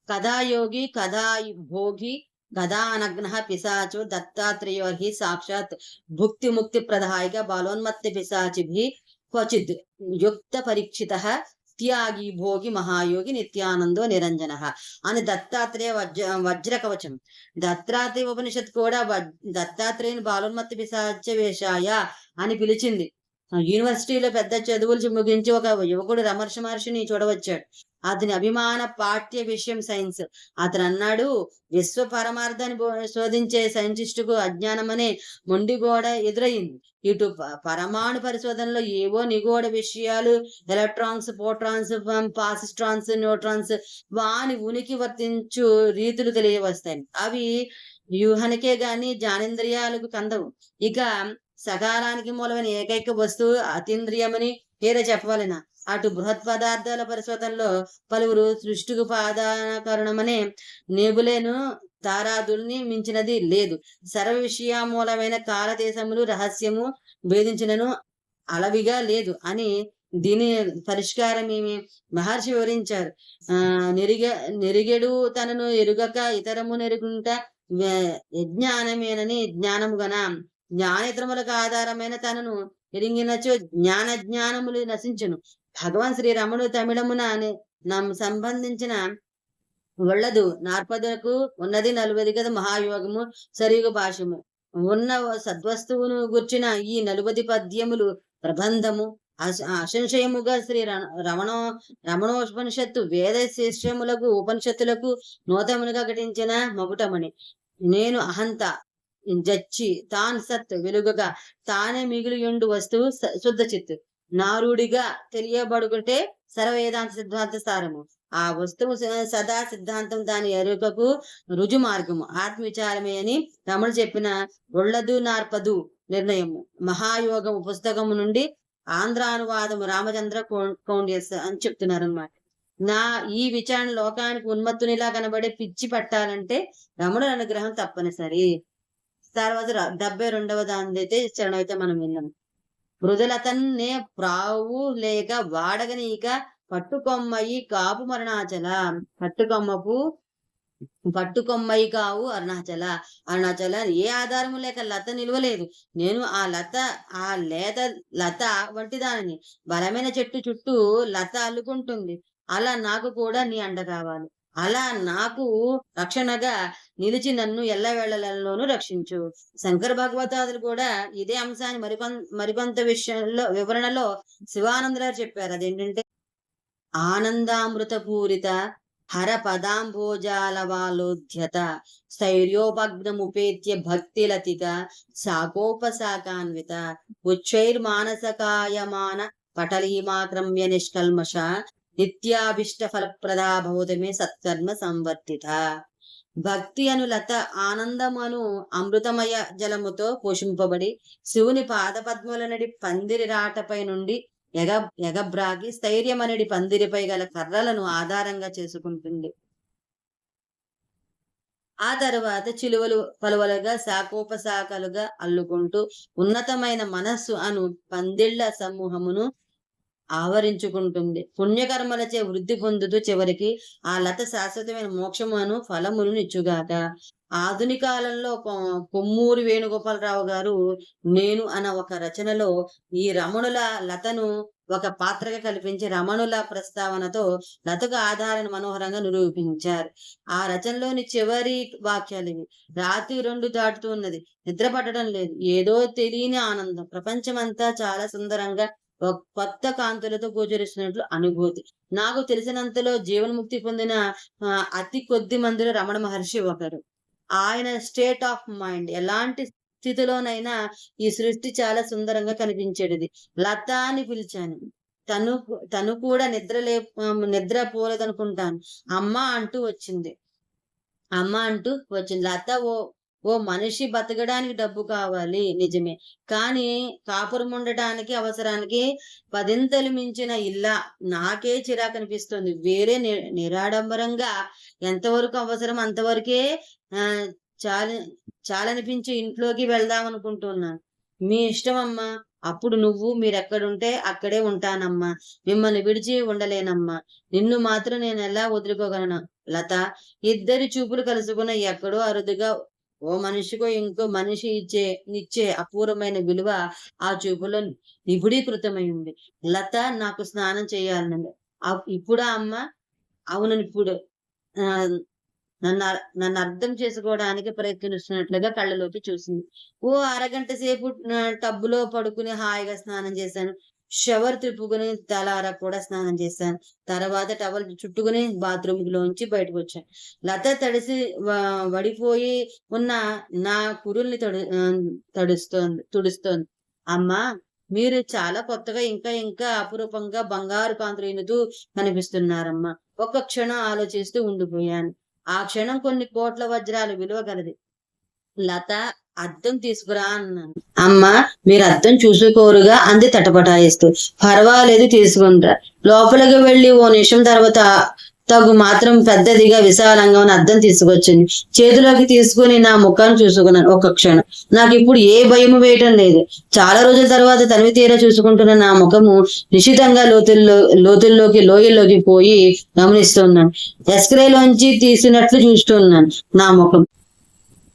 Speaker 1: కథాయోగి కథా భోగి గదానగ్న పిశాచో దత్తాత్రేయో హి సాక్షాత్ భుక్తి ముక్తి ప్రదాయక బాలోన్మత్తి పిశాచిభి క్వచిద్ యుక్త పరీక్షిత త్యాగి భోగి మహాయోగి నిత్యానందో నిరంజన అని దత్తాత్రేయ వజ్ర కవచం. దత్తాత్రేయ ఉపనిషత్ కూడా దత్తాత్రేయుని బాలోన్మత్త పిశాచ వేషాయ అని పిలిచింది. యూనివర్సిటీలో పెద్ద చదువులు ముగించి ఒక యువకుడు రమర్ష మహర్షిని చూడవచ్చాడు. అతని అభిమాన పాఠ్య విషయం సైన్స్. అతను అన్నాడు, విశ్వ పరమార్థాన్ని శోధించే సైంటిస్టుకు అజ్ఞానం అనే మొండిగోడ ఎదురయింది. ఇటు పరమాణు పరిశోధనలో ఏవో నిగూఢ విషయాలు, ఎలక్ట్రాన్స్, ప్రోటాన్స్, పాసిట్రాన్స్, న్యూట్రాన్స్ వాని ఉనికి వర్తించు రీతులు తెలియవస్తాయి. అవి వ్యూహానికే గాని జ్ఞానేంద్రియాలకు కందవు. ఇక సకాలానికి మూలమైన ఏకైక వస్తువు అతీంద్రియమని పేరే చెప్పవలెనా? అటు బృహత్ పదార్థాల పరిశోధనలో పలువురు సృష్టికి పాదానకరణమనే నేబులేను తారాదుల్ని మించినది లేదు. సర్వ విషయమూలమైన కాలదేశములు రహస్యము భేదించినను అలవిగా లేదు అని దీని పరిష్కారం ఏమి మహర్షి వివరించారు. నెరిగెడు తనను ఎరుగక ఇతరము నెరుగుంట యజ్ఞానమేనని జ్ఞానము గన జ్ఞానేతరములకు ఆధారమైన తనను ఎరింగినచో జ్ఞానములు నశించును. భగవాన్ శ్రీరమణుడు తమిళమున సంబంధించిన ఒళ్ళదు నార్పదకు ఉన్నది 40 గద మహాయోగము సరియుగ భాషము ఉన్న సద్వస్తువును గుర్చిన ఈ 40 పద్యములు ప్రబంధము అసంశయముగా శ్రీ రమణోపనిషత్తు వేద శిష్యములకు ఉపనిషత్తులకు నూతములుగా ఘటించిన మగుటమని. నేను అహంత జచ్చి తాన్ సత్ వెలుగగా తానే మిగిలియుండు వస్తువు శుద్ధ చిత్తు నారుడిగా తెలియబడుకుంటే సర్వవేదాంత సిద్ధాంత సారము. ఆ వస్తువు సదా సిద్ధాంతం దాని ఎరుకకు రుజు మార్గము ఆత్మవిచారమే అని రమణుడు చెప్పిన ఒళ్ళదు నార్పదు నిర్ణయము మహాయోగము పుస్తకము నుండి ఆంధ్ర అనువాదము రామచంద్ర కౌండియస్ అని చెప్తున్నారు అనమాట. ఈ విచారణ లోకానికి ఉన్మత్తునిలా కనబడే పిచ్చి పట్టాలంటే రమణుడు అనుగ్రహం తప్పనిసరి. తర్వాత 72వ దాని అయితే చరణం అయితే మనం విన్నాం. మృదులతన్నే ప్రావు లేక వాడగనీక పట్టుకొమ్మయి కాపు మరణాచల. పట్టుకొమ్మయి కావు అరుణాచల ఏ ఆధారము లేక లత నిలవలేదు. నేను ఆ లేత లత వంటి దానిని. బలమైన చెట్టు చుట్టూ లత అల్లుకుంటుంది. అలా నాకు కూడా నీ అండ కావాలి. అలా నాకు రక్షణగా నిలిచి నన్ను ఎల్లవేళలలోనూ రక్షించు. శంకర భగవతాదులు కూడా ఇదే అంశాన్ని మరికొంత విషయంలో వివరణలో శివానందరావు చెప్పారు. అదేంటంటే ఆనందామృత పూరిత హర పదాంభోజాలవాలోధ్యత స్థైర్యోపగ్నముపేత్య భక్తిలతిక శాకోపశాకాన్విత ఉచ్చైర్మానసకాయమాన పటలీమాక్రమ్య నిష్కల్మష నిత్యాభిష్ట ఫలప్రదా భౌతమే సత్కర్మ సంవర్తిత. భక్తి అను లత ఆనందమను అమృతమయ జలముతో పోషింపబడి శివుని పాదపద్మల నడి పందిరి రాటపై నుండి ఎగబ్రాగి స్థైర్యమనడి పందిరిపై గల కర్రలను ఆధారంగా చేసుకుంటుంది. ఆ తరువాత చిలువలు పలువలుగా శాఖోపశాఖలుగా అల్లుకుంటూ ఉన్నతమైన మనస్సు అను పందిళ్ల సమూహమును ఆవరించుకుంటుంది. పుణ్యకర్మలచే వృద్ధి పొందుతూ చివరికి ఆ లత శాశ్వతమైన మోక్షమును ఫలమును ఇచ్చుగాక. ఆధునిక కాలంలో కొమ్మూరి వేణుగోపాలరావు గారు నేను అన్న ఒక రచనలో ఈ రమణుల లతను ఒక పాత్రగా కల్పించి రమణుల ప్రస్తావనతో లతకు ఆధారాన్ని మనోహరంగా నిరూపించారు. ఆ రచనలోని చివరి వాక్యాలు ఇవి. రాత్రి 2 దాటుతున్నది, నిద్ర పట్టడం లేదు, ఏదో తెలియని ఆనందం, ప్రపంచమంతా చాలా సుందరంగా కొత్త కాంతులతో గోచరిస్తున్నట్లు అనుభూతి. నాకు తెలిసినంతలో జీవన్ముక్తి పొందిన అతి కొద్ది మందిలో రమణ మహర్షి ఒకరు. ఆయన స్టేట్ ఆఫ్ మైండ్ ఎలాంటి స్థితిలోనైనా ఈ సృష్టి చాలా సుందరంగా కనిపించేది. లత అని పిలిచాను. తను కూడా నిద్ర పోలేదనుకుంటాను. అమ్మ అంటూ వచ్చింది. లత ఓ మనిషి బతకడానికి డబ్బు కావాలి, నిజమే. కానీ కాపురం ఉండటానికి అవసరానికి 10 మించిన ఇల్లా నాకే చిరాకు అనిపిస్తుంది. వేరే నిరాడంబరంగా ఎంతవరకు అవసరం అంతవరకే చాలనిపించి ఇంట్లోకి వెళ్దాం అనుకుంటున్నాను. మీ ఇష్టం అమ్మా. అప్పుడు మీరెక్కడుంటే అక్కడే ఉంటానమ్మా. మిమ్మల్ని విడిచి ఉండలేనమ్మా. నిన్ను మాత్రం నేను ఎలా వదులుకోగలను లత? ఇద్దరి చూపులు కలుసుకున్న ఎక్కడో అరుదుగా ఓ మనిషికో ఇంకో మనిషి ఇచ్చే అపూర్వమైన విలువ ఆ చూపులో నిబుడీకృతమై ఉంది. లత నాకు స్నానం చేయాలన్నది. ఇప్పుడా అమ్మ? అవునని ఇప్పుడు ఆ నన్ను నన్ను అర్థం చేసుకోవడానికి ప్రయత్నిస్తున్నట్లుగా కళ్ళలోకి చూసింది. ఓ అరగంట సేపు టబ్బులో పడుకుని హాయిగా స్నానం చేశాను. షవర్ తిప్పుకొని తలారా కూడా స్నానం చేశాను. తర్వాత టవల్ చుట్టుకొని బాత్రూమ్‌లోంచి బయటకొచ్చాను. లత తడిసి వడిపోయి ఉన్న నా కురుల్ని తుడుస్తోంది. అమ్మా! మీరు చాలా కొత్తగా ఇంకా ఇంకా అపురూపంగా బంగారు కాంతులు ఈనుతూ కనిపిస్తున్నారమ్మా. ఒక్క క్షణం ఆలోచిస్తూ ఉండిపోయాను. ఆ క్షణం కొన్ని కోట్ల వజ్రాల విలువ గలది. లత అద్దం తీసుకురా అన్నాను. అమ్మ మీరు అద్దం చూసుకోరుగా అంది తటపటాయిస్తూ. పర్వాలేదు తీసుకుంటా. లోపలికి వెళ్లి ఓ నిమిషం తర్వాత తగు మాత్రం పెద్దదిగా విశాలంగా ఉన్న అద్దం తీసుకొచ్చింది. చేతిలోకి తీసుకుని నా ముఖాన్ని చూసుకున్నాను ఒక్క క్షణం. నాకు ఇప్పుడు ఏ భయము వేయటం లేదు. చాలా రోజుల తర్వాత తనివి తీరా చూసుకుంటున్న నా ముఖము నిశితంగా లోయల్లోకి పోయి గమనిస్తున్నాను. ఎక్స్రేలోంచి తీసినట్లు చూస్తున్నాను నా ముఖం.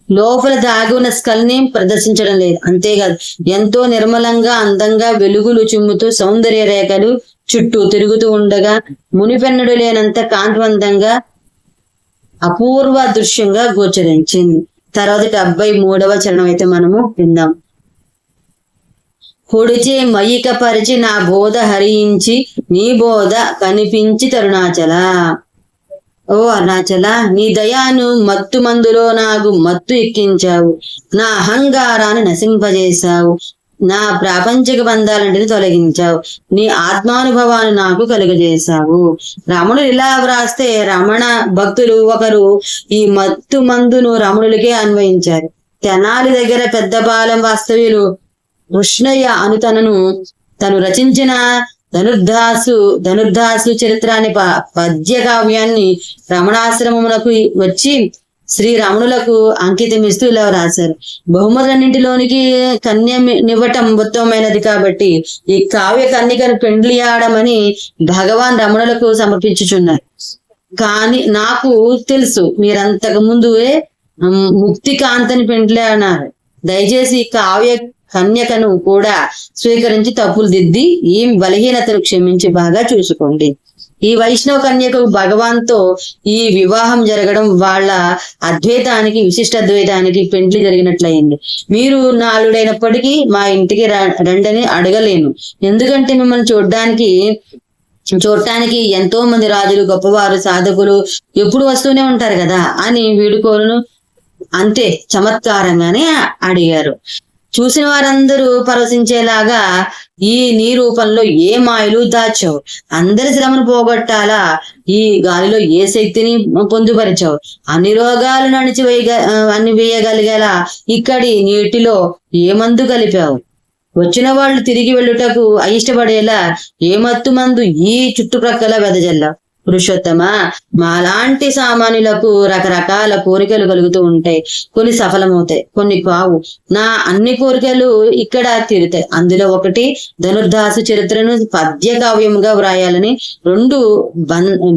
Speaker 1: లోపల దాగి ఉన్న స్కల్ ని ప్రదర్శించడం లేదు. అంతేకాదు ఎంతో నిర్మలంగా అందంగా వెలుగులు చిమ్ముతూ సౌందర్య రేఖలు చుట్టూ తిరుగుతూ ఉండగా మునిపెన్నడు లేనంత కాంతివంతంగా అపూర్వ దృశ్యంగా గోచరించింది. తర్వాత 73వ చరణం అయితే మనము విందాం. పొడిచే మయిక పరిచి నా బోధ హరించి నీ బోధ కనిపించి తరుణాచల. ఓ అరుణాచల, నీ దయాను మత్తు మందులో నాకు మత్తు ఎక్కించావు. నా అహంకారాన్ని నశింపజేశావు. నా ప్రాపంచిక బంధాలంటిని తొలగించావు. నీ ఆత్మానుభవాన్ని నాకు కలుగజేశావు. రమణులు ఇలా వ్రాస్తే రమణ భక్తులు ఒకరు ఈ మత్తు మందును రమణులకే అన్వయించారు. తెనాలి దగ్గర పెద్దపాలెం వాస్తవ్యులు కృష్ణయ్య తను రచించిన ధనుర్ధాసు చరిత్ర అనే పద్య కావ్యాన్ని రమణాశ్రమమునకు వచ్చి శ్రీ రమణులకు అంకితం ఇస్తూ ఇలా రాశారు. బహుమతులన్నింటిలోనికి కన్యనివ్వటం ఉత్తమమైనది కాబట్టి ఈ కావ్య కన్యకను పెండ్లియాడమని భగవాన్ రమణులకు సమర్పించుచున్నారు. కానీ నాకు తెలుసు మీరంతకు ముందుే ముక్తి కాంతని పెండ్లి అన్నారు. దయచేసి కావ్య కన్యకను కూడా స్వీకరించి తప్పులు దిద్ది ఈ బలహీనతను క్షమించి బాగా చూసుకోండి. ఈ వైష్ణవ కన్యకు భగవాన్తో ఈ వివాహం జరగడం వాళ్ళ అద్వైతానికి విశిష్టాద్వైతానికి పెండ్లి జరిగినట్లయింది. మీరు నా అల్లుడైనప్పటికీ మా ఇంటికి రండని అడగలేను. ఎందుకంటే మిమ్మల్ని చూడటానికి ఎంతో మంది రాజులు గొప్పవారు సాధకులు ఎప్పుడు వస్తూనే ఉంటారు కదా అని వీడుకోలను అంతే చమత్కారంగానే అడిగారు. చూసిన వారందరూ పరవశించేలాగా ఈ నీ రూపంలో ఏ మాయలు దాచావు. అందరి శ్రమను పోగొట్టాలా ఈ గాలిలో ఏ శక్తిని పొందుపరిచావు. అన్ని రోగాలు వేయగలిగేలా ఇక్కడి నీటిలో ఏ మందు కలిపావు. వచ్చిన వాళ్ళు తిరిగి వెళ్ళుటకు అయిష్టపడేలా ఏ మత్తు మందు ఈ చుట్టుప్రక్కల వెదజల్లావు. పురుషోత్తమ, మాలాంటి సామాన్యులకు రకరకాల కోరికలు కలుగుతూ ఉంటాయి. కొన్ని సఫలమవుతాయి, కొన్ని కావు. నా అన్ని కోరికలు ఇక్కడ తీరుతాయి. అందులో ఒకటి ధనుర్ధాసు చరిత్రను పద్య కావ్యముగా వ్రాయాలని, 2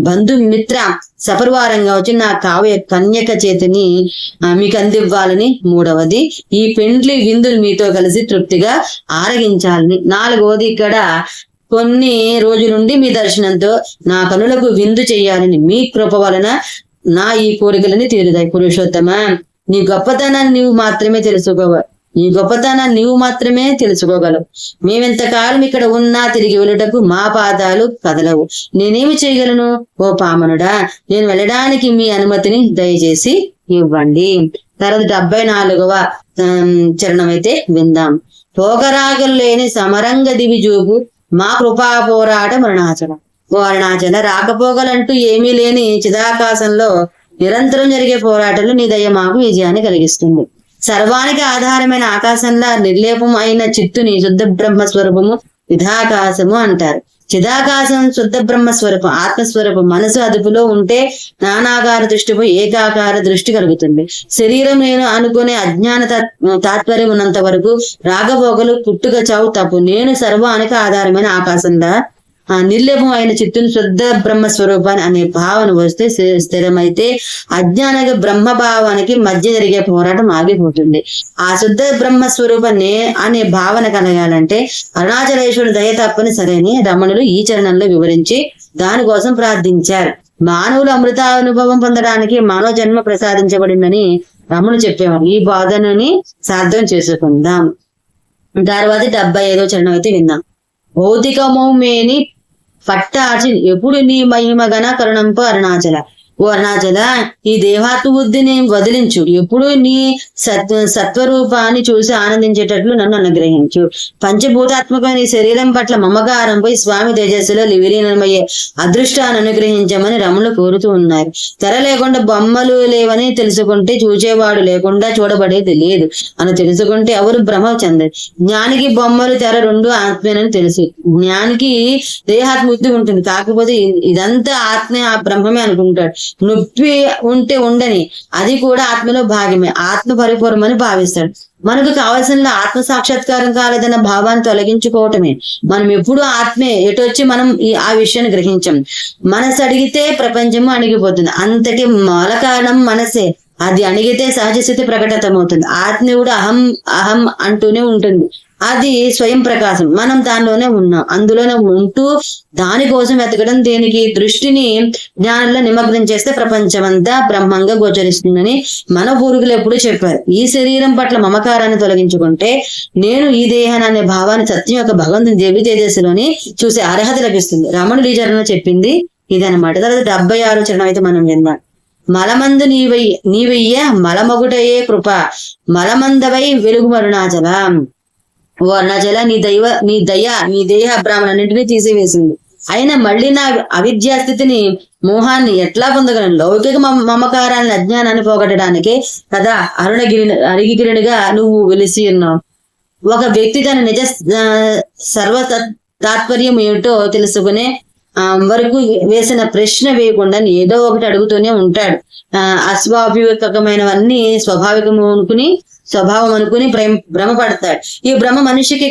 Speaker 1: బంధుమిత్ర సపరివారంగా వచ్చి నా కావ్య కన్యక చేతిని మీకు అందివ్వాలని, 3వది ఈ పెండ్లి విందులు మీతో కలిసి తృప్తిగా ఆరగించాలని, 4వది ఇక్కడ కొన్ని రోజులుండి మీ దర్శనంతో నా కనులకు విందు చెయ్యాలని మీ కృప వలన నా ఈ కోరికలని తీరుతాయి. పురుషోత్తమ, నీ గొప్పతనాన్ని నీవు మాత్రమే తెలుసుకోగలవు. మేమెంతకాలం ఇక్కడ ఉన్నా తిరిగి వెళ్ళటకు మా పాదాలు కదలవు. నేనేమి చేయగలను ఓ పామనుడా? నేను వెళ్ళడానికి మీ అనుమతిని దయచేసి ఇవ్వండి. తర్వాత 74వ చరణం అయితే విందాం. పోగరాగలు లేని సమరంగ దివి చూపు మా కృపా పోరాటం అరుణాచలం. ఓ అరుణాచల, రాకపోగలంటూ ఏమీ లేని చిదాకాశంలో నిరంతరం జరిగే పోరాటంలో నీ దయ మాకు విజయాన్ని కలిగిస్తుంది. సర్వానికి ఆధారమైన ఆకాశంలా నిర్లేపం అయిన చిత్తుని శుద్ధ బ్రహ్మస్వరూపము చిదాకాశము అంటారు. చిదాకాశం శుద్ధ బ్రహ్మస్వరూపం, ఆత్మస్వరూపం. మనసు అదుపులో ఉంటే నానాకార దృష్టిపై ఏకాకార దృష్టి కలుగుతుంది. శరీరం నేను అనుకునే అజ్ఞాన తాత్పర్యం ఉన్నంత వరకు రాగభోగలు పుట్టుక చావు తప్పు. నేను సర్వానికి ఆధారమైన ఆకాశంలా నిర్లేపం అయిన చిత్తుని శుద్ధ బ్రహ్మ స్వరూపాన్ని అనే భావన వస్తే స్థిరమైతే అజ్ఞాన బ్రహ్మ భావానికి మధ్య జరిగే పోరాటం ఆగిపోతుంది. ఆ శుద్ధ బ్రహ్మ స్వరూపాన్ని అనే భావన కలగాలంటే అరుణాచలేశ్వరుడు దయ తప్పని సరైన రమణులు ఈ చరణంలో వివరించి దానికోసం ప్రార్థించారు. మానవులు అమృతానుభవం పొందడానికి మానవ జన్మ ప్రసాదించబడిందని రమణుడు చెప్పేవారు. ఈ బోధనని సార్థం చేసుకుందాం. తర్వాత 75వ చరణం అయితే విందాం. భౌతికమో మేని పట్టార్చి ఎప్పుడు నీ మహిమ గణ కరుణంప అరుణాచల. ఓ అరుణాచల, ఈ దేహాత్మ బుద్ధిని వదిలించు. ఎప్పుడు నీ సత్వరూపాన్ని చూసి ఆనందించేటట్లు నన్ను అనుగ్రహించు. పంచభూతాత్మకమైన ఈ శరీరం పట్ల మమకారంపై స్వామి తేజస్సులో విలీనమయ్యే అదృష్టాన్ని అనుగ్రహించమని రమణులు కోరుతూ ఉన్నారు. తెర లేకుండా బొమ్మలు లేవని తెలుసుకుంటే చూచేవాడు లేకుండా చూడబడేది లేదు అని తెలుసుకుంటే ఎవరు భ్రమ చెందరు. జ్ఞానికి బొమ్మలు తెర రెండు ఆత్మేనని తెలుసు. జ్ఞానికి దేహాత్మ బుద్ధి ఉంటుంది, కాకపోతే ఇదంతా ఆత్మే, ఆ బ్రహ్మమే అనుకుంటాడు. నొప్పి ఉంటే ఉండని, అది కూడా ఆత్మలో భాగమే, ఆత్మ పరిపూర్ణమని భావిస్తాడు. మనకు కావాల్సిన ఆత్మ సాక్షాత్కారం కాలేదన్న భావాన్ని తొలగించుకోవటమే. మనం ఎప్పుడు ఆత్మే, ఎటొచ్చి మనం ఆ విషయాన్ని గ్రహించం. మనసు అడిగితే ప్రపంచము అణిగిపోతుంది. అంతటి మూల కారణం మనసే. అది అణిగితే సహజ స్థితి ప్రకటితమవుతుంది. ఆత్మీయుడు అహం అహం అంటూనే ఉంటుంది. అది స్వయం ప్రకాశం. మనం దానిలోనే ఉన్నాం, అందులోనే ఉంటూ దానికోసం వెతకడం. దీనికి దృష్టిని జ్ఞానంలో నిమగ్నం చేస్తే ప్రపంచమంతా బ్రహ్మంగా గోచరిస్తుందని మన పూర్వీకులు ఎప్పుడు చెప్పారు. ఈ శరీరం పట్ల మమకారాన్ని తొలగించుకుంటే నేను ఈ దేహాన్ని అనే భావాన్ని సత్యం యొక్క భగవంతుని దేవి తేజస్సులోని చూసే అర్హత లభిస్తుంది. రమణుడు ఈ చరణంలో చెప్పింది ఇదనమాట. తర్వాత 76వ చరణం అయితే మనం విందాం. మలమందు నీవయ్య మలమగుటయే కృప మలమందవై వెలుగు అరుణాచల. ఓ అరుణాచల, నీ దేహ బ్రాహ్మణన్నింటినీ తీసివేసింది. అయినా మళ్ళీ నా అవిద్యా స్థితిని, మోహాన్ని ఎట్లా పొందగలను? లౌకిక మమకారాన్ని, అజ్ఞానాన్ని పోగొట్టడానికే కదా అరిగిగిరినిగా నువ్వు వెలిసి ఉన్నావు. ఒక వ్యక్తి తన నిజ సర్వ తాత్పర్యం ఏమిటో తెలుసుకునే వరకు వేసిన ప్రశ్న వేయకుండా ఏదో ఒకటి అడుగుతూనే ఉంటాడు. అస్వాభావికమైనవన్నీ స్వభావం అనుకుని భ్రమపడతాడు. ఈ భ్రమ మనిషికి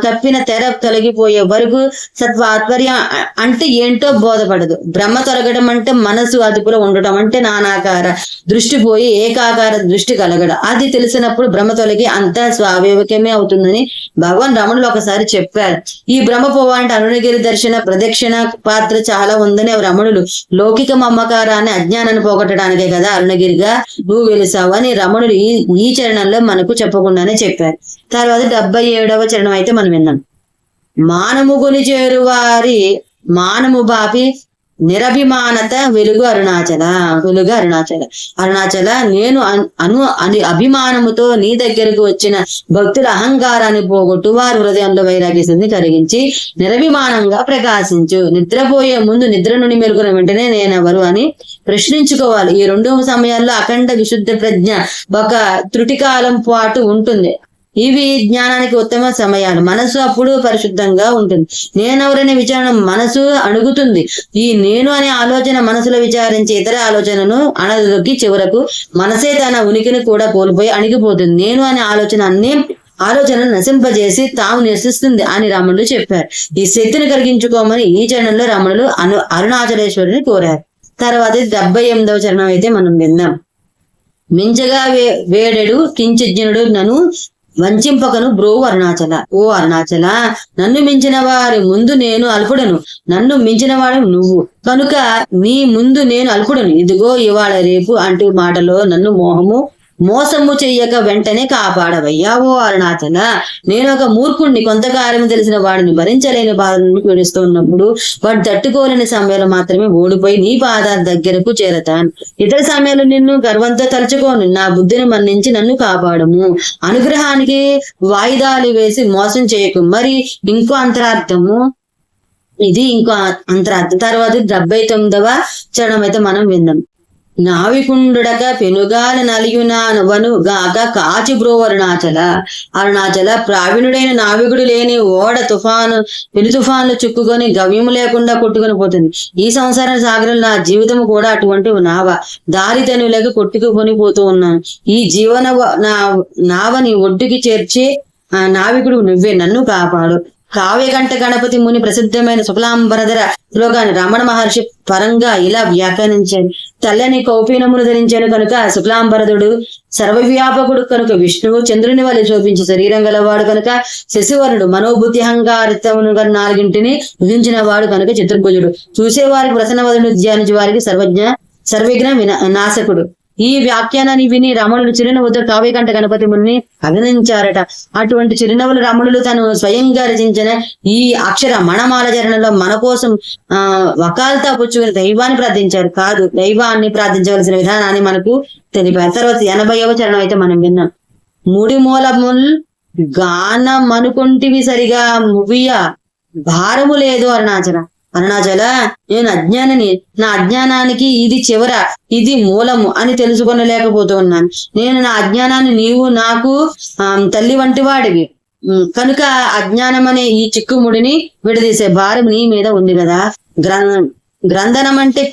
Speaker 1: కప్పిన తెర తొలగిపోయే వరకు సత్వాత్పర్యం అంటే ఏంటో బోధపడదు. భ్రమ తొలగడం అంటే మనసు అదుపులో ఉండటం, అంటే నానాకార దృష్టి పోయి ఏకాకార దృష్టి కలగడం. అది తెలిసినప్పుడు భ్రమ తొలగి అంతా స్వాభావికమే అవుతుందని భగవాన్ రమణులు ఒకసారి చెప్పారు. ఈ భ్రమ పోవాలంటే అరుణగిరి దర్శన ప్రదక్షిణ పాత్ర చాలా ఉందని రమణులు లౌకిక మమకారాన్ని, అజ్ఞానాన్ని పోగొట్టడానికే కదా అరుణగిరిగా నువ్వు వెలిసావు అని రమణులు ఈ చరణంలో మనకు చెప్పకుండానే చెప్పారు. తర్వాత 77వ చరణం అయితే మనం విన్నాం. మానముగుని చేరువారి మానము బాపి నిరభిమానత వెలుగు అరుణాచల. అరుణాచల, నేను అభిమానముతో నీ దగ్గరకు వచ్చిన భక్తుల అహంకారాన్ని పోగొట్టు వారి హృదయంలో వైరాగ్యాన్ని కలిగించి నిరభిమానంగా ప్రకాశించు. నిద్రపోయే ముందు నిద్ర నుండి మేలుకున్న వెంటనే నేనెవరు అని ప్రశ్నించుకోవాలి. ఈ 2 సమయాల్లో అఖండ విశుద్ధ ప్రజ్ఞ ఒక త్రుటికాలం పాటు ఉంటుంది. ఇవి జ్ఞానానికి ఉత్తమ సమయాలు. మనసు అప్పుడు పరిశుద్ధంగా ఉంటుంది. నేనెవరనే విచారణ మనసు అడుగుతుంది. ఈ నేను అనే ఆలోచన మనసులో విచారించి ఇతర ఆలోచనను అణదొక్కి చివరకు మనసే తన ఉనికిని కూడా కోల్పోయి అణిగిపోతుంది. నేను అనే ఆలోచనను నశింపజేసి తాము నివసిస్తుంది అని రమణులు చెప్పారు. ఈ శక్తిని కలిగించుకోమని ఈ చరణంలో రమణులు అరుణాచలేశ్వరుని కోరారు. తర్వాత 78వ చరణం అయితే మనం విందాం. మించగా వేడెడు కించిజ్ఞనుడు నన్ను వంచింపకను బ్రోవు అరుణాచల. ఓ అరుణాచల, నన్ను మించిన వారి ముందు నేను అల్పుడను, నన్ను మించిన వాడు నువ్వు కనుక నీ ముందు నేను అల్పుడను. ఇదిగో ఇవాళ రేపు అంటూ మాటలో నన్ను మోసము చెయ్యక వెంటనే కాపాడవయ్యా. ఓ అరుణాచల, నేను ఒక మూర్ఖుణ్ణి, కొంతకాలం తెలిసిన వాడిని, భరించలేని బాధలను పీడిస్తూ ఉన్నప్పుడు వాడు తట్టుకోలేని సమయంలో మాత్రమే ఓడిపోయి నీ పాదాల దగ్గరకు చేరతాను. ఇతర సమయంలో నిన్ను గర్వంతో తలుచుకోను. నా బుద్ధిని మన్నించి నన్ను కాపాడము. అనుగ్రహానికి వాయిదాలు వేసి మోసం చేయకు. మరి ఇంకో అంతరార్థము తర్వాత 79వ చరణం అయితే మనం విందాం. నావికుండుడక పెనుగాల నలియునావను గాక కాచి బ్రో అరుణాచల, ప్రావీణుడైన నావికుడు లేని ఓడ పెను తుఫాన్లు చుక్కుకొని గవ్యము లేకుండా కొట్టుకుని పోతుంది. ఈ సంసార సాగరంలో నా జీవితం కూడా అటువంటి దారి తెనులేక కొట్టుకుని పోతూ ఉన్నాను. ఈ జీవన నావని ఒడ్డుకి చేర్చి నావికుడు నువ్వే, నన్ను కాపాడు. కావ్యకంఠ గణపతి ముని ప్రసిద్ధమైన శుక్లాంబరధర శ్లోకాన్ని రమణ మహర్షి పరంగా ఇలా వ్యాఖ్యానించారు. తెల్లని కౌపీనమును ధరించాను కనుక శుక్లాంబరదుడు, సర్వవ్యాపకుడు కనుక విష్ణువు, చంద్రుని వలె శోభించి శరీరం గలవాడు కనుక శశివరుడు, మనోబుద్ధి అహంకారితమును నాలుగింటిని విధించిన వాడు కనుక చతుర్భుజుడు, చూసేవారికి ప్రసన్నవదుడు, ధ్యానించే వారికి సర్వజ్ఞ నాశకుడు. ఈ వ్యాఖ్యానాన్ని విని రమణులు చిరునవ్వుతో కావ్యకంఠ గణపతి ముని అభినందించారట. అటువంటి చిరునవ్వులు రమణులు తను స్వయంగా రచించిన ఈ అక్షర మణమాల చరణంలో మన కోసం వకాల్తా పుచ్చుకుని దైవాన్ని ప్రార్థించారు. కాదు, దైవాన్ని ప్రార్థించవలసిన విధానాన్ని మనకు తెలిపారు. తర్వాత 80వ చరణం అయితే మనం విన్నాం. ముడి మూలముల్ గానమనుకుంటివి సరిగా మువియ భారము లేదు అరుణాచల. అరుణాచల, నేను అజ్ఞానిని, నా అజ్ఞానానికి ఇది చివర, ఇది మూలము అని తెలుసుకొనలేకపోతున్నాను. నేను నా అజ్ఞానాన్ని, నీవు నాకు తల్లి వంటి వాడివి కనుక అజ్ఞానం అనే ఈ చిక్కుముడిని విడదీసే భారం నీ మీద ఉంది కదా. గ్రంథనం అంటే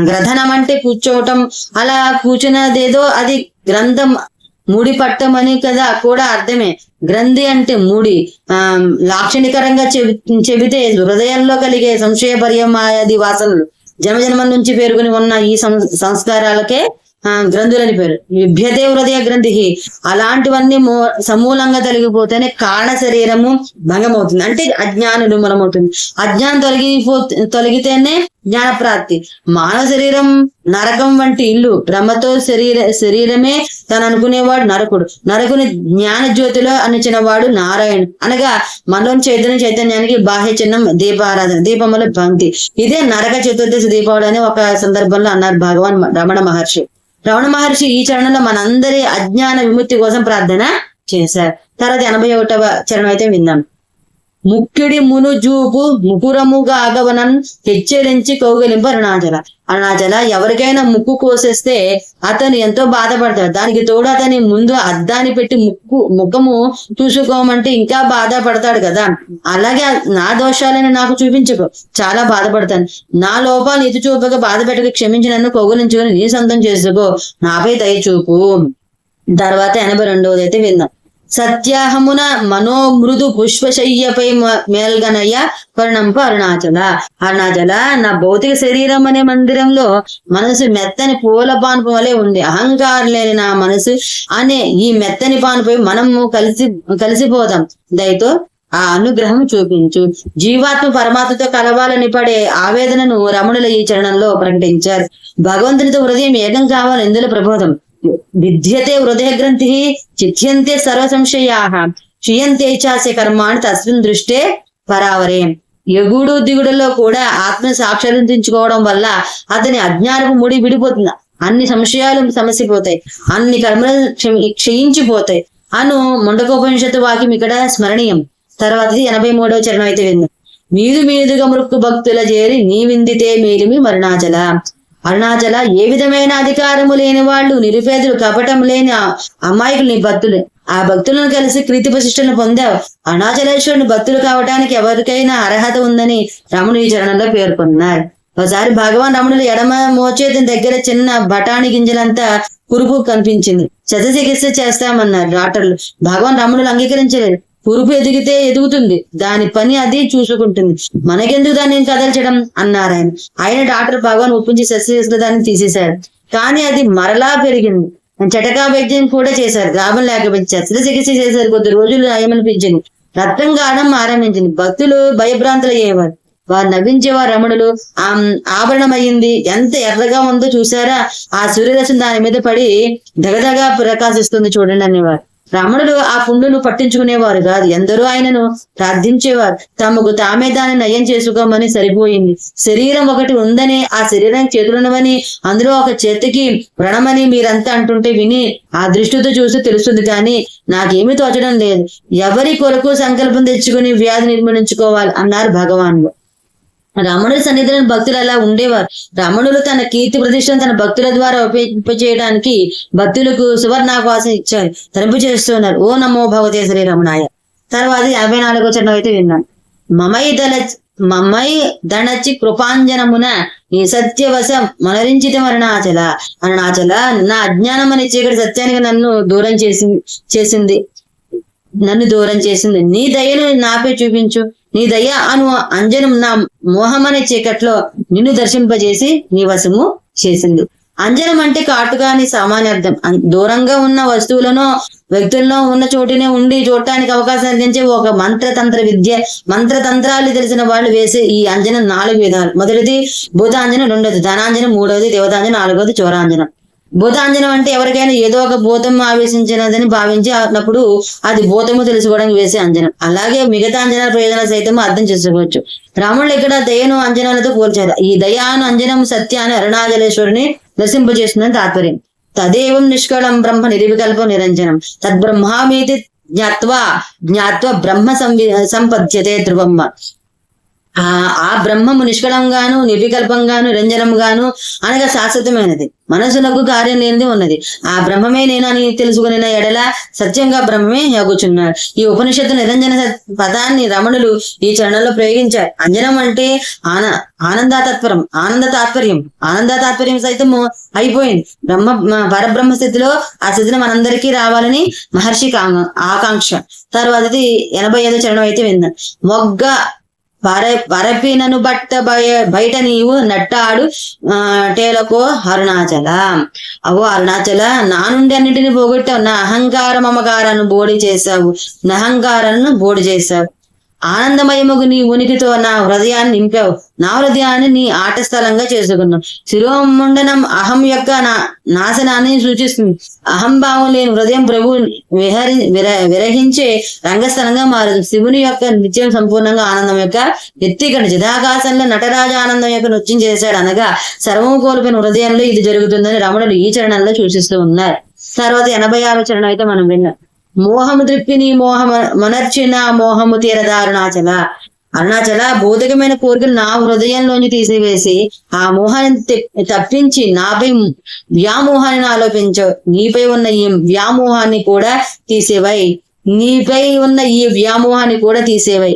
Speaker 1: గ్రథనం అంటే కూర్చోవటం, అలా కూర్చున్నదేదో అది గ్రంథం, ముడి పట్టమని కదా కూడా అర్థమే. గ్రంథి అంటే ముడి. లాక్షణికరంగా చెబితే హృదయంలో కలిగే సంశయ పర్యమాది వాసనలు జన్మజన్మల నుంచి పేరుకుని ఉన్న ఈ సంస్కారాలకే గ్రంథులని పేరు. విభ్యతే హృదయ గ్రంథి. అలాంటివన్నీ సమూలంగా తొలగిపోతేనే కారణ శరీరము భంగమవుతుంది, అంటే అజ్ఞానులు మూలమవుతుంది. అజ్ఞానం తొలగితేనే జ్ఞానప్రాప్తి. మానవ శరీరం నరకం వంటి ఇల్లు. బ్రహ్మతో శరీరమే తను అనుకునేవాడు నరకుడు. నరకుని జ్ఞాన జ్యోతిలో అనిచిన వాడు నారాయణుడు. అనగా మనలోని చైతన్యానికి బాహ్య చిహ్నం దీపారాధన, దీపముల భక్తి. ఇదే నరక చతుర్దశి దీపావళి అని ఒక సందర్భంలో అన్నారు భగవాన్ రమణ మహర్షి. రమణ మహర్షి ఈ చరణంలో మనందరి అజ్ఞాన విముక్తి కోసం ప్రార్థన చేశారు. తర్వాత 81వ చరణం అయితే విందాం. ముక్కిడి మును జూపు ముకురముగా ఆగవనన్ హెచ్చరించి కౌగలింపు అరుణాచల. అరుణాచల, ఎవరికైనా ముక్కు కోసేస్తే అతను ఎంతో బాధపడతాడు. దానికి తోడు అతని ముందు అద్దాన్ని పెట్టి ముఖము చూసుకోమంటే ఇంకా బాధపడతాడు కదా. అలాగే నా దోషాలని నాకు చూపించుకో, చాలా బాధపడతాను. నా లోపాలు ఎత్తి చూపక బాధ పెట్టక క్షమించి నన్ను కౌగులించుకొని నీ సొంతం చేసుకో, నాపై దయచూపు. తర్వాత 82వది అయితే విందాం. సత్యాహమున మనోమృదు పుష్పశయ్యపై మేల్గనయ్య కరుణంప అరుణాచల. అరుణాచల, నా భౌతిక శరీరం అనే మందిరంలో మనసు మెత్తని పూల పానుపు వలె ఉంది. అహంకారం లేని నా మనసు అనే ఈ మెత్తని పానుపై మనము కలిసిపోతాం. దయతో ఆ అనుగ్రహం చూపించు. జీవాత్మ పరమాత్మతో కలవాలని పడే ఆవేదనను రమణుల ఈ చరణంలో ప్రకటించారు. భగవంతునితో హృదయం ఏకం కావాలి, ఇందులో ప్రబోధం. విద్యతే హృదయ గ్రంథి చిత్యంతే సర్వ సంశయా క్షీయంతే చాస్య కర్మాణి తస్మిన్ దృష్టే పరావరే. ఎగుడు దిగుడులో కూడా ఆత్మ సాక్షాత్కరించుకోవడం వల్ల అతని అజ్ఞానపు ముడి విడిపోతుంది. అన్ని సంశయాలు సమసిపోతాయి, అన్ని కర్మలు క్షయించిపోతాయి అను ముండకోపనిషత్తు వాక్యం ఇక్కడ స్మరణీయం. తర్వాత 83వ చరణం అయితే విందాం. మీదుగా మృక్కు భక్తుల చేరి నీ విందితే మేలిమి అరుణాచల. అరుణాచల, ఏ విధమైన అధికారము లేని వాళ్ళు, నిరుపేదలు, కపటం లేని అమాయకులు నీ భక్తులు. ఆ భక్తులను కలిసి కీర్తి ప్రతిష్టలను పొందావు. అరుణాచలేశ్వరుని భక్తులు కావడానికి ఎవరికైనా అర్హత ఉందని రమణుడు ఈ చరణంలో పేర్కొన్నారు. ఒకసారి భగవాన్ రమణులు ఎడమ మోచేతి దగ్గర చిన్న బఠాణి గింజలంతా కురుపు కనిపించింది. శస్త్రచికిత్స చేస్తామన్నారు డాక్టర్లు. భగవాన్ రమణులు అంగీకరించలేదు. కురుపు ఎదిగితే ఎదుగుతుంది, దాని పని అది చూసుకుంటుంది, మనకెందుకు దాన్ని కదల్చడం అన్నారు ఆయన. ఆయన డాక్టర్ భగవాన్ ఒప్పించి శస్త్రచికిత్స దాన్ని తీసేశారు. కానీ అది మరలా పెరిగింది. చటకా వైద్యం కూడా చేశారు, లాభం లేకపోయింది. శస్త్రచికిత్స చేశారు, కొద్ది రోజులు నయమనిపించింది. రక్తం కావడం ఆరంభించింది. భక్తులు భయభ్రాంతులు అయ్యేవారు. వారు నవ్వించేవారు. రమణులు ఆభరణం అయ్యింది. ఎంత ఎర్రగా ఉందో చూసారా, ఆ సూర్యరశ్మి దాని మీద పడి దగదగా ప్రకాశిస్తుంది చూడండి అనేవారు. రమణులు ఆ పుండును పట్టించుకునేవారు కాదు. ఎందరో ఆయనను ప్రార్థించేవారు. తమకు తామే దాన్ని నయం చేసుకోమని సరిపోయింది. శరీరం ఒకటి ఉందని, ఆ శరీరానికి చేతులున్నవని, అందులో ఒక చేతికి వ్రణమని మీరంతా అంటుంటే విని ఆ దృష్టితో చూసి తెలుస్తుంది. కానీ నాకేమీ తోచడం లేదు. ఎవరి కొరకు సంకల్పం తెచ్చుకుని వ్యాధి నిర్మూలించుకోవాలి అన్నారు భగవాన్లు. రమణుడి సన్నిధిలో భక్తులు అలా ఉండేవారు. రమణులు తన కీర్తి ప్రతిష్టను తన భక్తుల ద్వారా ఉపయోగింపచేయడానికి భక్తులకు సువర్ణావాసం ఇచ్చారు, తరింపు చేస్తున్నారు. ఓ నమో భగవతే శ్రీ రమణాయ. తర్వాత 54వ చరణం అయితే విన్నాను. మమై దణచి కృపాంజనమున నీ సత్యవశం మనరించిత అరుణాచల. అరుణాచల, నా అజ్ఞానం అనే చీకటి సత్యానికి నన్ను దూరం చేసింది. నీ దయను నాపై చూపించు. నీ దయ అను అంజనం నా మోహమనే చీకట్లో నిన్ను దర్శింపజేసి నీ వశము చేసింది. అంజనం అంటే కాటుగా అని సామాన్య అర్థం. దూరంగా ఉన్న వస్తువులను వ్యక్తుల్లో ఉన్న చోటునే ఉండి చూడటానికి అవకాశం అందించే ఒక మంత్రతంత్రాలు తెలిసిన వాళ్ళు వేసే ఈ అంజనం 4 విధాలు. మొదటిది భూతాంజనం, రెండోది ధనాంజనం, మూడవది దేవతాంజనం, నాలుగవది చోరాంజనం. భూతాంజనం అంటే ఎవరికైనా ఏదో ఒక భూతం ఆవేశించినదని భావించి అన్నప్పుడు అది భూతము తెలుసుకోవడానికి వేసే అంజనం. అలాగే మిగతా అంజనాల ప్రయోజనాలు సైతం అర్థం చేసుకోవచ్చు. రాముళ్ళు ఇక్కడ దయను అంజనాలతో పోల్చారు. ఈ దయాను అంజనం సత్యాన్ని అరుణాచలేశ్వరుని నశింపజేస్తుందని తాత్పర్యం. తదేవం నిష్కళం బ్రహ్మ నిర్వికల్పం నిరంజనం తద్బ్రహ్మామీతి జ్ఞాత్వ బ్రహ్మ సంపద్యతే ధ్రువం. ఆ బ్రహ్మము నిష్కళంగాను నిర్వికల్పంగాను నిరంజనంగాను అనగా శాశ్వతమైనది, మనసునకు కార్యం లేనిది ఉన్నది. ఆ బ్రహ్మమే నేను అని తెలుసుకుని ఎడల సత్యంగా బ్రహ్మమే కూర్చున్నాడు. ఈ ఉపనిషత్తు నిరంజన పదాన్ని రమణులు ఈ చరణంలో ప్రయోగించారు. అంజనం అంటే ఆనంద తాత్పర్యం సైతం అయిపోయింది. పరబ్రహ్మ స్థితిలో ఆ స్థితిని మనందరికీ రావాలని మహర్షి ఆకాంక్ష. తర్వాతది 85వ చరణం అయితే విందాం. మొగ్గ పరపినను బట్ట బయట నీవు నట్టాడు టేలకో అరుణాచల. అవో అరుణాచల, నా నుండి అన్నిటిని పోగొట్టావు. నా అహంకార మమకారాన్ని బోడి చేశావు. ఆనందమయముగు నీ ఉనికితో నా హృదయాన్ని నింపావు. నా హృదయాన్ని నీ ఆట స్థలంగా చేసుకున్నావు. శిరోముండనం అహం యొక్క నాశనాన్ని సూచిస్తుంది. అహంభావం లేని హృదయం ప్రభు విరహించే రంగస్థలంగా మారుతుంది. శివుని యొక్క నిత్యం సంపూర్ణంగా ఆనందం యొక్క ఎత్తికని చిదాకాశంలో నటరాజ ఆనందం యొక్క నృత్యం చేశాడు. అనగా సర్వము కోల్పోయిన హృదయంలో ఇది జరుగుతుందని రమణులు ఈ చరణంలో సూచిస్తూ ఉన్నారు. తర్వాత 86వ చరణం అయితే మనం విన్నాం. మోహము త్రిప్పిని మొనర్చిన మోహము తీరద అరుణాచల, భౌతికమైన కోరికలు నా హృదయంలోంచి తీసివేసి ఆ మోహాన్ని తప్పించి నాపై వ్యామోహాన్ని ఆలోపించవు. నీపై ఉన్న ఈ వ్యామోహాన్ని కూడా తీసేవై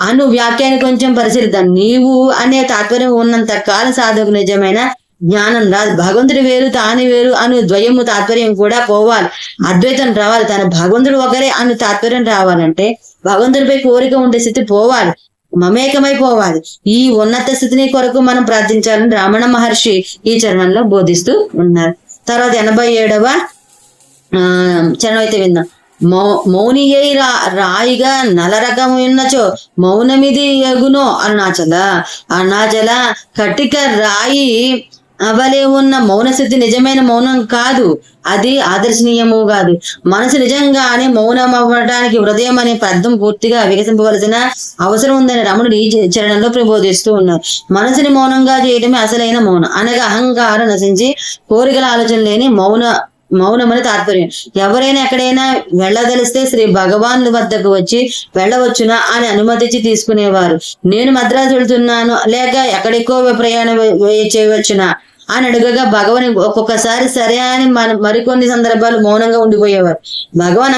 Speaker 1: అను వ్యాఖ్యాన్ని కొంచెం పరిశీలిద్దాం. నీవు అనే తాత్పర్యం ఉన్నంత కాలం సాధకు నిజమైన జ్ఞానం రాదు. భగవంతుడు వేరు తాను వేరు అను ద్వయము తాత్పర్యం కూడా పోవాలి. అద్వైతం రావాలి. తన భగవంతుడు ఒకరే అను తాత్పర్యం రావాలంటే భగవంతుడిపై కోరిక ఉండే స్థితి పోవాలి, మమేకమైపోవాలి. ఈ ఉన్నత స్థితిని కొరకు మనం ప్రార్థించాలని రమణ మహర్షి ఈ చరణంలో బోధిస్తూ ఉన్నారు. తర్వాత 87వ చరణం అయితే విందాం. మౌనియై రాయిగా నలరకమున్నచో మౌనమిది ఎగునో అరుణాచల, కటిక రాయి అవలే ఉన్న మౌన స్థితి నిజమైన మౌనం కాదు, అది ఆదర్శనీయము కాదు. మనసు నిజంగానే మౌనం అవ్వడానికి హృదయం అనే పదం పూర్తిగా వికసింపవలసిన అవసరం ఉందని రమణుడు ఈ చరణంలో ప్రబోధిస్తూ ఉన్నారు. మనసుని మౌనంగా చేయడమే అసలైన మౌనం. అనగా అహంకారం నశించి కోరికల ఆలోచన లేని మౌనమని తాత్పర్యం. ఎవరైనా ఎక్కడైనా వెళ్ళదలిస్తే శ్రీ భగవాన్ వద్దకు వచ్చి వెళ్ళవచ్చునా అని అనుమతించి తీసుకునేవారు. నేను మద్రాసు వెళ్తున్నాను లేక ఎక్కడికో ప్రయాణం చేయవచ్చునా అని అడుగగా భగవాన్ ఒక్కొక్కసారి సరే అని మరికొన్ని సందర్భాలు మౌనంగా ఉండిపోయేవారు. భగవాన్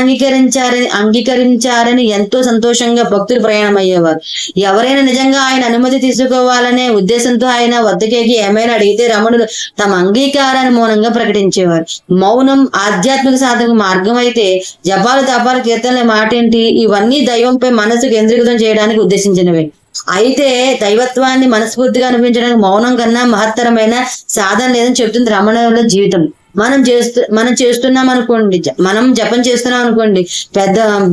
Speaker 1: అంగీకరించారని ఎంతో సంతోషంగా భక్తులు ప్రయాణం అయ్యేవారు. ఎవరైనా నిజంగా ఆయన అనుమతి తీసుకోవాలనే ఉద్దేశంతో ఆయన వద్దకేకి ఏమైనా అడిగితే రమణులు తమ అంగీకారాన్ని మౌనంగా ప్రకటించేవారు. మౌనం ఆధ్యాత్మిక సాధక మార్గం అయితే జపాలు తపాలు కీర్తనల మాటేంటి, ఇవన్నీ దైవంపై మనసు కేంద్రీకృతం చేయడానికి ఉద్దేశించినవి. అయితే దైవత్వాన్ని మనస్ఫూర్తిగా అనిపించడానికి మౌనం కన్నా మహత్తరమైన సాధన లేదని చెప్తుంది రమణుల జీవితం. మనం చేస్తున్నాం అనుకోండి, మనం జపం చేస్తున్నాం అనుకోండి,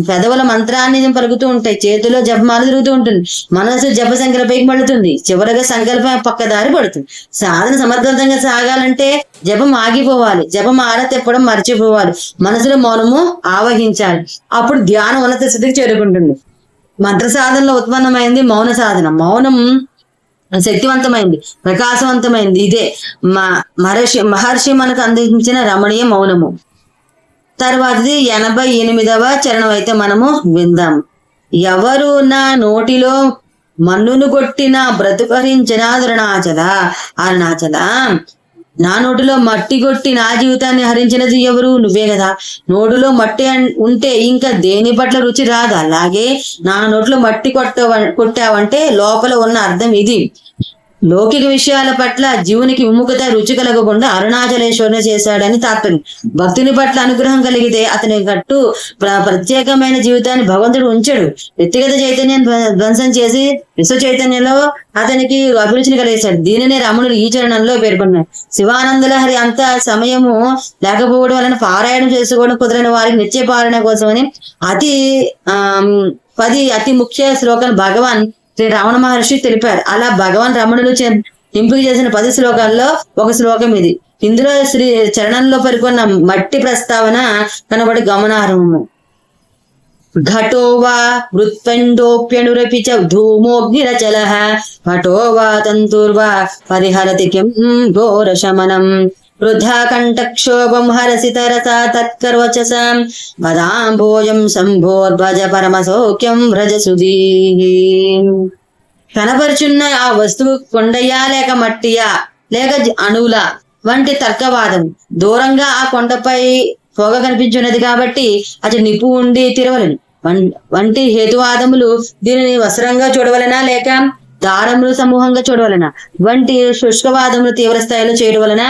Speaker 1: పెదవుల మంత్రాన్ని పలుకుతూ ఉంటాయి, చేతిలో జపమాల తిరుగుతూ ఉంటుంది, మనసు జప సంకల్పైకి పడుతుంది, చివరగా సంకల్పం పక్కదారి పడుతుంది. సాధన సమర్థవంతంగా సాగాలంటే జపం ఆగిపోవాలి, జపం ఆర తెప్పడం మర్చిపోవాలి, మనసులో మౌనము ఆవహించాలి. అప్పుడు ధ్యానం ఉన్నత స్థితికి చేరుకుంటుంది. మంత్ర సాధనలో ఉత్పన్నమైంది మౌన సాధన. మౌనం శక్తివంతమైంది, ప్రకాశవంతమైంది. ఇదే మహర్షి మనకు అందించిన రమణీయ మౌనము. తర్వాతది 88వ చరణం అయితే మనము విందాం. ఎవరు నా నోటిలో మన్నును కొట్టిన బ్రతుకరించిన అరుణాచల, నా నోటిలో మట్టి కొట్టి నా జీవితాన్ని హరించినది ఎవరు? నువ్వే కదా. నోటిలో మట్టి ఉంటే ఇంకా దేని పట్ల రుచి రాదు. అలాగే నా నోట్లో మట్టి కొట్టావంటే లోపల ఉన్న అర్థం ఇది. లౌకిక విషయాల పట్ల జీవునికి విముఖత రుచి కలగకుండా అరుణాచలేశ్వరుని చేశాడని తాత్పర్యం. భక్తుని పట్ల అనుగ్రహం కలిగితే అతని గట్టు ప్రత్యేకమైన జీవితాన్ని భగవంతుడు ఉంచాడు. వ్యక్తిగత చైతన్యం ధ్వంసం చేసి విశ్వ చైతన్యంలో అతనికి అభిరుచిని కలిగేశాడు. దీనినే రమణుడు ఈ చరణంలో పేర్కొన్నారు. శివానందలహరి అంత సమయము లేకపోవడం వలన పారాయణం చేసుకోవడం కుదరని వారికి నిత్య పారాయణ కోసమని అతి ముఖ్య శ్లోకాన్ని భగవాన్ శ్రీ రమణ మహర్షి తెలిపారు. అలా భగవాన్ రమణుడు ఎంపిక చేసిన 10 శ్లోకాల్లో ఒక శ్లోకం ఇది. ఇందులో శ్రీ చరణంలో పేర్కొన్న మట్టి ప్రస్తావన కనబడి గమనార్హము. ఘటో వా వృత్పండోప్యనురపి చ ధూమోగ్నిరచలః పటో వా తంతుర్వా పరిహరతి కిం ఘోరశమనం వృధా కంఠక్షోభం హరసి తరసా తత్కర్వచసాం పదాంభోజం సంభోర్భజ పరమసౌఖ్యం వ్రజసుధీ. కనపరుచున్న ఆ వస్తువు కొండయా లేక మట్టియా లేక అణువుల వంటి తర్కవాదం. దూరంగా ఆ కొండపై పొగ కనిపించున్నది కాబట్టి అతడు నిప్పు ఉండి తిరవలను వంటి హేతువాదములు దీనిని వస్త్రంగా చూడవలనా లేక దారములు సమూహంగా చూడవలనా వంటి శుష్కవాదములు తీవ్ర స్థాయిలో చేయడం వలన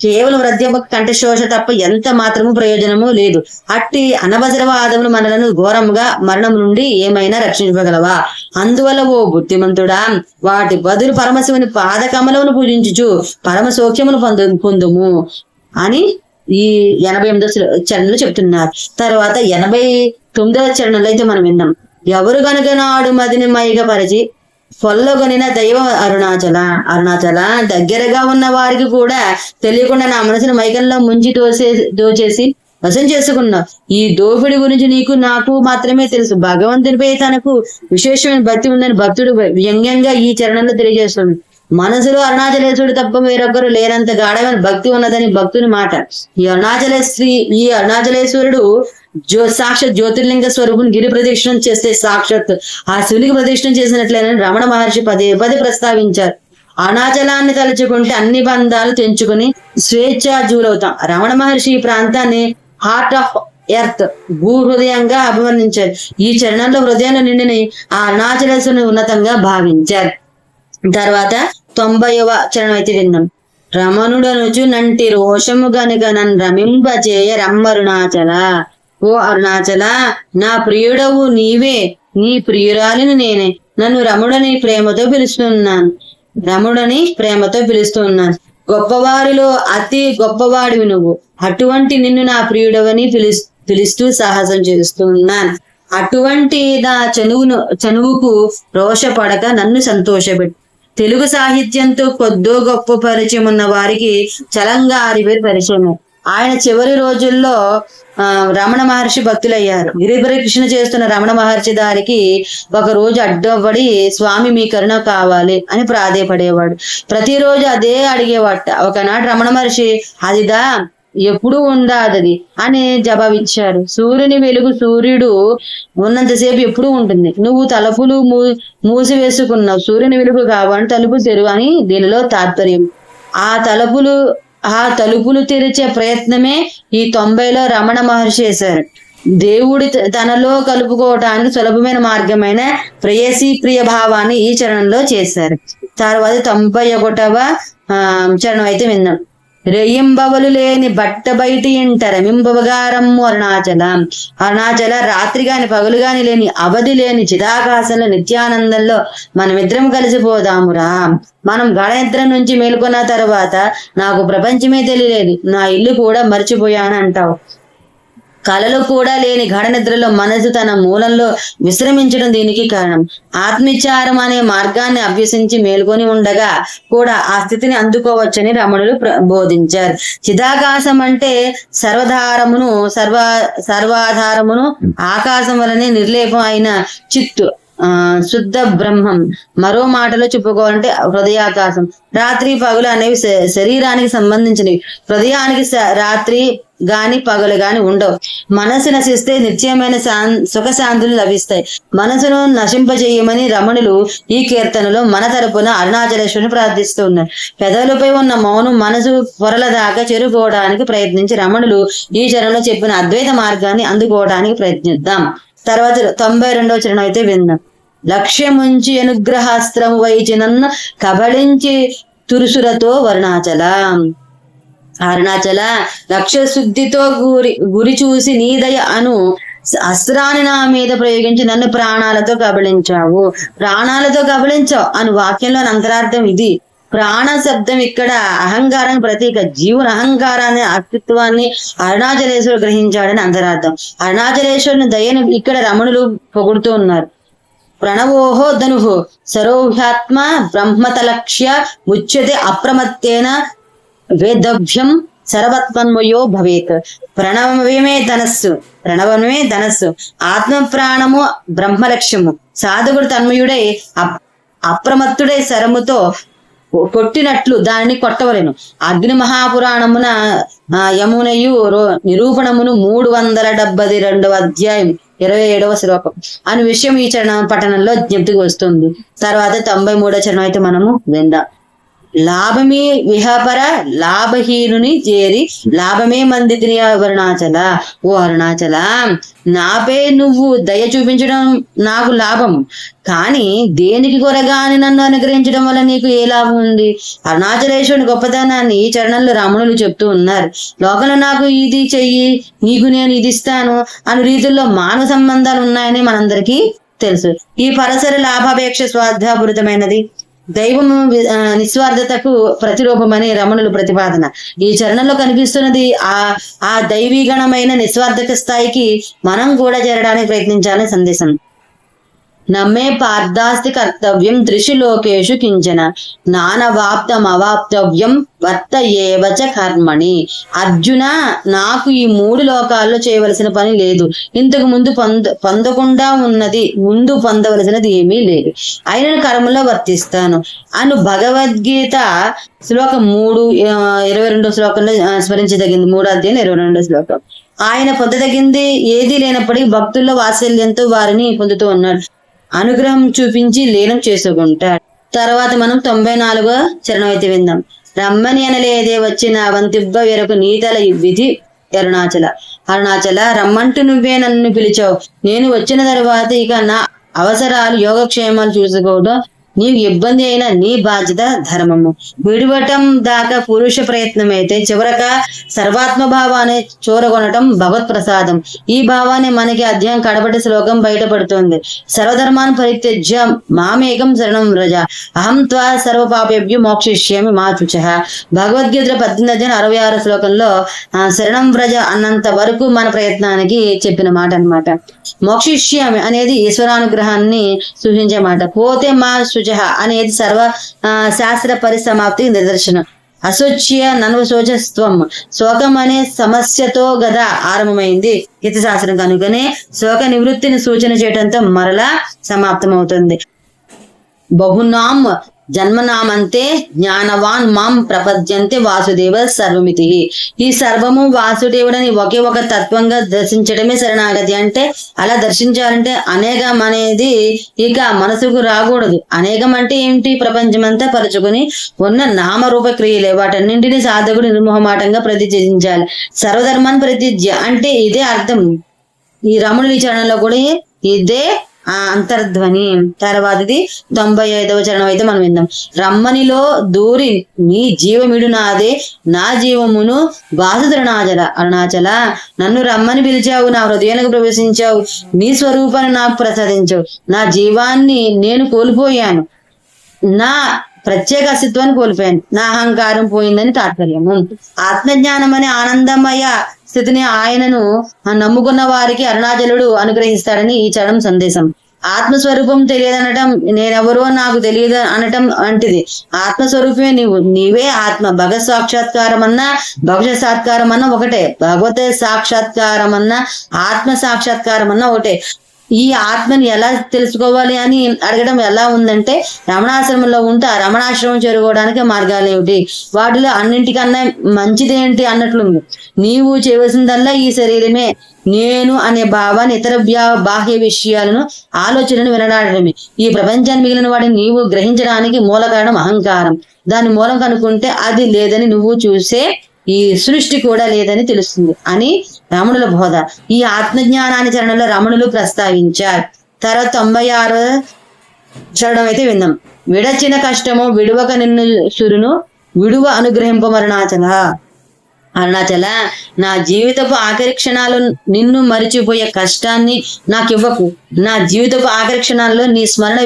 Speaker 1: కేవలం హృదయముఖ కంఠశోష తప్ప ఎంత మాత్రము ప్రయోజనము లేదు. అట్టి అనవసరవాదములు మనలను ఘోరముగా మరణం నుండి ఏమైనా రక్షించగలవా? అందువల్ల ఓ బుద్ధిమంతుడా, వాటి బదులు పరమశివుని పాదకమలమును పూజించుచు పరమ సౌఖ్యమును పొందుము అని ఈ 88వ చరణంలో చెప్తున్నారు. తర్వాత 89వ చరణంలో అయితే మనం విన్నాం. ఎవరు గనుక నాడు మదిని మైగపరిచి పొల్లగొనిన దైవం అరుణాచల దగ్గరగా ఉన్న వారికి కూడా తెలియకుండా నా మనసును మైకంలో ముంచి దోచేసి వశం చేసుకున్నావు. ఈ దోపిడి గురించి నీకు నాకు మాత్రమే తెలుసు. భగవంతునిపై తనకు విశేషమైన భక్తి ఉందని భక్తుడు వ్యంగ్యంగా ఈ చరణంలో తెలియజేస్తుంది. మనసులో అరుణాచలేశ్వరుడు తప్ప వేరొకరు లేనంత గాఢమైన భక్తి ఉన్నదని భక్తుని మాట. ఈ అరుణాచలేశ్వరుడు సాక్షాత్ జ్యోతిర్లింగ స్వరూపుని గిరి ప్రదక్షిణం చేస్తే సాక్షాత్ ఆ శివునికి ప్రదక్షిణం చేసినట్లేనని రమణ మహర్షి పదే ప్రస్తావించారు. అరుణాచలాన్ని తలుచుకుంటే అన్ని బంధాలు తెంచుకుని స్వేచ్ఛాజులవుతాం. రమణ మహర్షి ఈ ప్రాంతాన్ని హార్ట్ ఆఫ్ ఎర్త్ భూ హృదయంగా అభివర్ణించారు. ఈ చరణంలో హృదయంలో నిండిని ఆ అరుణాచలేశ్వరుని ఉన్నతంగా భావించారు. తర్వాత 90వ చరణం అయితే విన్నాం. రమణుడనుచు నంటి రోషము గనుక నన్ను రమింపచేయ రమ్మరుణాచల. ఓ అరుణాచల, నా ప్రియుడవు నీవే, నీ ప్రియురాలిని నేనే. నన్ను రమణుడని ప్రేమతో పిలుస్తున్నాను. గొప్పవారిలో అతి గొప్పవాడివి నువ్వు. అటువంటి నిన్ను నా ప్రియుడవని పిలుస్తూ సాహసం చేస్తున్నాను. అటువంటి నా చనువుకు రోషపడక నన్ను సంతోషపెట్టు. తెలుగు సాహిత్యంతో కొద్దో గొప్ప పరిచయం ఉన్న వారికి చలంగా ఆరివేరు పరిచయమే. ఆయన చివరి రోజుల్లో రమణ మహర్షి భక్తులయ్యారు. గిరిప్రదక్షిణ చేస్తున్న రమణ మహర్షి దారికి ఒక రోజు అడ్డపడి స్వామి మీ కరుణ కావాలి అని ప్రాధేయపడేవాడు. ప్రతిరోజు అదే అడిగేవాట. ఒకనాడు రమణ మహర్షి అదిదా ఎప్పుడు ఉండాదది అని జవాబిచ్చారు. సూర్యుని వెలుగు సూర్యుడు ఉన్నంతసేపు ఎప్పుడు ఉంటుంది. నువ్వు తలుపులు మూసివేసుకున్నావు. సూర్యుని వెలుగు కావాలని తలుపు తెరువు అని దీనిలో తాత్పర్యం. ఆ తలుపులు తెరిచే ప్రయత్నమే ఈ 90లో రమణ మహర్షి చేశారు. దేవుడి తనలో కలుపుకోవటానికి సులభమైన మార్గమైన ప్రేయసీ ప్రియ భావాన్ని ఈ చరణంలో చేశారు. తర్వాత 91వ చరణం అయితే విన్నాం. రెయ్యింబవలు లేని బట్ట బయటి ఇంటర మింబవగారమ్ము అరుణాచల రాత్రి గాని పగలు గాని లేని అవధి లేని చిదాకాశంలో నిత్యానందంలో మనమిద్దరం కలిసిపోదామురా. మనం గడనిద్ర నుంచి మేల్కొన్న తర్వాత నాకు ప్రపంచమే తెలియలేదు, నా ఇల్లు కూడా మర్చిపోయాను అంటావు. కలలు కూడా లేని గాఢ నిద్రలో మనసు తన మూలంలో విశ్రమించడం దీనికి కారణం. ఆత్మవిచారం అనే మార్గాన్ని అభ్యసించి మేల్కొని ఉండగా కూడా ఆ స్థితిని అందుకోవచ్చని రమణులు బోధించారు. చిదాకాశం అంటే సర్వాధారమును ఆకాశం వలనే నిర్లేపం అయిన చిత్తు శుద్ధ బ్రహ్మం. మరో మాటలో చెప్పుకోవాలంటే హృదయాకాశం. రాత్రి పగలు అనేవి శరీరానికి సంబంధించినవి. హృదయానికి రాత్రి గాని పగలు గాని ఉండవు. మనసు నశిస్తే నిత్యమైన సుఖశాంతులు లభిస్తాయి. మనసును నశింపజేయమని రమణులు ఈ కీర్తనలో మన తరపున అరుణాచలేశ్వరుని ప్రార్థిస్తూ ఉన్నారు. పెదవులపై ఉన్న మౌనం మనసు పొరల దాకా చేరుకోవడానికి ప్రయత్నించి రమణులు ఈ చరణంలో చెప్పిన అద్వైత మార్గాన్ని అందుకోవడానికి ప్రయత్నిద్దాం. తర్వాత 92వ చరణం అయితే విందాం. లక్ష్యముంచి అనుగ్రహాస్త్రము వైచి నన్ను కబళించి తురుసులతో అరుణాచల లక్ష్య శుద్ధితో గురి చూసి నీ దయ అను అస్త్రాన్ని నా మీద ప్రయోగించి నన్ను ప్రాణాలతో కబళించావు అను వాక్యంలో అంతరార్థం ఇది. ప్రాణ శబ్దం ఇక్కడ అహంకారానికి ప్రతీక. జీవుని అహంకారాన్ని అస్తిత్వాన్ని అరుణాచలేశ్వరుడు గ్రహించాడని అంతరార్థం. అరుణాచలేశ్వరుని దయను ఇక్కడ రమణులు పొగుడుతూ ఉన్నారు. ప్రణవోహో ధనుహో సరోహ్యాత్మ బ్రహ్మతలక్ష్య ముచ్యతే అప్రమత్తేన వేదవ్యం సర్వత్మన్మయో భవేత్. ప్రణవమే ధనస్సు ఆత్మ ప్రాణము బ్రహ్మలక్ష్యము. సాధకుడు తన్మయుడై అప్రమత్తుడై శరముతో కొట్టినట్లు దానిని కొట్టవలెను. అగ్ని మహాపురాణమున యమునయు నిరూపణమును 372వ అధ్యాయం 27వ శ్లోకం అనే విషయం ఈ చరణం పఠనంలో జ్ఞప్తికి వస్తుంది. తర్వాత 93వ చరణం అయితే మనము విందాం. లాభమే విహపర లాభహీనుని చేరి లాభమే మందిని అరుణాచల. ఓ అరుణాచల, నాపై నువ్వు దయ చూపించడం నాకు లాభం, కానీ దేనికి కొరగాని నన్ను అనుగ్రహించడం వల్ల నీకు ఏ లాభం ఉంది? అరుణాచలేశ్వరుని గొప్పతనాన్ని ఈ చరణంలో రమణులు చెప్తూ ఉన్నారు. లోకంలో నాకు ఇది చెయ్యి, నీకు నేను ఇది ఇస్తాను అనే రీతుల్లో మానవ సంబంధాలు ఉన్నాయని మనందరికీ తెలుసు. ఈ పరసర లాభాపేక్ష స్వార్థపూరితమైనది, దైవము నిస్వార్థతకు ప్రతిరూపమని రమణులు ప్రతిపాదన. ఈ చరణంలో కనిపిస్తున్నది ఆ దైవీగణమైన నిస్వార్థక స్థాయికి మనం కూడా చేరడానికి ప్రయత్నించాలని సందేశం. నమ్మే పార్థాస్తి కర్తవ్యం దృశి లోకేషు కించన నానవాప్తం అవాప్తవ్యం వర్త ఏవచ కర్మణి. అర్జున, నాకు ఈ 3 లోకాల్లో చేయవలసిన పని లేదు, ఇంతకు ముందు పొందకుండా ఉన్నది, ముందు పొందవలసినది ఏమీ లేదు, అయిన కర్మలో వర్తిస్తాను అను భగవద్గీత శ్లోకం 22వ శ్లోకంలో స్మరించదగింది. 3వ అధ్యాయం 22వ శ్లోకం. ఆయన పొందదగింది ఏదీ లేనప్పటికీ భక్తుల్లో వాత్సల్యంతో వారిని పొందుతూ ఉన్నాడు. అనుగ్రహం చూపించి లీనం చేసుకుంటాడు. తర్వాత మనం 94వ చరణం అయితే విందాం. రమ్మని అనలేదే వచ్చిన అవంతిబ్బ వేరొక నీతల విధి అరుణాచల, రమ్మంటూ నువ్వే నన్ను పిలిచావు. నేను వచ్చిన తర్వాత ఇక నా అవసరాలు యోగక్షేమాలు చూసుకోవడం నీకు ఇబ్బంది అయినా నీ బాధ్యత ధర్మము. విడివటం దాకా పురుష ప్రయత్నం అయితే చివరక సర్వాత్మభావాన్ని చూరగొనటం భగవత్ ప్రసాదం. ఈ భావాన్ని మనకి అధ్యాయం కడపటి శ్లోకం బయటపడుతుంది. సర్వధర్మాన్ని పరిత్యజ్య మామేకం శరణం వ్రజ అహం త్వా సర్వపాపేభ్యో మోక్షయిష్యామి మా శుచః. భగవద్గీత 18 శ్లోకంలో శరణం వ్రజ అన్నంత వరకు మన ప్రయత్నానికి చెప్పిన మాట అన్నమాట. మోక్షయిష్యామి అనేది ఈశ్వరానుగ్రహాన్ని సూచించే మాట. పోతే మా శుచః అనేది సర్వ శాస్త్ర పరిసమాప్తి నిదర్శనం. అశోచ్య నన్వ శోచస్త్వం, శోకం అనే సమస్యతో గదా ఆరంభమైంది హితశాస్త్రం, కనుకనే శోక నివృత్తిని సూచన చేయడంతో మరలా సమాప్తమవుతుంది. బహునాం జన్మనామంతే జ్ఞానవాన్ మాం ప్రపద్యంతే వాసుదేవ సర్వమితి. ఈ సర్వము వాసుదేవుడని ఒకే ఒక తత్వంగా దర్శించడమే శరణాగతి. అంటే అలా దర్శించాలంటే అనేకం అనేది ఇక మనసుకు రాకూడదు. అనేకం అంటే ఏమిటి? ప్రపంచమంతా పరుచుకుని ఉన్న నామరూప క్రియలే. వాటన్నింటినీ సాధకుడు నిర్మోహమాటంగా ప్రతిష్ఠించాలి. సర్వధర్మాన్ని ప్రతిజ్ఞ అంటే ఇదే అర్థం. ఈ రమణుల చరణంలో కూడా ఇదే అంతర్ధ్వని. తర్వాతది 95వ చరణం అయితే మనం విందాం. రమ్మనిలో దూరి నీ జీవమిడు నాదే, నా జీవమును అరుణాచల, నన్ను రమ్మని పిలిచావు, నా హృదయానికి ప్రవేశించావు, నీ స్వరూపాన్ని నాకు ప్రసాదించావు. నా జీవాన్ని నేను కోల్పోయాను, నా ప్రత్యేక అస్తిత్వాన్ని కోల్పోయాను, నా అహంకారం పోయిందని తాత్పర్యము. ఆత్మజ్ఞానం అనే ఆనందమయ స్థితిని ఆయనను నమ్ముకున్న వారికి అరుణాచలుడు అనుగ్రహిస్తాడని ఈ చరణం సందేశం. ఆత్మస్వరూపం తెలియదనటం, నేనెవరో నాకు తెలియదు అనటం వంటిది. ఆత్మస్వరూపమే నీవే ఆత్మ. భగవత్ సాక్షాత్కారం అన్నా భగవత్ సాక్షాత్కారం అన్నా ఒకటే. భగవత్ సాక్షాత్కారం అన్నా ఆత్మ సాక్షాత్కారం అన్నా ఒకటే. ఈ ఆత్మని ఎలా తెలుసుకోవాలి అని అడగడం ఎలా ఉందంటే, రమణాశ్రమంలో ఉంటే ఆ రమణాశ్రమం చేరుకోవడానికి మార్గాలు ఏమిటి, వాటిలో అన్నింటికన్నా మంచిదేంటి అన్నట్లుంది. నీవు చేయవలసిందల్లా ఈ శరీరమే, నేను అనే భావాన్ని, ఇతర బాహ్య విషయాలను, ఆలోచనను వినడాడమే. ఈ ప్రపంచాన్ని మిగిలిన వాడిని నీవు గ్రహించడానికి మూల కారణం అహంకారం. దాని మూలం కనుక్కుంటే అది లేదని నువ్వు చూసే ఈ సృష్టి కూడా లేదని తెలుస్తుంది అని రమణుల బోధ. ఈ ఆత్మజ్ఞానాన్ని చరణంలో రమణులు ప్రస్తావించారు. తర్వాత చదవడం అయితే విందాం. విడచిన కష్టము విడువక నిన్ను సురును విడువ అనుగ్రహింపమరుణాచల. అరుణాచల, నా జీవితపు ఆఖరి క్షణాలు నిన్ను మరిచిపోయే కష్టాన్ని నాకు ఇవ్వకు. నా జీవితపు ఆఖరి క్షణాల్లో నీ స్మరణ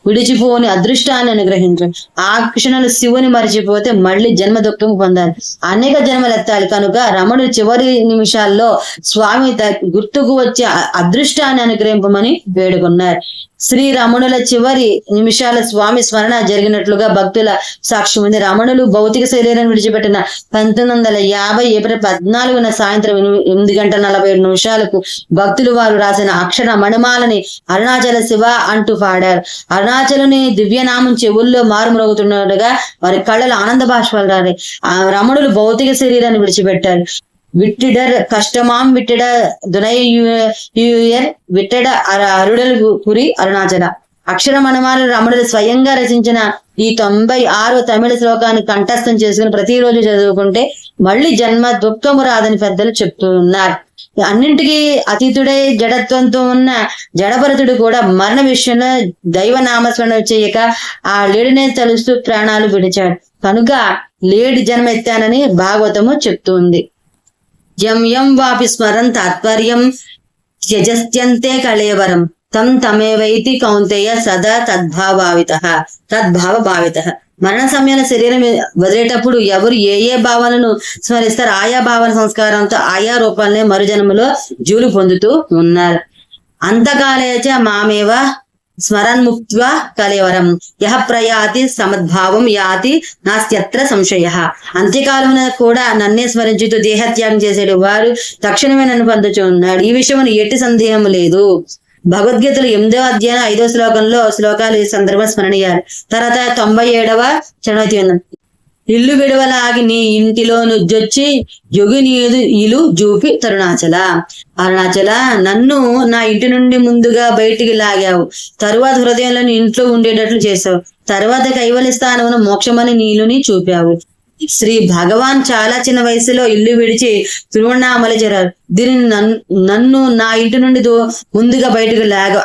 Speaker 1: విడిచిపోని అదృష్టాన్ని అనుగ్రహించు. ఆ క్షణాలు శివుని మరిచిపోతే మళ్ళీ జన్మ దుఃఖం పొందాలి, అనేక జన్మలు ఎత్తాలి. కనుక రమణుడు చివరి నిమిషాల్లో స్వామి గుర్తుకు వచ్చే అదృష్టాన్ని అనుగ్రహింపమని వేడుకున్నారు. శ్రీ రమణుల చివరి నిమిషాల స్వామి స్మరణ జరిగినట్లుగా భక్తుల సాక్ష్యం ఉంది. రమణులు భౌతిక శరీరాన్ని విడిచిపెట్టిన 1950 ఏప్రిల్ 14న సాయంత్రం 8:47 భక్తులు వారు రాసిన అక్షర మణిమాలని అరుణాచల శివ అంటూ పాడారు. అరుణాచలుని దివ్యనామం చెవుల్లో మారుమ్రోగుతున్నట్టుగా వారి కళ్ళలో ఆనంద బాష్పాలు రాలి. రమణులు భౌతిక శరీరాన్ని విడిచిపెట్టారు. విట్టిడర్ కష్టమాం విట్టిడ దునయ్యూయర్ విట్టడ అరుడలు పురి అరుణాచల. అక్షర మణమాలు రమణులు స్వయంగా రచించిన ఈ 96 తమిళ శ్లోకాన్ని కంఠస్థం చేసుకుని ప్రతిరోజు చదువుకుంటే మళ్ళీ జన్మ దుఃఖము రాదని పెద్దలు చెప్తూ ఉన్నారు. అన్నింటికీ అతీతుడై జడత్వంతో ఉన్న జడభరతుడు కూడా మరణ విషయంలో దైవ నామస్మరణ చేయక ఆ లేడినే తలుస్తూ ప్రాణాలు విడిచాడు. కనుక లేడి జన్మ ఎత్తానని భాగవతము చెప్తుంది. యం యం వాపి స్మరన్ తాత్పర్యం త్యజస్త్యంతే కళేవరం తం తమేవైతి కౌంతేయ సదా తద్భావ భావిత. మరణ సమయంలో శరీరం వదిలేటప్పుడు ఎవరు ఏ భావనను స్మరిస్తారు ఆయా భావన సంస్కారంతో ఆయా రూపాలనే మరుజన్మలో జూలు పొందుతూ ఉన్నారు. అంతకాలేచ మామేవ స్మరన్ముక్త్వా కలేవరం యహ ప్రయాతి సమద్భావం యాతి నాస్త్యత్ర సంశయ. అంత్యకాలమున కూడా నన్నే స్మరించుతూ దేహత్యాగం చేసేడు వారు తక్షణమే నన్ను పొందుచూ ఉన్నాడు. ఈ విషయం ఎట్టి సందేహం లేదు. భగవద్గీతలు 8వ అధ్యాయం 5వ శ్లోకాలు ఈ సందర్భం స్మరణీయాలు. తర్వాత 97వ చరణం విన్నాం. ఇల్లు విడవలాగి నీ ఇంటిలో నుజ్జొచ్చి యొగినీదు ఇలు జూపి తరుణాచల. అరుణాచల, నన్ను నా ఇంటి నుండి ముందుగా బయటికి లాగావు, తరువాత హృదయంలో ఇంట్లో ఉండేటట్లు చేసావు, తర్వాత కైవల్య స్థానమును మోక్షమని నీలుని చూపావు. శ్రీ భగవాన్ చాలా చిన్న వయసులో ఇల్లు విడిచి తిరువణామల చేరారు. దీనిని నన్ను నా ఇంటి నుండి ముందుగా బయటకు లాగా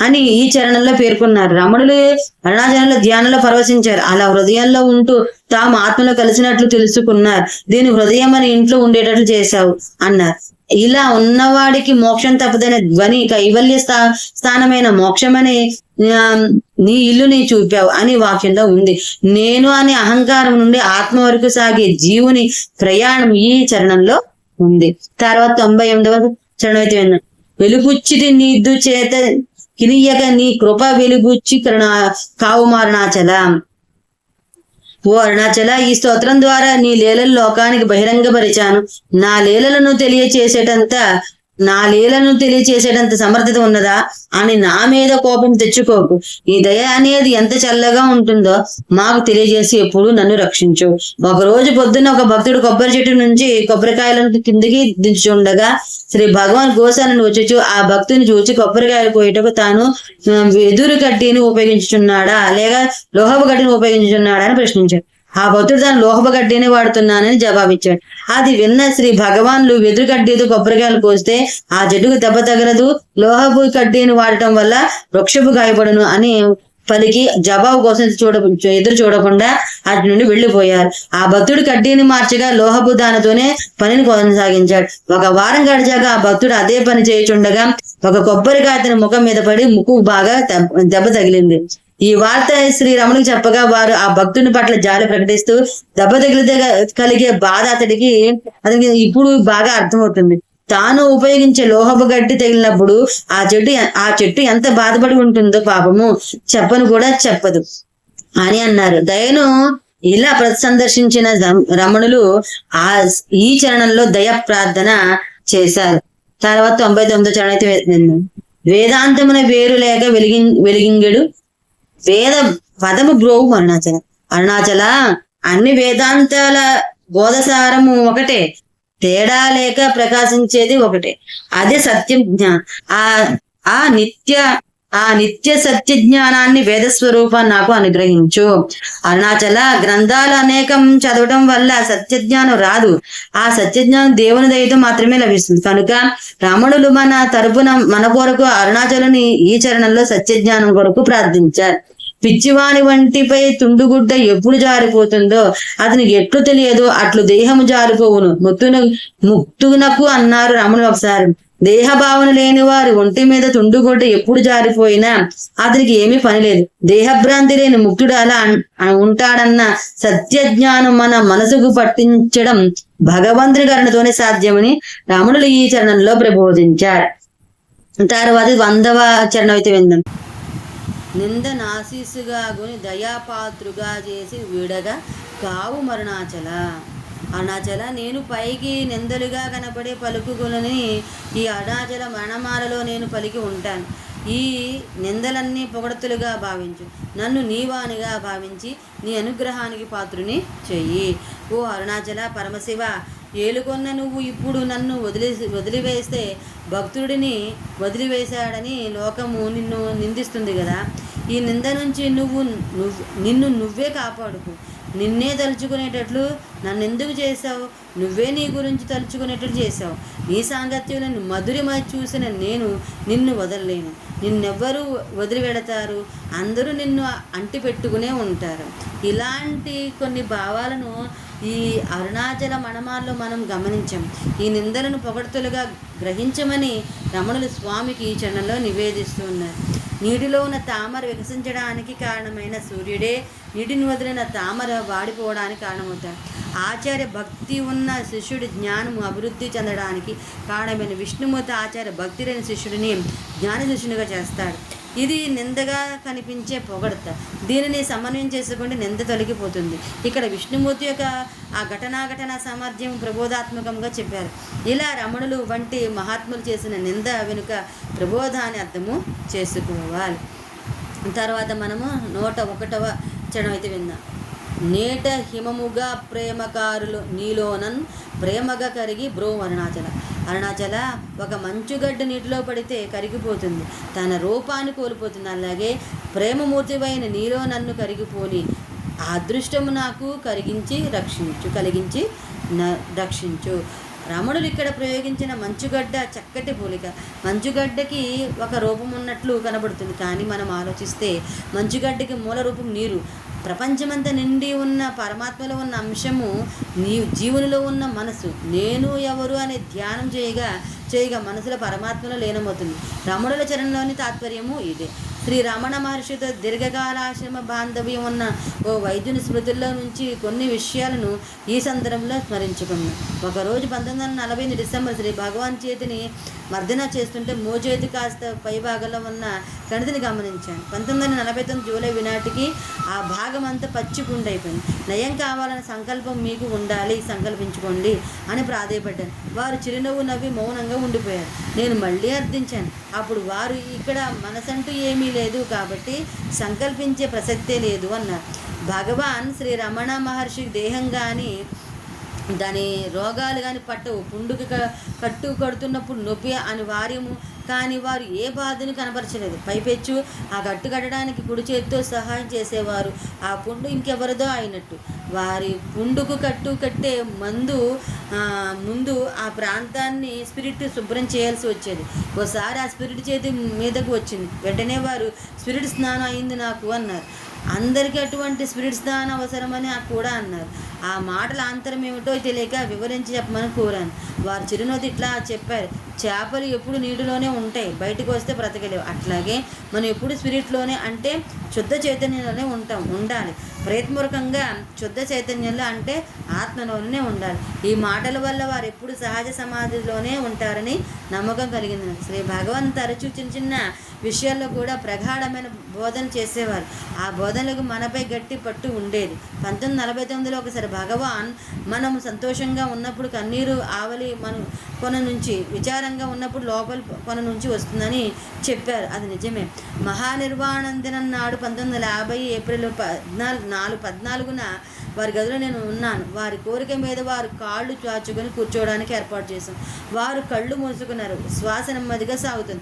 Speaker 1: అని ఈ చరణంలో పేర్కొన్నారు. రమణులు అరుణాచలంలో ధ్యానంలో పరవశించారు. అలా హృదయంలో ఉంటూ తాము ఆత్మలో కలిసినట్లు తెలుసుకున్నారు. దీని హృదయం అని ఇంట్లో ఉండేటట్లు చేశావు అన్నారు. ఇలా ఉన్నవాడికి మోక్షం తప్పదనే ధ్వని కైవల్య స్థానమైన మోక్షమని నీ ఇల్లుని చూపావు అని వాక్యంలో ఉంది. నేను అనే అహంకారం నుండి ఆత్మ వరకు సాగే జీవుని ప్రయాణం ఈ చరణంలో ఉంది. తర్వాత 98వ చరణం అయితే విన్నాం. వెలుగుచ్చిది నీదు చేత కినియక నీ కృప వెలుగుచ్చి కావు అరుణాచల. ఓ అరుణాచల, ఈ స్తోత్రం ద్వారా నీ లీలలు లోకానికి బహిరంగపరిచాను. నా లీలలను తెలియచేసేటంత సమర్థత ఉన్నదా అని నా మీద కోపం తెచ్చుకోకు. ఈ దయ అనేది ఎంత చల్లగా ఉంటుందో మాకు తెలియజేసి ఎప్పుడు నన్ను రక్షించు. ఒక రోజు పొద్దున్న ఒక భక్తుడు కొబ్బరి చెట్టు నుంచి కొబ్బరికాయలను కిందికి దించుండగా శ్రీ భగవాన్ గోసాలను వచ్చుచు ఆ భక్తుని చూచి కొబ్బరికాయలు కోయటకు తాను వెదురు కడ్డీని ఉపయోగించుచున్నాడా లేక లోహపు గడ్డిని ఉపయోగించుచున్నాడా అని ప్రశ్నించాడు. ఆ భక్తుడు తాను లోహపు గడ్డీని వాడుతున్నానని జవాబిచ్చాడు. అది విన్న శ్రీ భగవాన్లు వెదురు కడ్డీతో కొబ్బరికాయలు కోస్తే ఆ చెట్టుకు దెబ్బ తగలదు, లోహపు కడ్డీని వాడటం వల్ల వృక్షపు గాయపడును అని పలికి జవాబు కోసం ఎదురు చూడకుండా అటు నుండి వెళ్లిపోయారు. ఆ భక్తుడు కడ్డీని మార్చగా లోహపు దానితోనే పనిని కొనసాగించాడు. ఒక వారం గడిచాక ఆ భక్తుడు అదే పని చేయుచుండగా ఒక కొబ్బరికాయ అతని ముఖం మీద పడి ముక్కు బాగా దెబ్బ తగిలింది. ఈ వార్త శ్రీ రమణులకు చెప్పగా వారు ఆ భక్తుని పట్ల జాలి ప్రకటిస్తూ దెబ్బ తగిలితే కలిగే బాధ అతనికి ఇప్పుడు బాగా అర్థమవుతుంది. తాను ఉపయోగించే లోహపు గడ్డి తగిలినప్పుడు ఆ చెట్టు ఎంత బాధపడి ఉంటుందో పాపము చెప్పను కూడా చెప్పదు అని అన్నారు. దయను ఇలా సందర్శించిన రమణులు ఈ చరణంలో దయ ప్రార్థన చేశారు. తర్వాత 99వ చరణం అయితే వేదాంతమున వేరు లేక వెలిగింగెడు వేద పదము బ్రోవు అరుణాచల. అరుణాచల, అన్ని వేదాంతాల బోధసారము ఒకటే, తేడా లేక ప్రకాశించేది ఒకటే, అదే సత్యం జ్ఞానం. ఆ నిత్య ఆ నిత్య సత్య జ్ఞానాన్ని వేదస్వరూపాన్ని నాకు అనుగ్రహించు. అరుణాచల గ్రంథాలు అనేకం చదవడం వల్ల సత్యజ్ఞానం రాదు. ఆ సత్యజ్ఞానం దేవుని దయతో మాత్రమే లభిస్తుంది. కనుక రమణులు మన తరపున మన కొరకు అరుణాచలుని ఈ చరణంలో సత్యజ్ఞానం కొరకు ప్రార్థించారు. పిచ్చివాని వంటిపై తుండుగుడ్డ ఎప్పుడు జారిపోతుందో అతనికి ఎట్లు తెలియదో అట్లు దేహము జారిపోవును ముక్తునకు అన్నారు రమణులు ఒకసారి. దేహ భావన లేని వారి ఒంటి మీద తుండుగుడ్డ ఎప్పుడు జారిపోయినా అతనికి ఏమీ పని లేదు. దేహభ్రాంతి లేని ముక్తుడు అలా ఉంటాడన్న సత్య జ్ఞానం మన మనసుకు పట్టించడం భగవంతుని కరుణతోనే సాధ్యమని రమణులు ఈ చరణంలో ప్రబోధించారు. తర్వాత 100వ చరణం అయితే విందాం. నింద నాశీసుగాగుని దయాపాత్రుగా చేసి వీడగా కావు మరుణాచల. అరుణాచల నేను పైకి నిందలుగా కనపడే పలుకులని ఈ అరుణాచల మరణమాలలో నేను పలికి ఉంటాను. ఈ నిందలన్నీ పొగడతలుగా భావించు. నన్ను నీవానిగా భావించి నీ అనుగ్రహానికి పాత్రుని చెయ్యి. ఓ అరుణాచల పరమశివ, ఏలుకొన్న నువ్వు ఇప్పుడు నన్ను వదిలివేస్తే భక్తుడిని వదిలివేశాడని లోకము నిన్ను నిందిస్తుంది కదా. ఈ నింద నుంచి నిన్ను నువ్వే కాపాడుకు. నిన్నే తలుచుకునేటట్లు నన్నెందుకు చేశావు? నువ్వే నీ గురించి తలుచుకునేటట్లు చేశావు. నీ సాంగత్యంలో మధురిమ చూసిన నేను నిన్ను వదలలేను. నిన్నెవ్వరూ వదిలిపెడతారు? అందరూ నిన్ను అంటి పెట్టుకునే ఉంటారు. ఇలాంటి కొన్ని భావాలను ఈ అరుణాచల మణమాల్లో మనం గమనించాం. ఈ నిందలను పొగడ్తలుగా గ్రహించమని రమణులు స్వామికి ఈ చరణంలో నివేదిస్తున్నారు. నీటిలో ఉన్న తామర వికసించడానికి కారణమైన సూర్యుడే నీటిని వదిలిన తామర వాడిపోవడానికి కారణమవుతాడు. ఆచార్య భక్తి ఉన్న శిష్యుడి జ్ఞానము అభివృద్ధి చెందడానికి కారణమైన విష్ణుమూర్తి ఆచార్య భక్తి లేని శిష్యుడిని జ్ఞాన శిష్యునిగా చేస్తాడు. ఇది నిందగా కనిపించే పొగడత. దీనిని సమన్వయం చేసుకుంటే నింద తొలగిపోతుంది. ఇక్కడ విష్ణుమూర్తి యొక్క ఆ ఘటనా సామర్థ్యం ప్రబోధాత్మకంగా చెప్పారు. ఇలా రమణులు వంటి మహాత్ములు చేసిన నింద వెనుక ప్రబోధాన్ని అర్థము చేసుకోవాలి. తర్వాత మనము 101వ చరణం అయితే విందాం. నేట హిమముగా ప్రేమకారులు నీలోనన్ ప్రేమగా కరిగి బ్రో అరుణాచల. అరుణాచల ఒక మంచుగడ్డ నీటిలో పడితే కరిగిపోతుంది, తన రూపాన్ని కోల్పోతుంది. అలాగే ప్రేమమూర్తివైన నీలో నన్ను కరిగిపోని ఆ అదృష్టము నాకు కలిగించి రక్షించు. రమణులు ఇక్కడ ప్రయోగించిన మంచుగడ్డ చక్కటి పోలిక. మంచుగడ్డకి ఒక రూపం ఉన్నట్లు కనబడుతుంది, కానీ మనం ఆలోచిస్తే మంచుగడ్డకి మూల రూపం నీరు. ప్రపంచమంతా నిండి ఉన్న పరమాత్మలో ఉన్న అంశము జీవునిలో ఉన్న మనసు. నేను ఎవరు అనే ధ్యానం చేయగా మనసులో పరమాత్మలో లీనమవుతుంది. రమణుల చరణంలోని తాత్పర్యము ఇదే. శ్రీ రమణ మహర్షితో దీర్ఘకాలాశ్రమ బాంధవ్యం ఉన్న ఓ వైద్యుని స్మృతుల్లో నుంచి కొన్ని విషయాలను ఈ సందర్భంలో స్మరించుకున్నాం. ఒకరోజు 1940 డిసెంబర్ శ్రీ భగవాన్ చేతిని మర్దన చేస్తుంటే మోచేతి కాస్త పైభాగంలో ఉన్న కణితిని గమనించాను. 1949 జూలై వినాటికి ఆ భాగం అంతా పచ్చి పుండైపోయింది. నయం కావాలన్న సంకల్పం మీకు ఉండాలి, సంకల్పించుకోండి అని ప్రాధేయపడ్డాను. వారు చిరునవ్వు నవ్వి మౌనంగా ఉండిపోయారు. నేను మళ్ళీ అర్థించాను. అప్పుడు వారు ఇక్కడ మనసంటూ ఏమీ లేదు కాబట్టి సంకల్పించే ప్రసక్తే లేదు అన్నారు. భగవాన్ శ్రీ రమణ మహర్షి దేహం కానీ దాని రోగాలు కానీ పట్టవు. పుండుకి కట్టు కడుతున్నప్పుడు నొప్పి అనివార్యము, కానీ వారు ఏ బాధను కనపరచలేదు. పైపెచ్చు ఆ కట్టు కట్టడానికి కుడి చేతితో సహాయం చేసేవారు. ఆ పుండు ఇంకెవరిదో అయినట్టు. వారి పుండుకు కట్టు కట్టే ముందు ఆ ప్రాంతాన్ని స్పిరిట్ శుభ్రం చేయాల్సి వచ్చేది. ఒకసారి ఆ స్పిరిట్ చేతి మీదకు వచ్చింది. వెంటనే వారు స్పిరిట్ స్నానం అయింది నాకు అన్నారు. అందరికీ అటువంటి స్పిరిట్ స్నానం అవసరమని కూడా అన్నారు. ఆ మాటల అంతరం ఏమిటో తెలియక వివరించి చెప్పమని కోరాను. వారు చిరునవ్వుతో ఇట్లా చెప్పారు. చేపలు ఎప్పుడు నీటిలోనే ఉంటాయి, బయటకు వస్తే బ్రతకలేవు. అట్లాగే మనం ఎప్పుడు స్పిరిట్లోనే అంటే శుద్ధ చైతన్యంలోనే ఉండాలి. ప్రయత్నపూర్వకంగా శుద్ధ చైతన్యంలో అంటే ఆత్మలోనే ఉండాలి. ఈ మాటల వల్ల వారు ఎప్పుడు సహజ సమాధిలోనే ఉంటారని నమ్మకం కలిగింది. శ్రీ భగవాన్ తరచూ చిన్న విషయాల్లో కూడా ప్రగాఢమైన బోధన చేసేవారు. ఆ బోధనలకు మనపై గట్టి పట్టు ఉండేది. 1949లో ఒకసారి భగవాన్ మనము సంతోషంగా ఉన్నప్పుడు కన్నీరు ఆవలి కొన నుంచి, విచారంగా ఉన్నప్పుడు లోపలి కొన నుంచి వస్తుందని చెప్పారు. అది నిజమే. మహానిర్వాణం దినం నాడు 1950 ఏప్రిల్ 14న వారి గదిలో నేను ఉన్నాను. వారి కోరిక మీద వారు కాళ్ళు చాచుకొని కూర్చోవడానికి ఏర్పాటు చేశాం. వారు కళ్ళు మూసుకున్నారు. శ్వాస నెమ్మదిగా సాగుతుంది.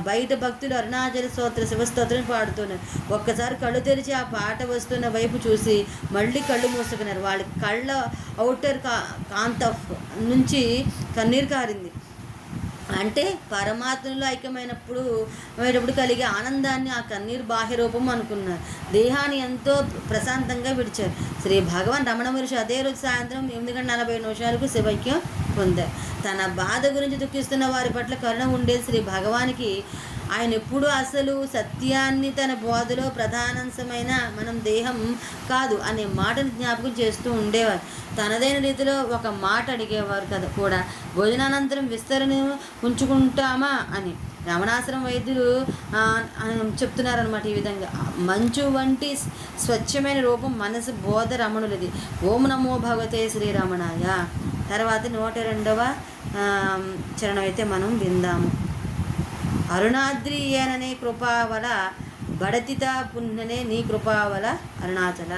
Speaker 1: బయట భక్తులు అరుణాచల స్తోత్ర శివస్తోత్రం పాడుతున్నారు. ఒక్కసారి కళ్ళు తెరిచి ఆ పాట వస్తున్న వైపు చూసి మళ్ళీ కళ్ళు మూసుకున్నారు. వాళ్ళ కళ్ళ అవుటర్ కాంత నుంచి కన్నీరు కారింది. అంటే పరమాత్మలో ఐక్యమైనప్పుడు కలిగే ఆనందాన్ని ఆ కన్నీరు బాహ్య రూపం అనుకున్నారు. దేహాన్ని ఎంతో ప్రశాంతంగా విడిచారు. శ్రీ భగవాన్ రమణ మహర్షి అదే రోజు సాయంత్రం 8:47 శివైక్యం పొందారు. తన బాధ గురించి దుఃఖిస్తున్న వారి పట్ల కరుణ ఉండేది శ్రీ భగవానికి. ఆయన ఎప్పుడూ అసలు సత్యాన్ని తన బోధలో ప్రధానాంశమైన మనం దేహం కాదు అనే మాటను జ్ఞాపకం చేస్తూ ఉండేవారు. తనదైన రీతిలో ఒక మాట అడిగేవారు కదా కూడా, భోజనానంతరం విస్తరణ ఉంచుకుంటామా అని. రమణాశ్రమం వైద్యులు చెప్తున్నారనమాట ఈ విధంగా. మంచు వంటి స్వచ్ఛమైన రూపం మనసు బోధ రమణులది. ఓం నమో భగవతే శ్రీరమణాయ. తర్వాత 102వ చరణం అయితే మనం విందాము. అరుణాద్రి ఏననే కృపావల బడతిత పుణ్యనే నీ కృపావల అరుణాచల.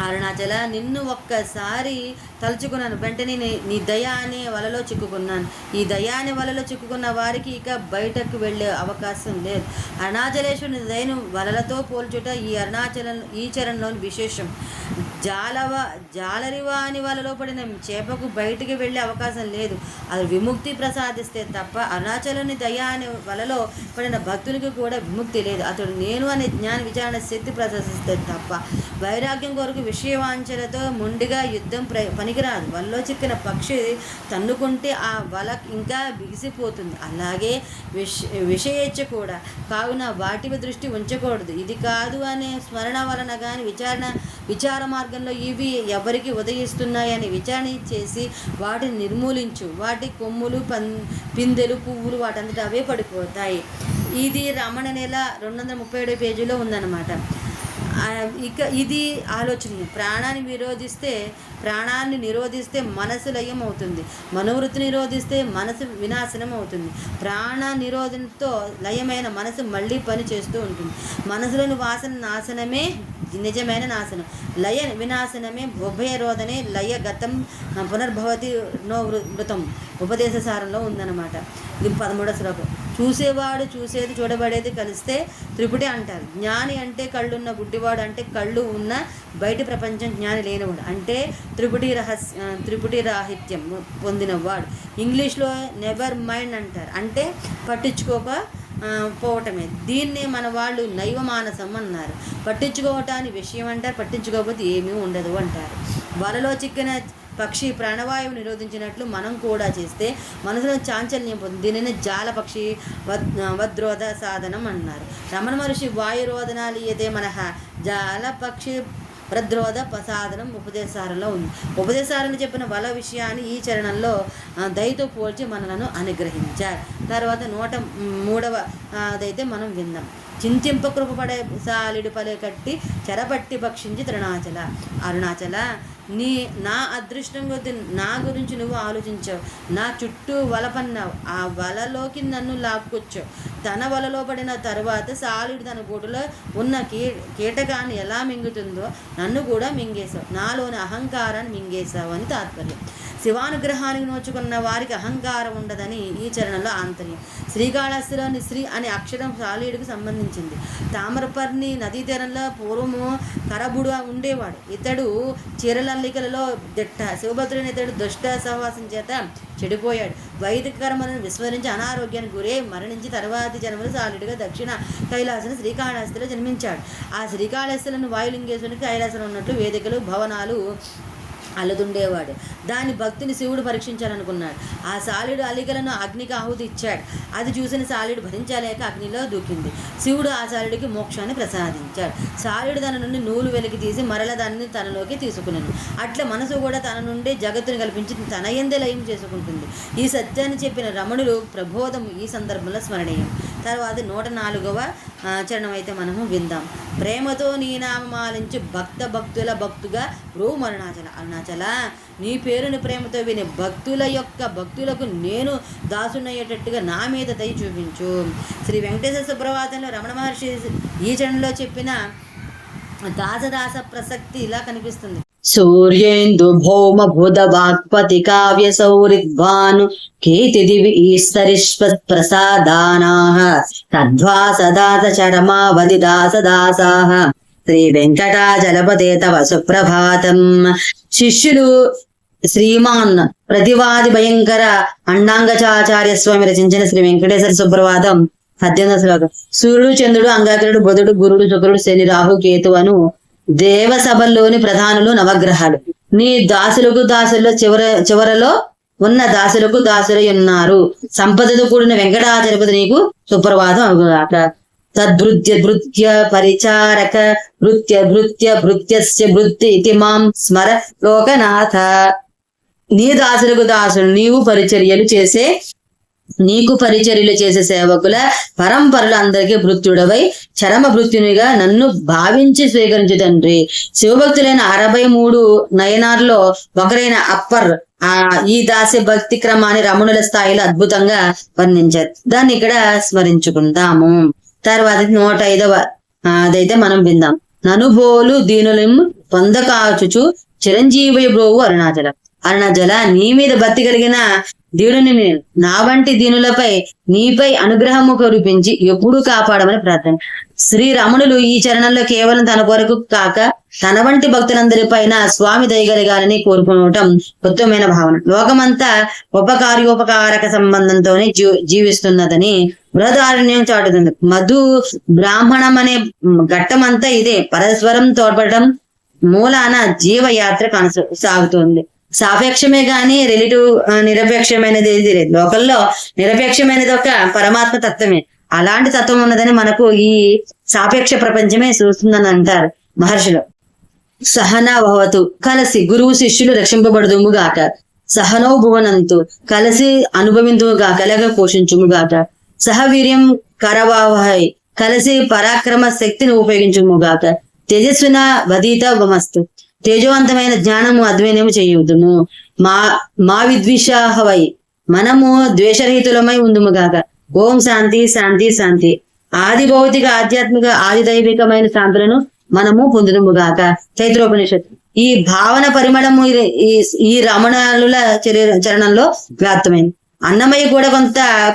Speaker 1: అరుణాచల, నిన్ను ఒక్కసారి తలుచుకున్నాను, వెంటనే నీ దయ అనే వలలో చిక్కుకున్నాను. ఈ దయ అనే వలలో చిక్కుకున్న వారికి ఇక బయటకు వెళ్ళే అవకాశం లేదు. అరుణాచలేశ్వరుని దయను వలలతో పోల్చుట ఈ చరణంలోని విశేషం. జాలరివా అని వలలో పడిన చేపకు బయటికి వెళ్ళే అవకాశం లేదు. అది విముక్తి ప్రసాదిస్తే తప్ప అరుణాచలుని దయ అనే వలలో పడిన భక్తునికి కూడా విముక్తి లేదు. అతడు నేను అనే జ్ఞాన విచారణ శక్తి ప్రదర్శిస్తే తప్ప వైరాగ్యం కొరకు విషయవాంఛలతో మొండిగా యుద్ధం పనికిరాదు. వలలో చిక్కిన పక్షి తన్నుకుంటే ఆ వల ఇంకా బిగిసిపోతుంది. అలాగే విషయేచ్ఛ కూడా. కావున వాటిపై దృష్టి ఉంచకూడదు. ఇది కాదు అనే స్మరణ వలన కానీ విచార మార్గంలో ఇవి ఎవరికి ఉదయిస్తున్నాయని విచారణ చేసి వాటిని నిర్మూలించు. వాటి కొమ్ములు పిందెలు పువ్వులు వాటంతట అవే పడిపోతాయి. ఇది రమణ నెల 237 పేజీలో ఉందన్నమాట. ఇక ఇది ఆలోచన. ప్రాణాన్ని నిరోధిస్తే మనసు లయం అవుతుంది. మనోవృత్తి నిరోధిస్తే మనసు వినాశనం అవుతుంది. ప్రాణ నిరోధంతో లయమైన మనసు మళ్ళీ పని చేస్తూ ఉంటుంది. మనసులోని వాసన నాశనమే నిజమైన నాశనం. లయ వినాశనమే ఉభయరోధనే లయ గతం పునర్భవతి నో మృతం ఉపదేశ సారంలో ఉందన్నమాట. ఇది 13వ శ్లోకం. చూసేవాడు చూసేది చూడబడేది కలిస్తే త్రిపుటి అంటారు. జ్ఞాని అంటే కళ్ళున్న గుడ్డివాడు, అంటే కళ్ళు ఉన్న బయట ప్రపంచం జ్ఞాని లేనివాడు, అంటే త్రిపుటి రాహిత్యం పొందినవాడు. ఇంగ్లీష్లో నెవర్ మైండ్ అంటారు, అంటే పోవటమే. దీన్నే మన వాళ్ళు నైవ మానసం అన్నారు. పట్టించుకోవటాన్ని విషయం అంటారు, పట్టించుకోకపోతే ఏమీ ఉండదు అంటారు. వలలో చిక్కిన పక్షి ప్రాణవాయువు నిరోధించినట్లు మనం కూడా చేస్తే మనసులో చాంచల్యం పొంది దీనిని జాల పక్షి వద్రోధ సాధనం అన్నారు. రమణ మహర్షి వాయురోధనాలీయతే మనహ జాల పక్షి ప్రద్రోధ సాధనం ఉపదేశాలలో ఉంది. ఉపదేశాలను చెప్పిన వల విషయాన్ని ఈ చరణంలో దయతో పోల్చి మనలను అనుగ్రహించారు. తర్వాత 103వ అదైతే మనం విందాం. చింతింప కృపపడే సాలిడు పలే కట్టి చెరపట్టి భక్షించి అరుణాచల, నా అదృష్టం కొద్ది నా గురించి నువ్వు ఆలోచించావు. నా చుట్టూ వల పన్నావు. ఆ వలలోకి నన్ను లాక్కొచ్చావు. తన వలలో పడిన తరువాత సాలుడు తన గూటులో ఉన్న కీటకాన్ని ఎలా మింగుతుందో నన్ను కూడా మింగేశావు. నాలోని అహంకారాన్ని మింగేశావు అని తాత్పర్యం. శివానుగ్రహానికి నోచుకున్న వారికి అహంకారం ఉండదని ఈ చరణంలో ఆంతర్యం. శ్రీకాళహస్తిలోని శ్రీ అనే అక్షరం సాలీడుకు సంబంధించింది. తామరపర్ణి నదీ తీరంలో పూర్వము కరబుడు ఉండేవాడు. ఇతడు చీరలల్లికలలో దిట్ట. శివభద్రుని ఇతడు దుష్ట సహవాసం చేత చెడిపోయాడు. వైదిక కర్మలను విస్మరించి అనారోగ్యానికి గురై మరణించి తర్వాతి జన్మలు సాలుడిగా దక్షిణ కైలాసను శ్రీకాళహస్తిలో జన్మించాడు. ఆ శ్రీకాళహస్తిలను వాయులింగేశ్వరునికి కైలాసంలో ఉన్నట్లు వేదికలు భవనాలు అల్లదుండేవాడు. దాని భక్తిని శివుడు పరీక్షించాలనుకున్నాడు. ఆ సాలుడు అలికలను అగ్నికి ఆహుతి ఇచ్చాడు. అది చూసిన సాలుడు భరించలేక అగ్నిలో దూకింది. శివుడు ఆ సాలుడికి మోక్షాన్ని ప్రసాదించాడు. సాలుడు తన నుండి నూలు వెలికి తీసి మరల దాన్ని తనలోకి తీసుకున్నాను. అట్లా మనసు కూడా తన నుండి జగత్తును కల్పించి తన యందే లయం చేసుకుంటుంది. ఈ సత్యాన్ని చెప్పిన రమణులు ప్రబోధము ఈ సందర్భంలో స్మరణీయం. తర్వాత 104వ చరణం అయితే మనము విందాం. ప్రేమతో నీ నామాలించి భక్తుల భక్తుగా అరుణాచల, నీ పేరుని ప్రేమతో విని భక్తులకు నేను దాసునయ్యేటట్టుగా నా మీద దయ చూపించు. శ్రీ వెంకటేశ్వర సుప్రభాతంలో రమణ మహర్షి ఈ చరణంలో చెప్పిన దాసదాస ప్రసక్తి ఇలా కనిపిస్తుంది. సూర్యేందు భౌమ భూత వాక్పతి కావ్య సౌరిద్వాను కేతి దివి ఈస్తరిష్వ ప్రసాదానాః తద్వాసదాస చరమావధి దాసదాసాః శ్రీ వెంకటాచలపతే తవ సుప్రభాతం. శిష్యులు శ్రీమాన్ ప్రతివాది భయంకర అండాంగచాచార్య స్వామి రచించిన శ్రీ వెంకటేశ్వర సుప్రభాతం 18వ శ్లోకం. సూర్యుడు, చంద్రుడు, అంగారకుడు, బుధుడు, గురుడు, శుక్రుడు, శని, రాహు, కేతు అను దేవసభల్లోని ప్రధానులు నవగ్రహాలు. నీ దాసులకు దాసుల్లో చివరలో ఉన్న దాసులకు దాసులై ఉన్నారు. సంపదతో కూడిన వెంకటాచలపతి నీకు సుప్రభాతం అగుగాక. తద్భృత్య భృత్య పరిచారక భృత్య భృత్య భృత్యస్య భృత్తి ఇతి మాం స్మర లోకనాథ. నీ దాసులకు దాసులు నీకు పరిచర్యలు చేసే సేవకుల పరంపరలు అందరికీ భృత్యుడవై చరమ భృత్యునిగా నన్ను భావించి స్వీకరించు తండ్రి. శివభక్తులైన 63 నయనార్లో ఒకరైన అప్పర్ ఈ దాస్య భక్తి క్రమాన్ని రమణుల స్థాయిలో అద్భుతంగా వర్ణించారు. దాన్ని ఇక్కడ స్మరించుకుందాము. తర్వాత 105వ అదైతే మనం విందాం. ననుబోలు దీనులం పొందకాచుచు చిరంజీవి బ్రోవు అరుణాచల నీ మీద భక్తి కలిగిన దీనుని నేను నా వంటి దీనులపై నీపై అనుగ్రహము కురిపించి ఎప్పుడూ కాపాడమని ప్రార్థన. శ్రీరమణులు ఈ చరణంలో కేవలం తన కొరకు కాక తన వంటి భక్తులందరిపైన స్వామి దయగలగాలని కోరుకోవటం ఉత్తమమైన భావన. లోకమంతా ఉపకార్యోపకారక సంబంధంతోనే జీవిస్తున్నదని బృహదారణ్యం చాటుతుంది. మధు బ్రాహ్మణం అనే ఘట్టమంతా ఇదే. పరస్పరం తోడ్పడటం మూలాన జీవయాత్ర కొనసాగుతుంది. సాపేక్షమే గాని నిరపేక్షమైనది ఏది లేదు. లోకల్లో నిరపేక్షమైనది ఒక పరమాత్మ తత్వమే. అలాంటి తత్వం ఉన్నదని మనకు ఈ సాపేక్ష ప్రపంచమే చూస్తుందని అంటారు మహర్షులు. సహనా భవతు కలిసి గురువు శిష్యులు రక్షింపబడుదుముగాక. సహనో భువనంతు కలిసి అనుభవిందుముగాక లేక పోషించుముగాక. సహవీర్యం కరవావహై కలిసి పరాక్రమ శక్తిని ఉపయోగించుముగాక. తేజస్విన వదీత వమస్తు తేజవంతమైన జ్ఞానము అధ్వయనము చేయుదుము. మా విద్విషాహవై మనము ద్వేషరహితులమై ఉందుముగాక. ఓం శాంతి శాంతి శాంతి. ఆది భౌతిక ఆధ్యాత్మిక ఆది దైవికమైన శాంతులను మనము పొందుదుముగాక. చైత్రోపనిషత్తు. ఈ భావన పరిమళము ఈ రమణుల చరణంలో వ్యాప్తమైంది. అన్నమయ్య కూడా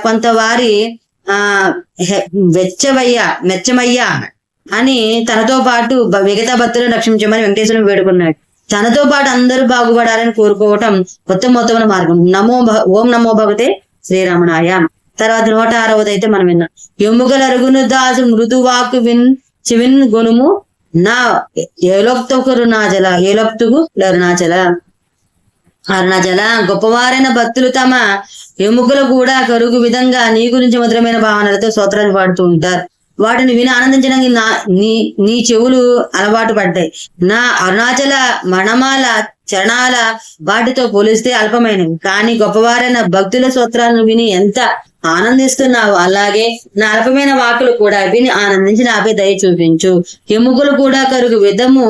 Speaker 1: కొంత వారి మెచ్చమయ్య అని తనతో పాటు మిగతా భక్తులను రక్షించమని వెంకటేశ్వరుని వేడుకున్నాడు. తనతో పాటు అందరూ బాగుపడాలని కోరుకోవటం ఉత్తమోత్తమైన మార్గం. ఓం నమో భగవతే శ్రీరమణాయ. తర్వాత 106వది అయితే మనం విన్నాం. ఎముకల అరుగును దాసు మృదువాకు చివిన్ గుణము నా ఏలోక్తుకు అరుణాచల. గొప్పవారైన భక్తులు తమ ఎముకలు కూడా కరుగు విధంగా నీ గురించి మధురమైన భావనలతో స్తోత్రాలు పాడుతూ ఉంటారు. వాటిని విని ఆనందించడానికి నీ చెవులు అలవాటు పడ్డాయి. నా అరుణాచల మణమాల చరణాల వాటితో పోలిస్తే అల్పమైనవి. కానీ గొప్పవారైన భక్తుల స్తోత్రాలను విని ఎంత ఆనందిస్తున్నావు. అలాగే నా అల్పమైన వాకులు కూడా విని ఆనందించి నాపై దయ చూపించు. ఎముకలు కూడా కరుగు విధము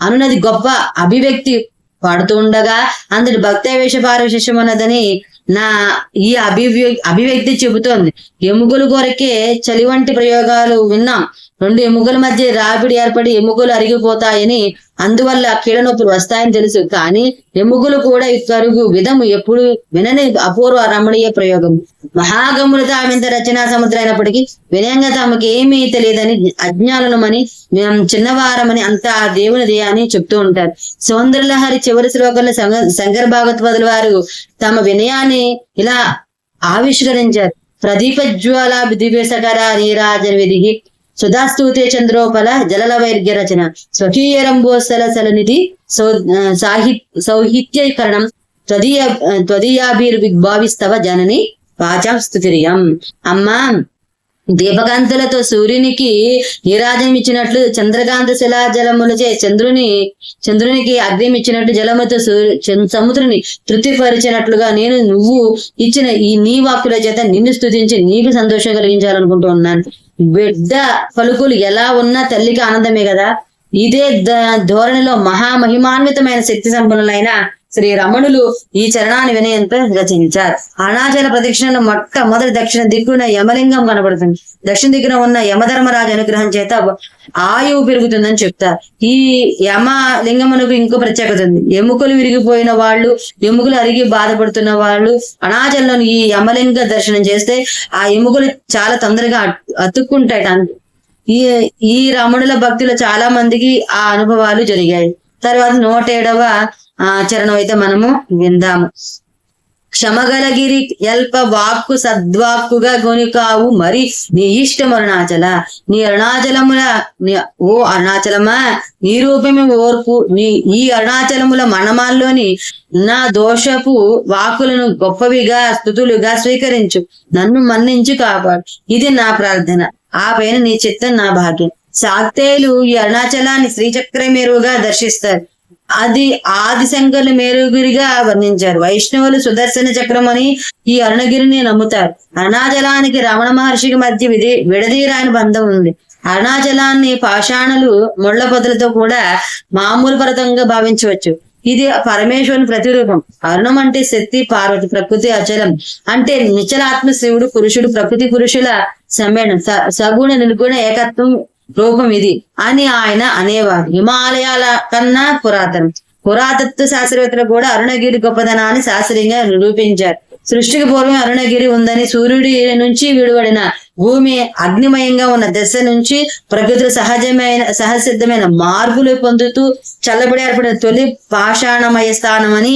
Speaker 1: అనున్నది గొప్ప అభివ్యక్తి పాడుతూ ఉండగా అందరి భక్తావేశ పారవిశేషం అన్నదని నా ఈ అభివ్యక్తి చెబుతోంది. ఎముకలు కొరకే చలి వంటి ప్రయోగాలు విన్నాం. 2 ఎముకల మధ్య రాపిడి ఏర్పడి ఎముకలు అరిగిపోతాయని, అందువల్ల కీళ్ళనొప్పులు వస్తాయని తెలుసు. కానీ ఎముకలు కూడా కరుగు విధము ఎప్పుడు వినని అపూర్వ రమణీయ ప్రయోగం. మహాగములు తామింత రచనా సముద్రం అయినప్పటికీ వినయంగా తమకి ఏమీ తెలియదని అజ్ఞానులమని మేము చిన్నవారమని అంతా దేవునిది అని చెప్తూ ఉంటారు. సౌందర్యలహరి చివరి శ్లోకంలో శంకర భాగవత్పాదుల వారు తమ వినయాన్ని ఇలా ఆవిష్కరించారు. ప్రదీపజ్వాల దివ్యసకర నీరాజన విధి సుధాస్తూతే చంద్రోపల జలల వైర్గ్య రచన స్వకీయ రంభోత్సల సలనిధి సౌహిత్యీకరణం త్వదీయాభిర్విగ్భావిస్తవ జనని వాచాం స్తుతిరియం. అమ్మా, దీపకాంతులతో సూర్యునికి నీరాజనం ఇచ్చినట్లు చంద్రకాంత శిలా జలములచే చంద్రునికి అగ్ని ఇచ్చినట్లు జలముతో సముద్రుని తృప్తిపరిచినట్లుగా నేను నువ్వు ఇచ్చిన ఈ నీ వాక్కుల చేత నిన్ను స్తుతించి నీకు సంతోషం కలిగించాలనుకుంటూ ఉన్నాను. బిడ్డ పలుకులు ఎలా ఉన్నా తల్లికి ఆనందమే కదా. ఇదే ధోరణిలో మహామహిమాన్వితమైన శక్తి సంపన్నులైన శ్రీ రమణులు ఈ చరణాన్ని వినయంతో రచించారు. అరుణాచల ప్రదక్షిణలో మొట్టమొదటి దక్షిణ దిక్కున యమలింగం కనబడుతుంది. దక్షిణ దిక్కున ఉన్న యమధర్మరాజు అనుగ్రహం చేత ఆయువు పెరుగుతుందని చెప్తారు. ఈ యమ లింగమునకు ఇంకో ప్రత్యేకత ఉంది. ఎముకలు విరిగిపోయిన వాళ్ళు, ఎముకలు అరిగి బాధపడుతున్న వాళ్ళు అరుణాచలంలోని ఈ యమలింగ దర్శనం చేస్తే ఆ ఎముకలు చాలా తొందరగా అతుక్కుంటాయి. ఈ రమణుల భక్తులు చాలా మందికి ఆ అనుభవాలు జరిగాయి. తర్వాత 107వ చరణం అయితే మనము విందాము. క్షమగలగిరి ఎల్ప వాక్కు సద్వాక్కుగా గొనికావు మరి నీ ఇష్టం అరుణాచల. నీ అరుణాచలముల ఓ అరుణాచలమా నీ రూపమే ఓర్పు. ఈ అరుణాచలముల మనమాల్లోని నా దోషపు వాక్కులను గొప్పవిగా స్తుతులుగా స్వీకరించు. నన్ను మన్నించు కాపాడు. ఇది నా ప్రార్థన. ఆ పైన నీ చిత్తం నా భాగ్యం. శాక్తేయులు ఈ అరుణాచలాన్ని శ్రీచక్ర మేరుగా దర్శిస్తారు. అది ఆదిశంకరులు మేరుగిరిగా వర్ణించారు. వైష్ణవులు సుదర్శన చక్రం అని ఈ అరుణగిరిని నమ్ముతారు. అరుణాచలానికి రమణ మహర్షికి మధ్య విడదీరాని బంధం ఉంది. అరుణాచలాన్ని పాషాణులు ముళ్ల పొదలతో కూడా మామూలు పర్వతంగా భావించవచ్చు. ఇది పరమేశ్వరుని ప్రతిరూపం. అరుణం అంటే శక్తి, పార్వతి, ప్రకృతి, అచలం అంటే నిశ్చలాత్మ శివుడు, పురుషుడు, ప్రకృతి పురుషుల సమ్మేళనం, సగుణ నిర్గుణ ఏకత్వం రూపం ఇది అని ఆయన అనేవారు. హిమాలయాల కన్నా పురాతత్వ శాస్త్రవేత్తలు కూడా అరుణగిరి గొప్పదనాన్ని శాస్త్రీయంగా నిరూపించారు. సృష్టికి పూర్వం అరుణగిరి ఉందని, సూర్యుడి నుంచి విడువడిన భూమి అగ్నిమయంగా ఉన్న దశ నుంచి ప్రకృతిలో సహసిద్ధమైన మార్పులు పొందుతూ చల్లబడి ఏర్పడిన తొలి పాషాణమయ స్థానం అని,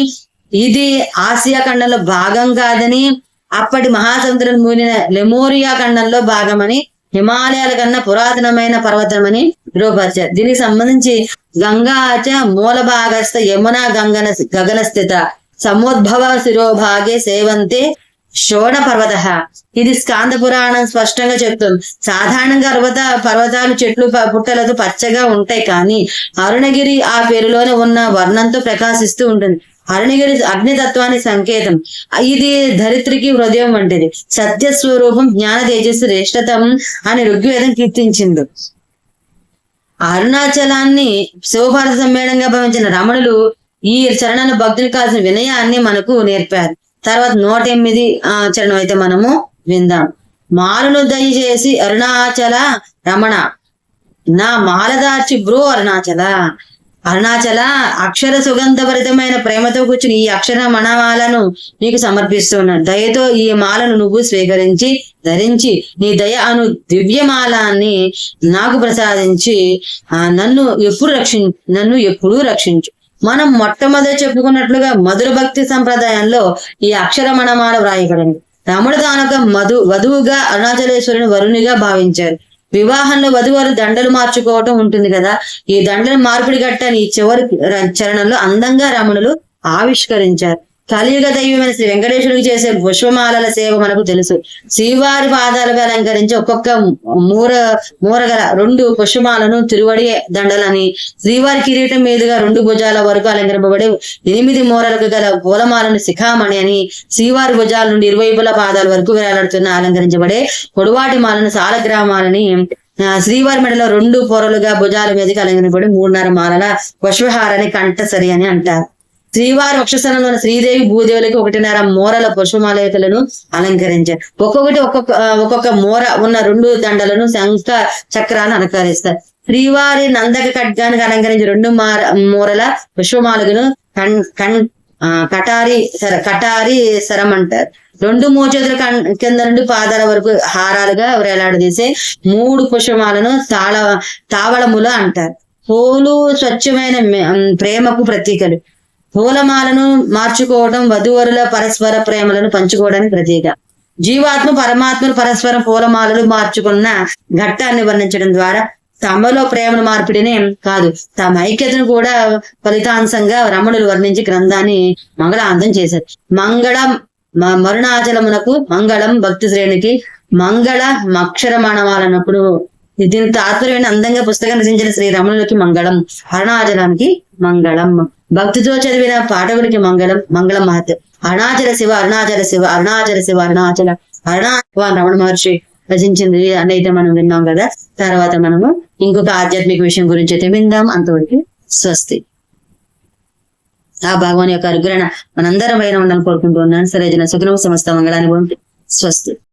Speaker 1: ఇది ఆసియా ఖండంలో భాగం కాదని, అప్పటి మహాసముద్రం మూలిన లెమోరియా ఖండంలో భాగమని, హిమాలయాల కన్నా పురాతనమైన పర్వతమని రూపొందించారు. దీనికి సంబంధించి గంగాచ మూల భాగస్థ యమునా గగన స్థిత సమోద్భవ శిరోభాగే సేవంతే షోడ పర్వత. ఇది స్కాంద పురాణం స్పష్టంగా చెప్తుంది. సాధారణంగా పర్వతాలు చెట్లు పుట్టలతో పచ్చగా ఉంటాయి, కానీ అరుణగిరి ఆ పేరులోనే ఉన్న వర్ణంతో ప్రకాశిస్తూ ఉంటుంది. అరుణగిరి అగ్నితత్వానికి సంకేతం. ఇది ధరిత్రికి హృదయం వంటిది. సత్యస్వరూపం, జ్ఞాన తేజస్సు, శ్రేష్టతం అని ఋగ్వేదం కీర్తించింది. అరుణాచలాన్ని శివభారత సమ్మేళనంగా భావించిన రమణులు ఈ చరణాల భక్తులు కాల్సిన వినయాన్ని మనకు నేర్పారు. తర్వాత 108 చరణం అయితే మనము విందాం. మాలను దయచేసి అరుణాచల రమణ నా మాలదార్చి బ్రో అరుణాచల. అరుణాచల అక్షర సుగంధభరితమైన ప్రేమతో కూర్చుని ఈ అక్షర మణమాలను నీకు సమర్పిస్తున్నాను. దయతో ఈ మాలను నువ్వు స్వీకరించి ధరించి నీ దయ అను దివ్యమాలాన్ని నాకు ప్రసాదించి నన్ను ఎప్పుడూ రక్షించు. మనం మొట్టమొదటి చెప్పుకున్నట్లుగా మధుర భక్తి సంప్రదాయంలో ఈ అక్షర మణమాల వ్రాయబడింది. రమణుడు తానొక వధువుగా అరుణాచలేశ్వరుని వరునిగా భావించారు. వివాహంలో వధువారు దండలు మార్చుకోవటం ఉంటుంది కదా, ఈ దండలు మార్పిడి గట్టని ఈ చివరి చరణంలో అందంగా రమణులు ఆవిష్కరించారు. కలియుగ దైవమైన శ్రీ వెంకటేశ్వరుడికి చేసే పుష్పమాలల సేవ మనకు తెలుసు. శ్రీవారి పాదాలుగా అలంకరించి ఒక్కొక్క మూరగల 2 పుష్పమాలను తిరువడి దండలని, శ్రీవారి కిరీటం మీదుగా 2 భుజాల వరకు అలంకరింపబడి 8 మూరలకు గల పూలమాలను శిఖామణి అని, శ్రీవారి భుజాల నుండి ఇరువైపుల పాదాల వరకు వేలాడుతున్న అలంకరించబడే పొడవాటి మాలను సాలగ్రామాలని, శ్రీవారి మెడలో 2 పొరలుగా భుజాల మీదకి అలంకరింపబడి 3.5 మాలల పుష్పహారాన్ని కంఠసరి అని అంటారు. శ్రీవారి వక్షస్థలంలో ఉన్న శ్రీదేవి భూదేవులకి 1.5 మూరల పుష్పమాలయకులను అలంకరించారు. ఒక్కొక్క మూర ఉన్న 2 దండలను శంఖ చక్రాలను అలంకరిస్తారు. శ్రీవారి నందక ఖడ్గానికి అలంకరించి 2 మూరల పుష్పమాలకును కటారి సరం అంటారు. 2 మోచేతుల కింద నుండి పాదాల వరకు హారాలుగా వేలాడదీసే 3 పుష్పమాలను తావళములు అంటారు. పూలు స్వచ్ఛమైన ప్రేమకు ప్రతీకలు. పూలమాలను మార్చుకోవడం వధువరుల పరస్పర ప్రేమలను పంచుకోవడానికి ప్రతీక. జీవాత్మ పరమాత్మను పరస్పరం పూలమాలలు మార్చుకున్న ఘట్టాన్ని వర్ణించడం ద్వారా తమలో ప్రేమను మార్పిడినే కాదు, తమ ఐక్యతను కూడా ఫలితాంశంగా రమణులు వర్ణించి గ్రంథాన్ని మంగళాంతం చేశారు. మరుణాచలమునకు మంగళం భక్తి శ్రేణికి మంగళ అక్షర మణమాలన్నప్పుడు దీని తాత్పర్యం అందంగా పుస్తకం రచించిన శ్రీ రమణులకి మంగళం, అరుణాచలానికి మంగళం, భక్తితో చదివిన పాఠకుడికి మంగళం మహత్యం. అరుణాచల శివ అరుణాచల శివ అరుణాచల శివ అరుణాచల రమణ మహర్షి రచించింది అని అయితే మనం విన్నాం కదా. తర్వాత మనము ఇంకొక ఆధ్యాత్మిక విషయం గురించి అయితే విందాం. అంతవరకు స్వస్తి. ఆ భగవాన్ యొక్క అనుగ్రహణ మనందరం పైన ఉండాలని కోరుకుంటూ ఉన్నాను. సరే జన సుఖనం సమస్త మంగళాన్ని పొంది స్వస్తి.